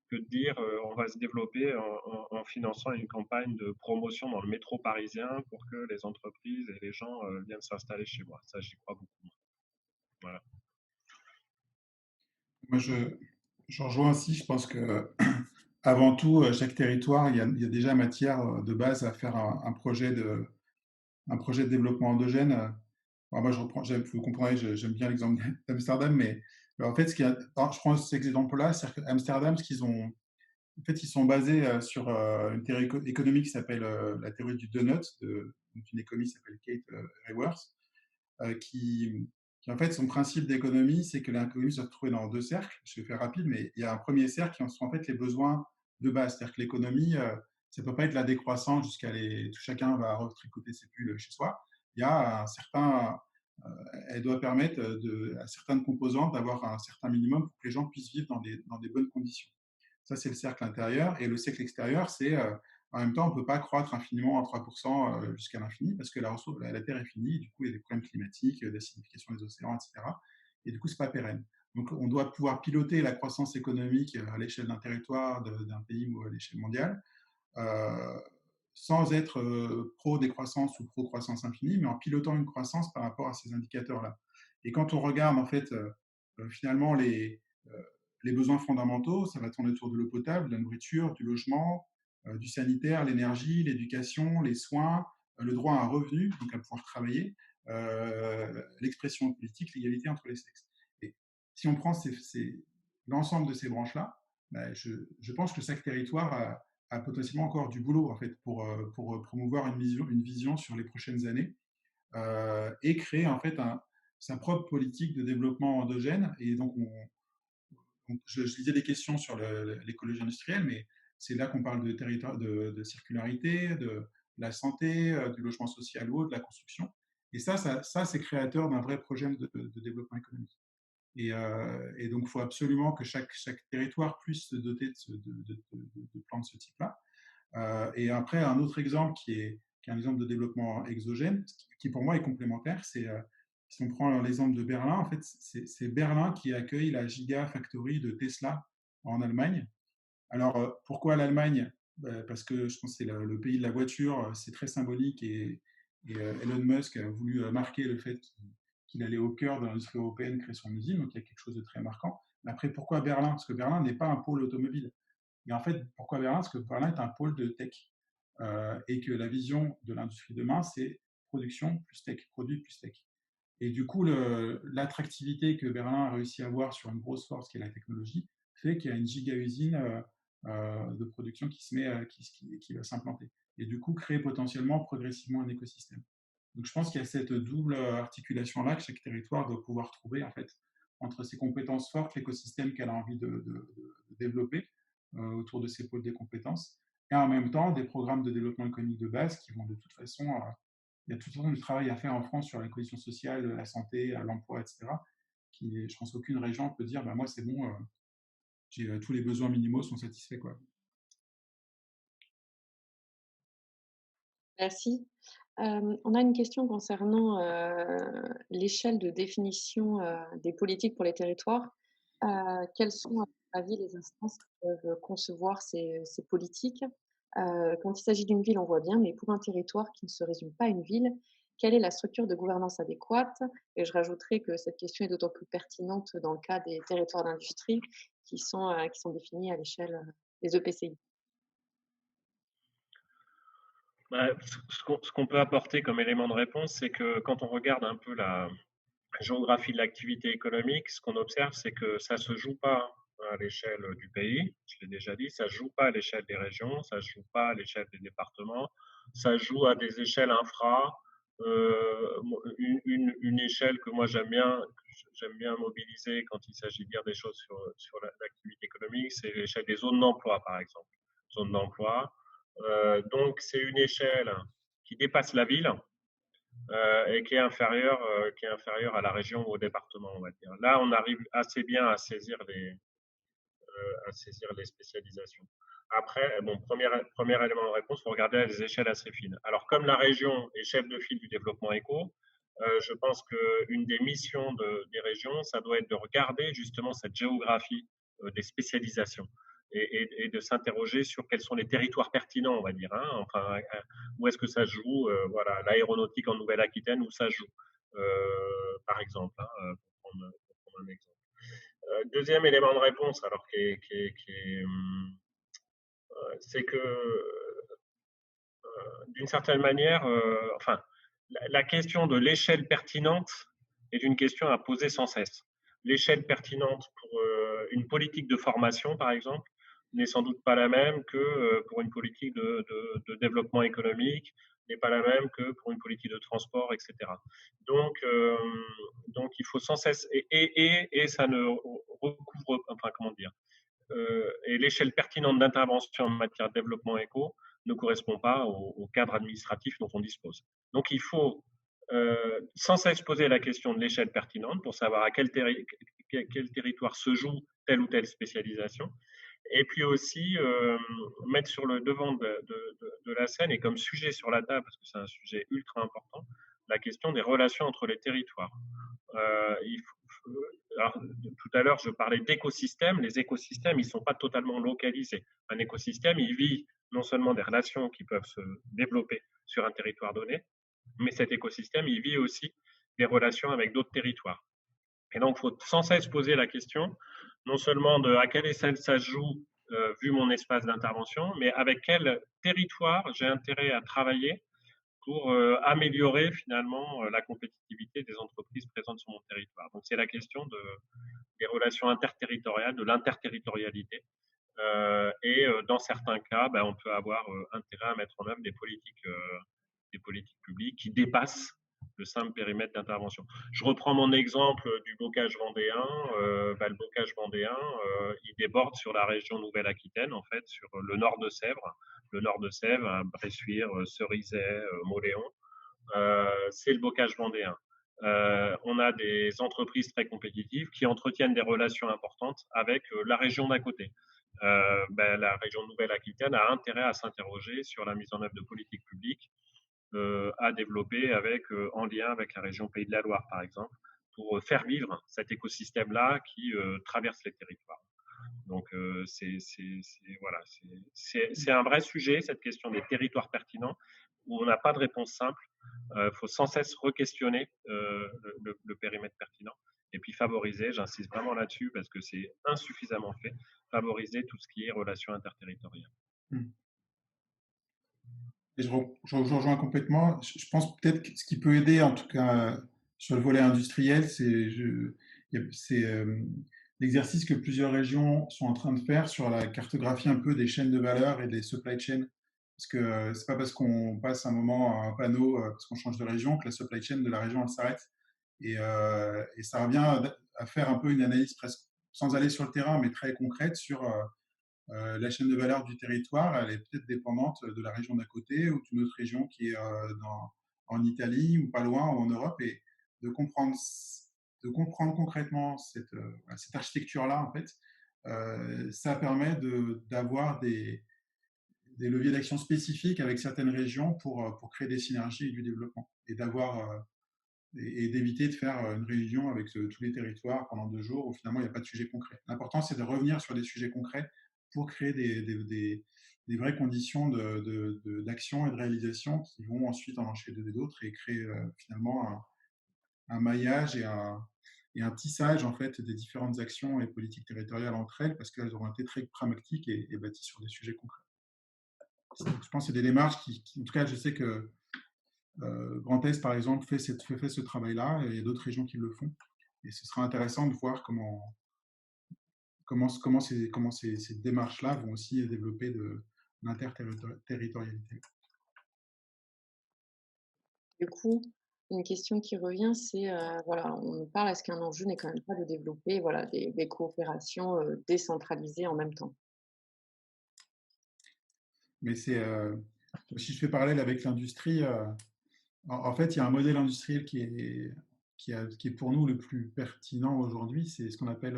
que de dire on va se développer en finançant une campagne de promotion dans le métro parisien pour que les entreprises et les gens viennent s'installer chez moi. Ça, j'y crois beaucoup. Voilà. Moi, je rejoins aussi. Je pense que avant tout, chaque territoire, il y a déjà matière de base à faire un projet de développement endogène. Alors moi, vous comprenez, j'aime bien l'exemple d'Amsterdam, mais en fait, je prends cet exemple-là, c'est-à-dire qu'Amsterdam, en fait, ils sont basés sur une théorie économique qui s'appelle la théorie du donut, d'une économiste qui s'appelle Kate Raworth, qui, en fait, son principe d'économie, c'est que l'économie se retrouve dans deux cercles. Je vais faire rapide, mais il y a un premier cercle qui sont en fait les besoins de base. C'est-à-dire que l'économie, ça ne peut pas être la décroissance jusqu'à chacun va retricoter ses pulls chez soi. Il y a un certain, elle doit permettre à certaines composantes d'avoir un certain minimum pour que les gens puissent vivre dans des bonnes conditions. Ça, c'est le cercle intérieur. Et le cercle extérieur, c'est en même temps, on ne peut pas croître infiniment à 3% jusqu'à l'infini parce que la Terre est finie. Du coup, il y a des problèmes climatiques, d'acidification des océans, etc. Et du coup, ce n'est pas pérenne. Donc, on doit pouvoir piloter la croissance économique à l'échelle d'un territoire, d'un pays ou à l'échelle mondiale, euh, sans être pro-décroissance ou pro-croissance infinie, mais en pilotant une croissance par rapport à ces indicateurs-là. Et quand on regarde, en fait, finalement, les besoins fondamentaux, ça va tourner autour de l'eau potable, de la nourriture, du logement, du sanitaire, l'énergie, l'éducation, les soins, le droit à un revenu, donc à pouvoir travailler, l'expression politique, l'égalité entre les sexes. Et si on prend l'ensemble de ces branches-là, ben, je pense que chaque territoire a potentiellement encore du boulot en fait pour promouvoir une vision sur les prochaines années et créer en fait sa propre politique de développement endogène. Et donc je lisais des questions sur l'écologie industrielle, mais c'est là qu'on parle de territoire, de circularité, de la santé, du logement social ou de la construction. Et ça c'est créateur d'un vrai projet de développement économique. Et donc, il faut absolument que chaque territoire puisse se doter de plans de ce type-là. Et après, un autre exemple qui est un exemple de développement exogène, qui pour moi est complémentaire, c'est si on prend l'exemple de Berlin, en fait, c'est Berlin qui accueille la Gigafactory de Tesla en Allemagne. Alors, pourquoi l'Allemagne? Parce que je pense que c'est le pays de la voiture, c'est très symbolique et Elon Musk a voulu marquer le fait qu'il allait au cœur de l'industrie européenne créer son usine, donc il y a quelque chose de très marquant. Mais après, pourquoi Berlin? Parce que Berlin n'est pas un pôle automobile. Et en fait, pourquoi Berlin? Parce que Berlin est un pôle de tech et que la vision de l'industrie de demain, c'est production plus tech, produit plus tech. Et du coup, l'attractivité que Berlin a réussi à avoir sur une grosse force qui est la technologie fait qu'il y a une giga-usine de production qui va s'implanter. Et du coup, créer potentiellement, progressivement un écosystème. Donc, je pense qu'il y a cette double articulation-là que chaque territoire doit pouvoir trouver, en fait, entre ses compétences fortes, l'écosystème qu'elle a envie de développer autour de ses pôles des compétences, et en même temps, des programmes de développement économique de base qui vont de toute façon il y a tout un tas de travail à faire en France sur la cohésion sociale, la santé, l'emploi, etc. Je pense qu'aucune région peut dire bah, moi, c'est bon, tous les besoins minimaux sont satisfaits. Quoi. Merci. On a une question concernant l'échelle de définition des politiques pour les territoires. Quels sont avis, les instances peuvent concevoir ces politiques. Quand il s'agit d'une ville, on voit bien, mais pour un territoire qui ne se résume pas à une ville, quelle est la structure de gouvernance adéquate? Et je rajouterais que cette question est d'autant plus pertinente dans le cas des territoires d'industrie qui sont définis à l'échelle, des EPCI. Bah, ce qu'on peut apporter comme élément de réponse, c'est que quand on regarde un peu la géographie de l'activité économique, ce qu'on observe, c'est que ça ne se joue pas à l'échelle du pays, je l'ai déjà dit, ça ne se joue pas à l'échelle des régions, ça ne se joue pas à l'échelle des départements, ça se joue à des échelles infra, une échelle que moi j'aime bien mobiliser quand il s'agit de dire des choses sur l'activité économique, c'est l'échelle des zones d'emploi, par exemple. Zones d'emploi. Donc, c'est une échelle qui dépasse la ville, et qui est inférieur à la région ou au département, on va dire. Là, on arrive assez bien à saisir les spécialisations. Après, bon, premier élément de réponse, il faut regarder à des échelles assez fines. Alors, comme la région est chef de file du développement éco, je pense qu'une des missions des régions, ça doit être de regarder justement cette géographie des spécialisations et de s'interroger sur quels sont les territoires pertinents, on va dire. Hein, enfin, où est-ce que ça se joue, voilà, l'aéronautique en Nouvelle-Aquitaine, où ça se joue, par exemple, hein, pour prendre un exemple. Deuxième élément de réponse, alors c'est que d'une certaine manière, enfin, la question de l'échelle pertinente est une question à poser sans cesse. L'échelle pertinente pour une politique de formation, par exemple, n'est sans doute pas la même que pour une politique de développement économique, n'est pas la même que pour une politique de transport, etc. Donc, euh, donc il faut sans cesse, et ça ne recouvre, enfin, comment dire, et l'échelle pertinente d'intervention en matière de développement éco ne correspond pas au cadre administratif dont on dispose. Donc il faut sans cesse poser la question de l'échelle pertinente pour savoir à quel territoire se joue telle ou telle spécialisation, et puis aussi mettre sur le devant de la scène et comme sujet sur la table, parce que c'est un sujet ultra important, la question des relations entre les territoires. Alors, tout à l'heure, je parlais d'écosystèmes. Les écosystèmes, ils ne sont pas totalement localisés. Un écosystème, il vit non seulement des relations qui peuvent se développer sur un territoire donné, mais cet écosystème, il vit aussi des relations avec d'autres territoires. Et donc, il faut sans cesse poser la question, non seulement de à quelle échelle ça se joue, vu mon espace d'intervention, mais avec quel territoire j'ai intérêt à travailler pour améliorer finalement la compétitivité des entreprises présentes sur mon territoire. Donc c'est la question des relations interterritoriales, de l'interterritorialité. Et dans certains cas, ben, on peut avoir intérêt à mettre en œuvre des politiques publiques qui dépassent le simple périmètre d'intervention. Je reprends mon exemple du bocage vendéen. Ben, le bocage vendéen, il déborde sur la région Nouvelle-Aquitaine, en fait, sur le nord de Sèvres. Le nord de Sèvres, Bressuire, Cerizay, Moléon. C'est le bocage vendéen. On a des entreprises très compétitives qui entretiennent des relations importantes avec la région d'à côté. Ben, la région Nouvelle-Aquitaine a intérêt à s'interroger sur la mise en œuvre de politiques publiques à développer en lien avec la région Pays de la Loire, par exemple, pour faire vivre cet écosystème-là qui traverse les territoires. Donc, voilà, c'est un vrai sujet, cette question des territoires pertinents, où on n'a pas de réponse simple. Il faut sans cesse re-questionner le périmètre pertinent et puis favoriser, j'insiste vraiment là-dessus parce que c'est insuffisamment fait, favoriser tout ce qui est relations interterritoriales. Et je rejoins complètement. Je pense peut-être que ce qui peut aider, en tout cas sur le volet industriel, c'est l'exercice que plusieurs régions sont en train de faire sur la cartographie un peu des chaînes de valeur et des supply chains. Parce que c'est pas parce qu'on passe un moment à un panneau, parce qu'on change de région, que la supply chain de la région elle s'arrête. Et ça revient à faire un peu une analyse presque sans aller sur le terrain, mais très concrète sur la chaîne de valeur du territoire, elle est peut-être dépendante de la région d'à côté ou d'une autre région qui est en Italie ou pas loin ou en Europe, et de comprendre, concrètement cette architecture-là, en fait, ça permet d'avoir des leviers d'action spécifiques avec certaines régions pour créer des synergies et du développement et d'avoir et d'éviter de faire une réunion avec tous les territoires pendant 2 jours où finalement il n'y a pas de sujet concret. L'important, c'est de revenir sur des sujets concrets pour créer des vraies conditions d'action et de réalisation qui vont ensuite en enchaîner d'autres et créer finalement un maillage et un tissage en fait des différentes actions et politiques territoriales entre elles parce qu'elles auront été très pragmatiques et bâties sur des sujets concrets. Je pense que c'est des démarches en tout cas, je sais que Grand Est, par exemple, fait ce travail-là et il y a d'autres régions qui le font. Et ce sera intéressant de voir ces démarches-là vont aussi développer de l'interterritorialité. Du coup, une question qui revient, c'est, voilà, on nous parle, est-ce qu'un enjeu n'est quand même pas de développer, voilà, des coopérations, décentralisées en même temps? Mais si je fais parallèle avec l'industrie, en fait, il y a un modèle industriel qui est pour nous le plus pertinent aujourd'hui, c'est ce qu'on appelle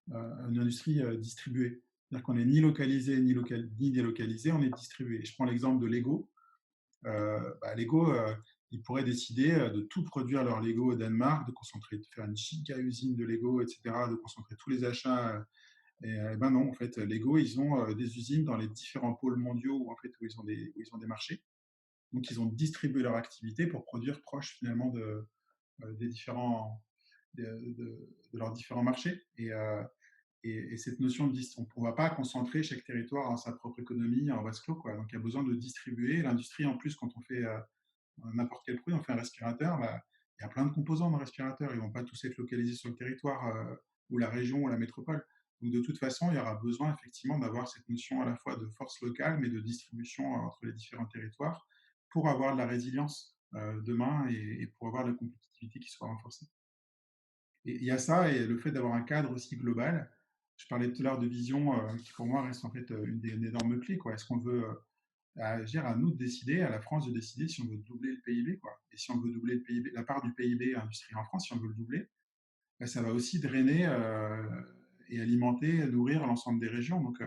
une industrie distribuée. C'est-à-dire qu'on n'est ni localisé ni délocalisé, on est distribué. Je prends l'exemple de Lego. Lego, ils pourraient décider de tout produire leur Lego au Danemark, de faire une giga usine de Lego, etc., de concentrer tous les achats. Et ben non, en fait, Lego, ils ont des usines dans les différents pôles mondiaux où ils ont des marchés. Donc, ils ont distribué leur activité pour produire proche finalement des différents, de leurs différents marchés. Et cette notion de on ne va pas concentrer chaque territoire dans sa propre économie en vase clos, quoi. Donc, il y a besoin de distribuer. L'industrie, en plus, quand on fait n'importe quel produit, on fait un respirateur, bah, il y a plein de composants dans le respirateur. Ils ne vont pas tous être localisés sur le territoire ou la région ou la métropole. Donc, de toute façon, il y aura besoin effectivement d'avoir cette notion à la fois de force locale, mais de distribution entre les différents territoires pour avoir de la résilience demain et pour avoir de la compétitivité qui soit renforcée. Et il y a ça et le fait d'avoir un cadre aussi global. Je parlais tout à l'heure de vision qui pour moi reste en fait une énorme clé. Est-ce qu'on veut agir à nous de décider, à la France de décider si on veut doubler le PIB, quoi. Et si on veut doubler le PIB, la part du PIB industriel en France, si on veut le doubler, ben, ça va aussi drainer et alimenter, nourrir l'ensemble des régions. Donc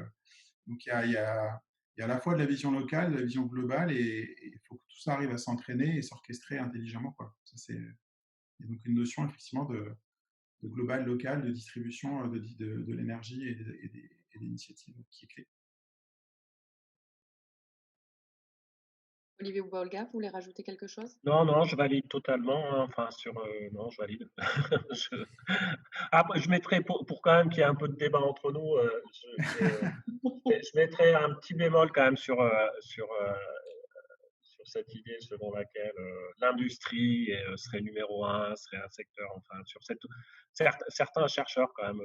il y a à la fois de la vision locale, de la vision globale, et il faut que tout ça arrive à s'entraîner et s'orchestrer intelligemment, quoi. Ça, il y a donc une notion effectivement de global, local, de distribution de l'énergie et d'initiatives qui est clé. Olivier ou Olga, vous voulez rajouter quelque chose? Non, non, je valide totalement, hein, enfin non, je valide. Je Après je mettrais pour quand même qu'il y ait un peu de débat entre nous, je mettrais un petit bémol quand même sur cette idée selon laquelle l'industrie serait numéro un, serait un secteur, enfin, certains chercheurs quand même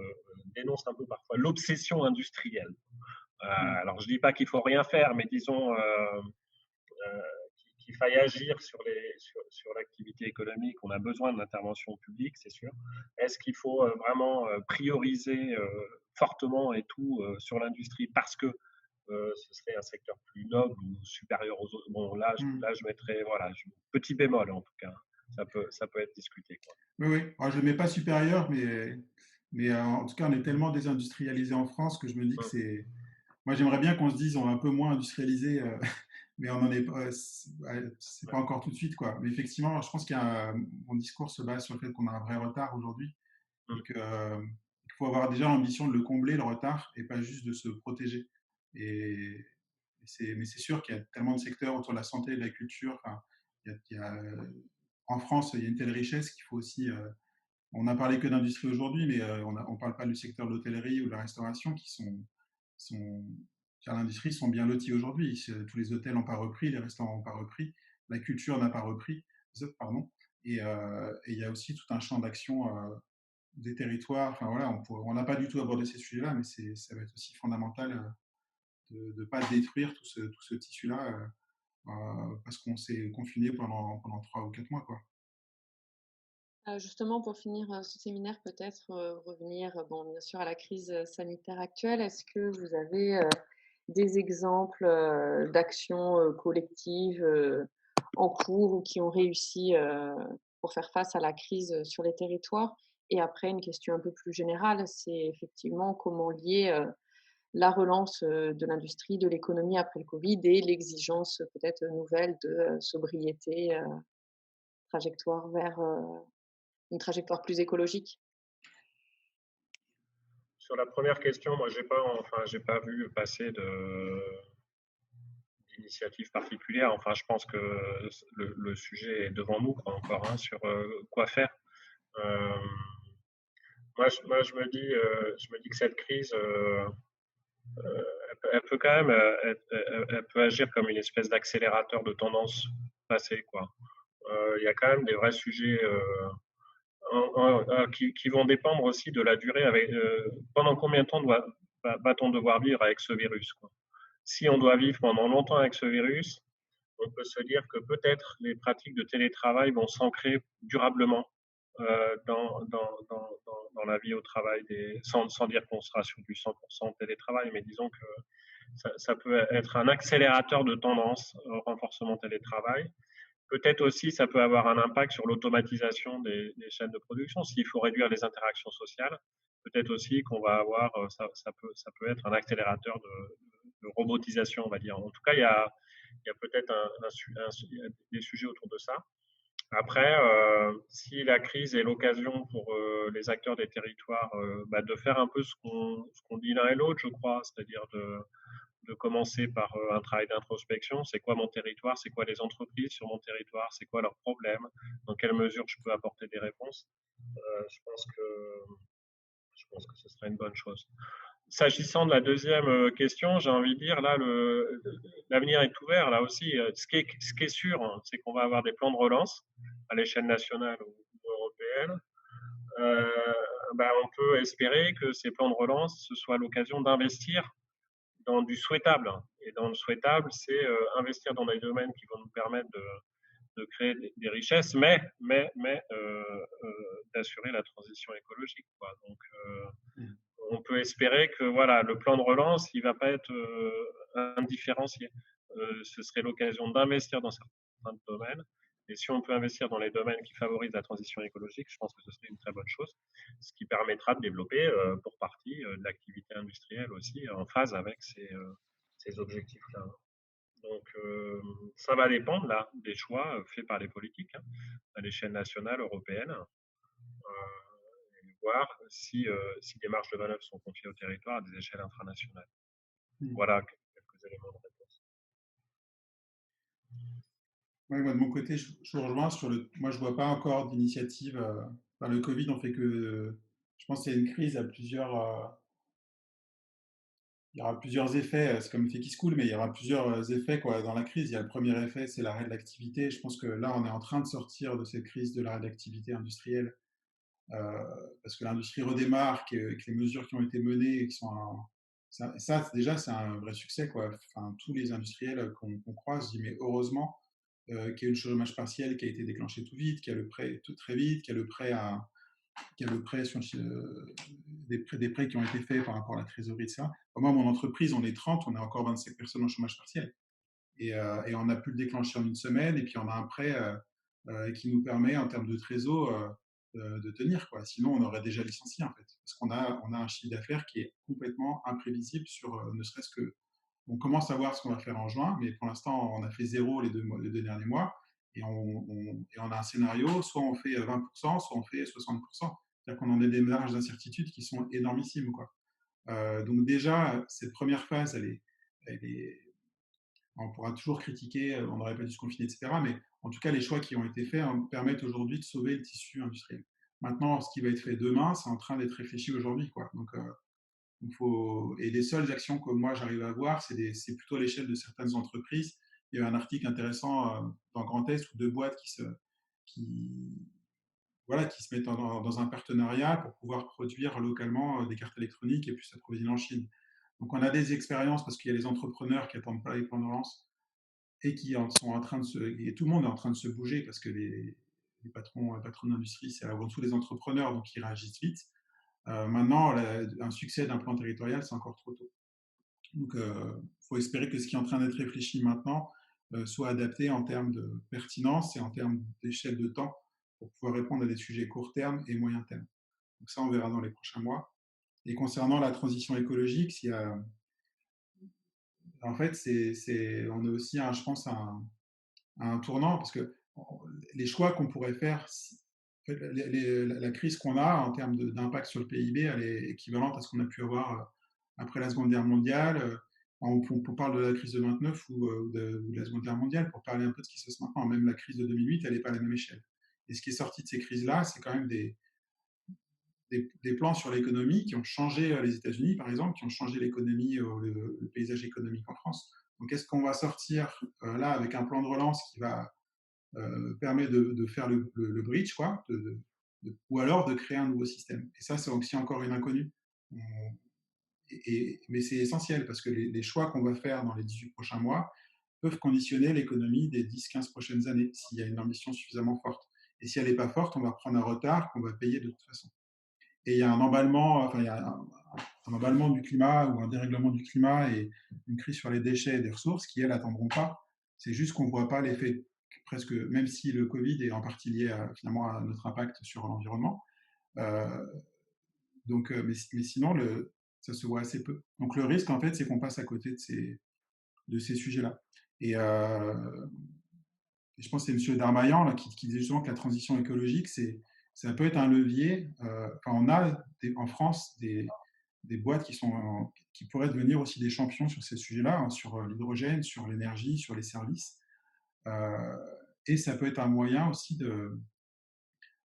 dénoncent un peu parfois l'obsession industrielle. Mm. Alors je dis pas qu'il faut rien faire, mais disons qu'il faille agir sur l'activité économique. On a besoin de l'intervention publique, c'est sûr. Est-ce qu'il faut vraiment prioriser fortement et tout sur l'industrie parce que ce serait un secteur plus noble ou supérieur aux autres? Bon, Mm. là je mettrais, voilà, petit bémol en tout cas. Ça peut être discuté, quoi. Oui, oui. Alors, je ne le mets pas supérieur, mais en tout cas, on est tellement désindustrialisé en France que je me dis que Hum, c'est. Moi, j'aimerais bien qu'on se dise on est un peu moins industrialisé, mais on n'en est pas. C'est ouais, pas encore tout de suite, quoi. Mais effectivement, je pense qu'il y a mon discours se base sur le fait qu'on a un vrai retard aujourd'hui et hum, qu'il faut avoir déjà l'ambition de le combler, le retard, et pas juste de se protéger. Et, mais c'est sûr qu'il y a tellement de secteurs autour de la santé, de la culture. Enfin, en France, il y a une telle richesse qu'il faut aussi. On n'a parlé que d'industrie aujourd'hui, mais on ne parle pas du secteur de l'hôtellerie ou de la restauration sont l'industrie sont bien lotis aujourd'hui. Tous les hôtels n'ont pas repris, les restaurants n'ont pas repris, la culture n'a pas repris, pardon. Et il y a aussi tout un champ d'action des territoires. Enfin voilà, on n'a pas du tout abordé ces sujets-là, mais ça va être aussi fondamental de ne pas détruire tout ce tissu-là parce qu'on s'est confiné pendant 3 ou 4 mois, quoi. Justement pour finir, ce séminaire peut-être, revenir, bon bien sûr à la crise, sanitaire actuelle. Est-ce que vous avez, des exemples, d'actions, collectives, en cours ou qui ont réussi, pour faire face à la crise, sur les territoires? Et après une question un peu plus générale, c'est effectivement comment lier, la relance, de l'industrie, de l'économie après le covid et l'exigence, peut-être nouvelle de, sobriété, trajectoire vers, une trajectoire plus écologique? Sur la première question, moi, j'ai pas vu passer d'initiative particulière. Enfin, je pense que le sujet est devant nous, quoi, encore, hein, sur quoi faire. Euh, je me dis que cette crise, elle peut quand même, elle peut agir comme une espèce d'accélérateur de tendance passée, quoi. Il y a quand même des vrais sujets qui vont dépendre aussi de la durée. Pendant combien de temps va-t-on devoir vivre avec ce virus, quoi. Si on doit vivre pendant longtemps avec ce virus, on peut se dire que peut-être les pratiques de télétravail vont s'ancrer durablement dans la vie au travail, sans dire qu'on sera sur du 100% télétravail, mais disons que ça peut être un accélérateur de tendance au renforcement télétravail. Peut-être aussi, ça peut avoir un impact sur l'automatisation des chaînes de production. S'il faut réduire les interactions sociales, peut-être aussi qu'on va avoir, ça peut être un accélérateur de robotisation, on va dire. En tout cas, il y a peut-être des sujets autour de ça. Après, si la crise est l'occasion pour les acteurs des territoires de faire un peu ce qu'on dit l'un et l'autre, je crois, c'est-à-dire de commencer par un travail d'introspection. C'est quoi mon territoire? C'est quoi les entreprises sur mon territoire? C'est quoi leurs problèmes? Dans quelle mesure je peux apporter des réponses? Je pense que ce serait une bonne chose. S'agissant de la deuxième question, j'ai envie de dire, là, l'avenir est ouvert, là aussi. Ce qui est sûr, hein, c'est qu'on va avoir des plans de relance à l'échelle nationale ou européenne. On peut espérer que ces plans de relance, ce soit l'occasion d'investir dans du souhaitable. Et dans le souhaitable, c'est investir dans des domaines qui vont nous permettre de créer des richesses, d'assurer la transition écologique, quoi. Donc, on peut espérer que voilà, le plan de relance, il ne va pas être indifférencié. Ce serait l'occasion d'investir dans certains domaines. Et si on peut investir dans les domaines qui favorisent la transition écologique, je pense que ce serait une très bonne chose, ce qui permettra de développer pour partie de l'activité industrielle aussi en phase avec ces objectifs-là. Donc, ça va dépendre là des choix faits par les politiques hein, à l'échelle nationale, européenne, et voir si des marges de manœuvre sont confiées au territoire à des échelles infranationales. Voilà quelques éléments de réponse. Ouais, moi, de mon côté, je vous rejoins sur le. Moi, je vois pas encore d'initiative. Le Covid, on fait que. Je pense qu'il y a une crise à plusieurs. Il y aura plusieurs effets. C'est comme fait qui se coule, mais il y aura plusieurs effets quoi, dans la crise. Il y a le premier effet, c'est l'arrêt de l'activité. Je pense que là, on est en train de sortir de cette crise de l'arrêt de l'activité industrielle parce que l'industrie redémarre, que les mesures qui ont été menées, qui sont ça déjà, c'est un vrai succès. Quoi. Enfin, tous les industriels qu'on croise, je dis, mais heureusement qu'il y a eu le chômage partiel qui a été déclenché tout vite, qu'il y a le prêt tout très vite, qu'il y a le prêt sur des prêts qui ont été faits par rapport à la trésorerie, etc. Moi, mon entreprise, on est 30, on est encore 25 personnes en chômage partiel. Et on a pu le déclencher en une semaine, et puis on a un prêt qui nous permet, en termes de trésor, de tenir. Quoi. Sinon, on aurait déjà licencié, en fait. Parce on a un chiffre d'affaires qui est complètement imprévisible sur ne serait-ce que. On commence à voir ce qu'on va faire en juin, mais pour l'instant, on a fait zéro les deux derniers mois. Et on a un scénario, soit on fait 20%, soit on fait 60%. C'est-à-dire qu'on en a des marges d'incertitude qui sont énormissimes. Quoi. Donc déjà, cette première phase, on pourra toujours critiquer, on n'aurait pas dû se confiner, etc. Mais en tout cas, les choix qui ont été faits permettent aujourd'hui de sauver le tissu industriel. Maintenant, ce qui va être fait demain, c'est en train d'être réfléchi aujourd'hui. Quoi. Donc, et les seules actions que moi j'arrive à voir, c'est plutôt à l'échelle de certaines entreprises. Il y a eu un article intéressant dans Grand Est où deux boîtes qui, voilà, qui se mettent dans un partenariat pour pouvoir produire localement des cartes électroniques et puis s'approvisionner en Chine. Donc on a des expériences parce qu'il y a les entrepreneurs qui n'attendent pas les plans de relance et qui sont en train et tout le monde est en train de se bouger parce que les patrons d'industrie, c'est avant tout les entrepreneurs, donc ils réagissent vite. Maintenant, un succès d'un plan territorial, c'est encore trop tôt. Donc, il faut espérer que ce qui est en train d'être réfléchi maintenant soit adapté en termes de pertinence et en termes d'échelle de temps pour pouvoir répondre à des sujets court terme et moyen terme. Donc ça, on verra dans les prochains mois. Et concernant la transition écologique, en fait, on est aussi, je pense, à un tournant parce que les choix qu'on pourrait faire, en fait, la crise qu'on a en termes d'impact sur le PIB, elle est équivalente à ce qu'on a pu avoir après la Seconde Guerre mondiale. On parle de la crise de 29 ou de la Seconde Guerre mondiale pour parler un peu de ce qui se passe maintenant. Même la crise de 2008, elle n'est pas à la même échelle. Et ce qui est sorti de ces crises-là, c'est quand même des plans sur l'économie qui ont changé les États-Unis, par exemple, qui ont changé l'économie, le paysage économique en France. Donc, est-ce qu'on va sortir là avec un plan de relance qui va permettre de faire le bridge, quoi, ou alors de créer un nouveau système? Et ça, c'est aussi encore une inconnue. Mais c'est essentiel parce que les choix qu'on va faire dans les 18 prochains mois peuvent conditionner l'économie des 10-15 prochaines années s'il y a une ambition suffisamment forte. Et si elle n'est pas forte, on va prendre un retard qu'on va payer de toute façon. Et il y a un emballement, enfin, il y a un emballement du climat ou un dérèglement du climat et une crise sur les déchets et des ressources qui, elles, n'attendront pas. C'est juste qu'on ne voit pas l'effet, presque, même si le Covid est en partie lié finalement à notre impact sur l'environnement. Euh, mais sinon, ça se voit assez peu. Donc le risque, en fait, c'est qu'on passe à côté de ces sujets-là. Et, et je pense que c'est M. Darmaillan là, qui disait justement que la transition écologique, ça peut être un levier. Enfin, on a en France des boîtes qui pourraient devenir aussi des champions sur ces sujets-là, hein, sur l'hydrogène, sur l'énergie, sur les services. Euh, et ça peut être un moyen aussi de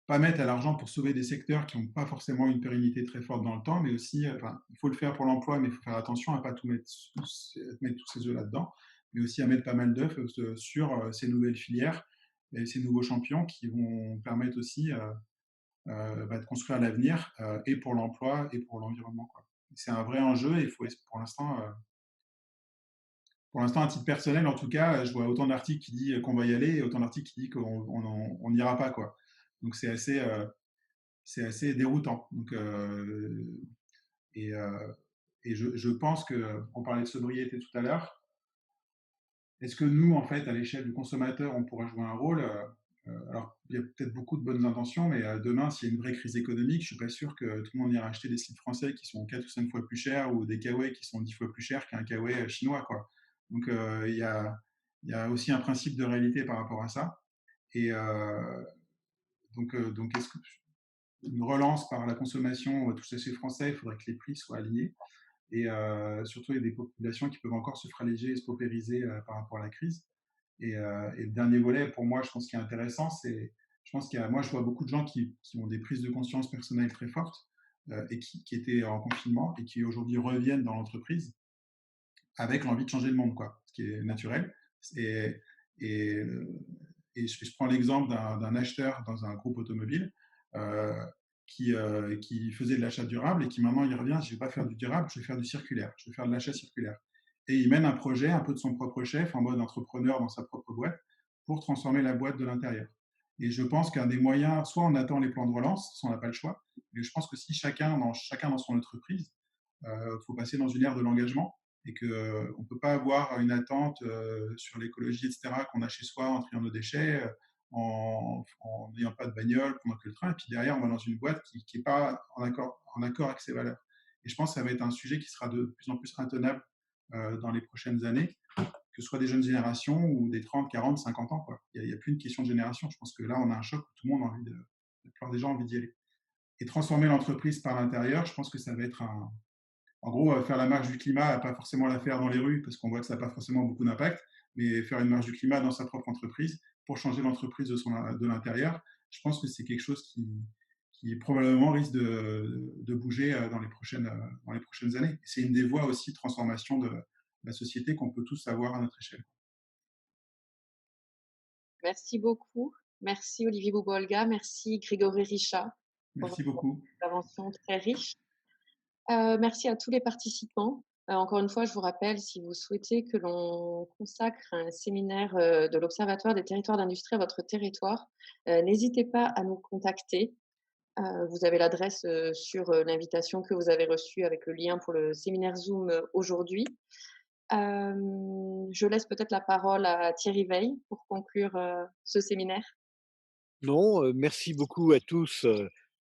pas mettre à l'argent pour sauver des secteurs qui n'ont pas forcément une pérennité très forte dans le temps, mais aussi, enfin, il faut le faire pour l'emploi, mais il faut faire attention à ne pas mettre tous ses œufs là-dedans, mais aussi à mettre pas mal d'œufs sur ces nouvelles filières et ces nouveaux champions qui vont permettre aussi de construire l'avenir et pour l'emploi et pour l'environnement. C'est un vrai enjeu et il faut, pour l'instant, à titre personnel, en tout cas, je vois autant d'articles qui disent qu'on va y aller et autant d'articles qui disent qu'on n'ira pas, quoi. Donc c'est assez déroutant. Donc, et je pense qu'on parlait de sobriété tout à l'heure. Est-ce que nous, en fait, à l'échelle du consommateur, on pourrait jouer un rôle alors, il y a peut-être beaucoup de bonnes intentions, mais demain, s'il y a une vraie crise économique, je ne suis pas sûr que tout le monde ira acheter des slips français qui sont 4 ou 5 fois plus chers ou des kawaii qui sont 10 fois plus chers qu'un kawaii chinois, quoi. Donc, il y a aussi un principe de réalité par rapport à ça. Et donc est-ce que une relance par la consommation touche ces Français, il faudrait que les prix soient alignés. Et surtout, il y a des populations qui peuvent encore se fragiliser et se paupériser par rapport à la crise. Et le dernier volet, pour moi, je pense qu'il est intéressant, je pense moi, je vois beaucoup de gens qui ont des prises de conscience personnelles très fortes et qui étaient en confinement et qui aujourd'hui reviennent dans l'entreprise avec l'envie de changer le monde, quoi, ce qui est naturel. Et, et, je prends l'exemple d'un acheteur dans un groupe automobile euh, qui faisait de l'achat durable et qui maintenant il revient, je ne vais pas faire du durable, je vais faire du circulaire, je vais faire de l'achat circulaire. Et il mène un projet un peu de son propre chef, en mode entrepreneur dans sa propre boîte, pour transformer la boîte de l'intérieur. Et je pense qu'un des moyens, soit on attend les plans de relance, soit on n'a pas le choix, mais je pense que si chacun dans son entreprise, faut passer dans une ère de l'engagement et qu'on ne peut pas avoir une attente sur l'écologie, etc., qu'on a chez soi en triant nos déchets, en n'ayant pas de bagnole, pendant que le train, et puis derrière, on va dans une boîte qui n'est pas en accord avec ses valeurs. Et je pense que ça va être un sujet qui sera de plus en plus intenable dans les prochaines années, que ce soit des jeunes générations ou des 30, 40, 50 ans. Quoi. Il n'y a plus une question de génération. Je pense que là, on a un choc où tout le monde a envie la plupart des gens ont envie d'y aller. Et transformer l'entreprise par l'intérieur, je pense que ça va être en gros, faire la marche du climat, pas forcément la faire dans les rues, parce qu'on voit que ça n'a pas forcément beaucoup d'impact, mais faire une marche du climat dans sa propre entreprise pour changer l'entreprise de l'intérieur, je pense que c'est quelque chose qui probablement risque de bouger dans les prochaines années. C'est une des voies aussi de transformation de la société qu'on peut tous avoir à notre échelle. Merci beaucoup. Merci Olivier Boubolga. Merci Grégory Richat pour Merci votre beaucoup. intervention très riche. Merci à tous les participants. Encore une fois, je vous rappelle, si vous souhaitez que l'on consacre un séminaire de l'Observatoire des territoires d'industrie à votre territoire, n'hésitez pas à nous contacter. Vous avez l'adresse sur l'invitation que vous avez reçue avec le lien pour le séminaire Zoom aujourd'hui. Je laisse peut-être la parole à Thierry Veil pour conclure ce séminaire. Non, merci beaucoup à tous.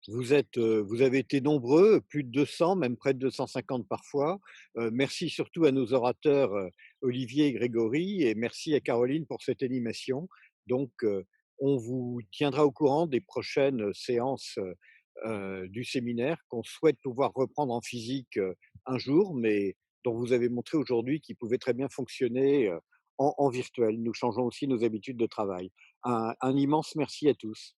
Vous avez été nombreux, plus de 200, même près de 250 parfois. Merci surtout à nos orateurs, Olivier et Grégory, et merci à Caroline pour cette animation. Donc, On vous tiendra au courant des prochaines séances du séminaire qu'on souhaite pouvoir reprendre en physique un jour, mais dont vous avez montré aujourd'hui qu'ils pouvaient très bien fonctionner en virtuel. Nous changeons aussi nos habitudes de travail. Un immense merci à tous.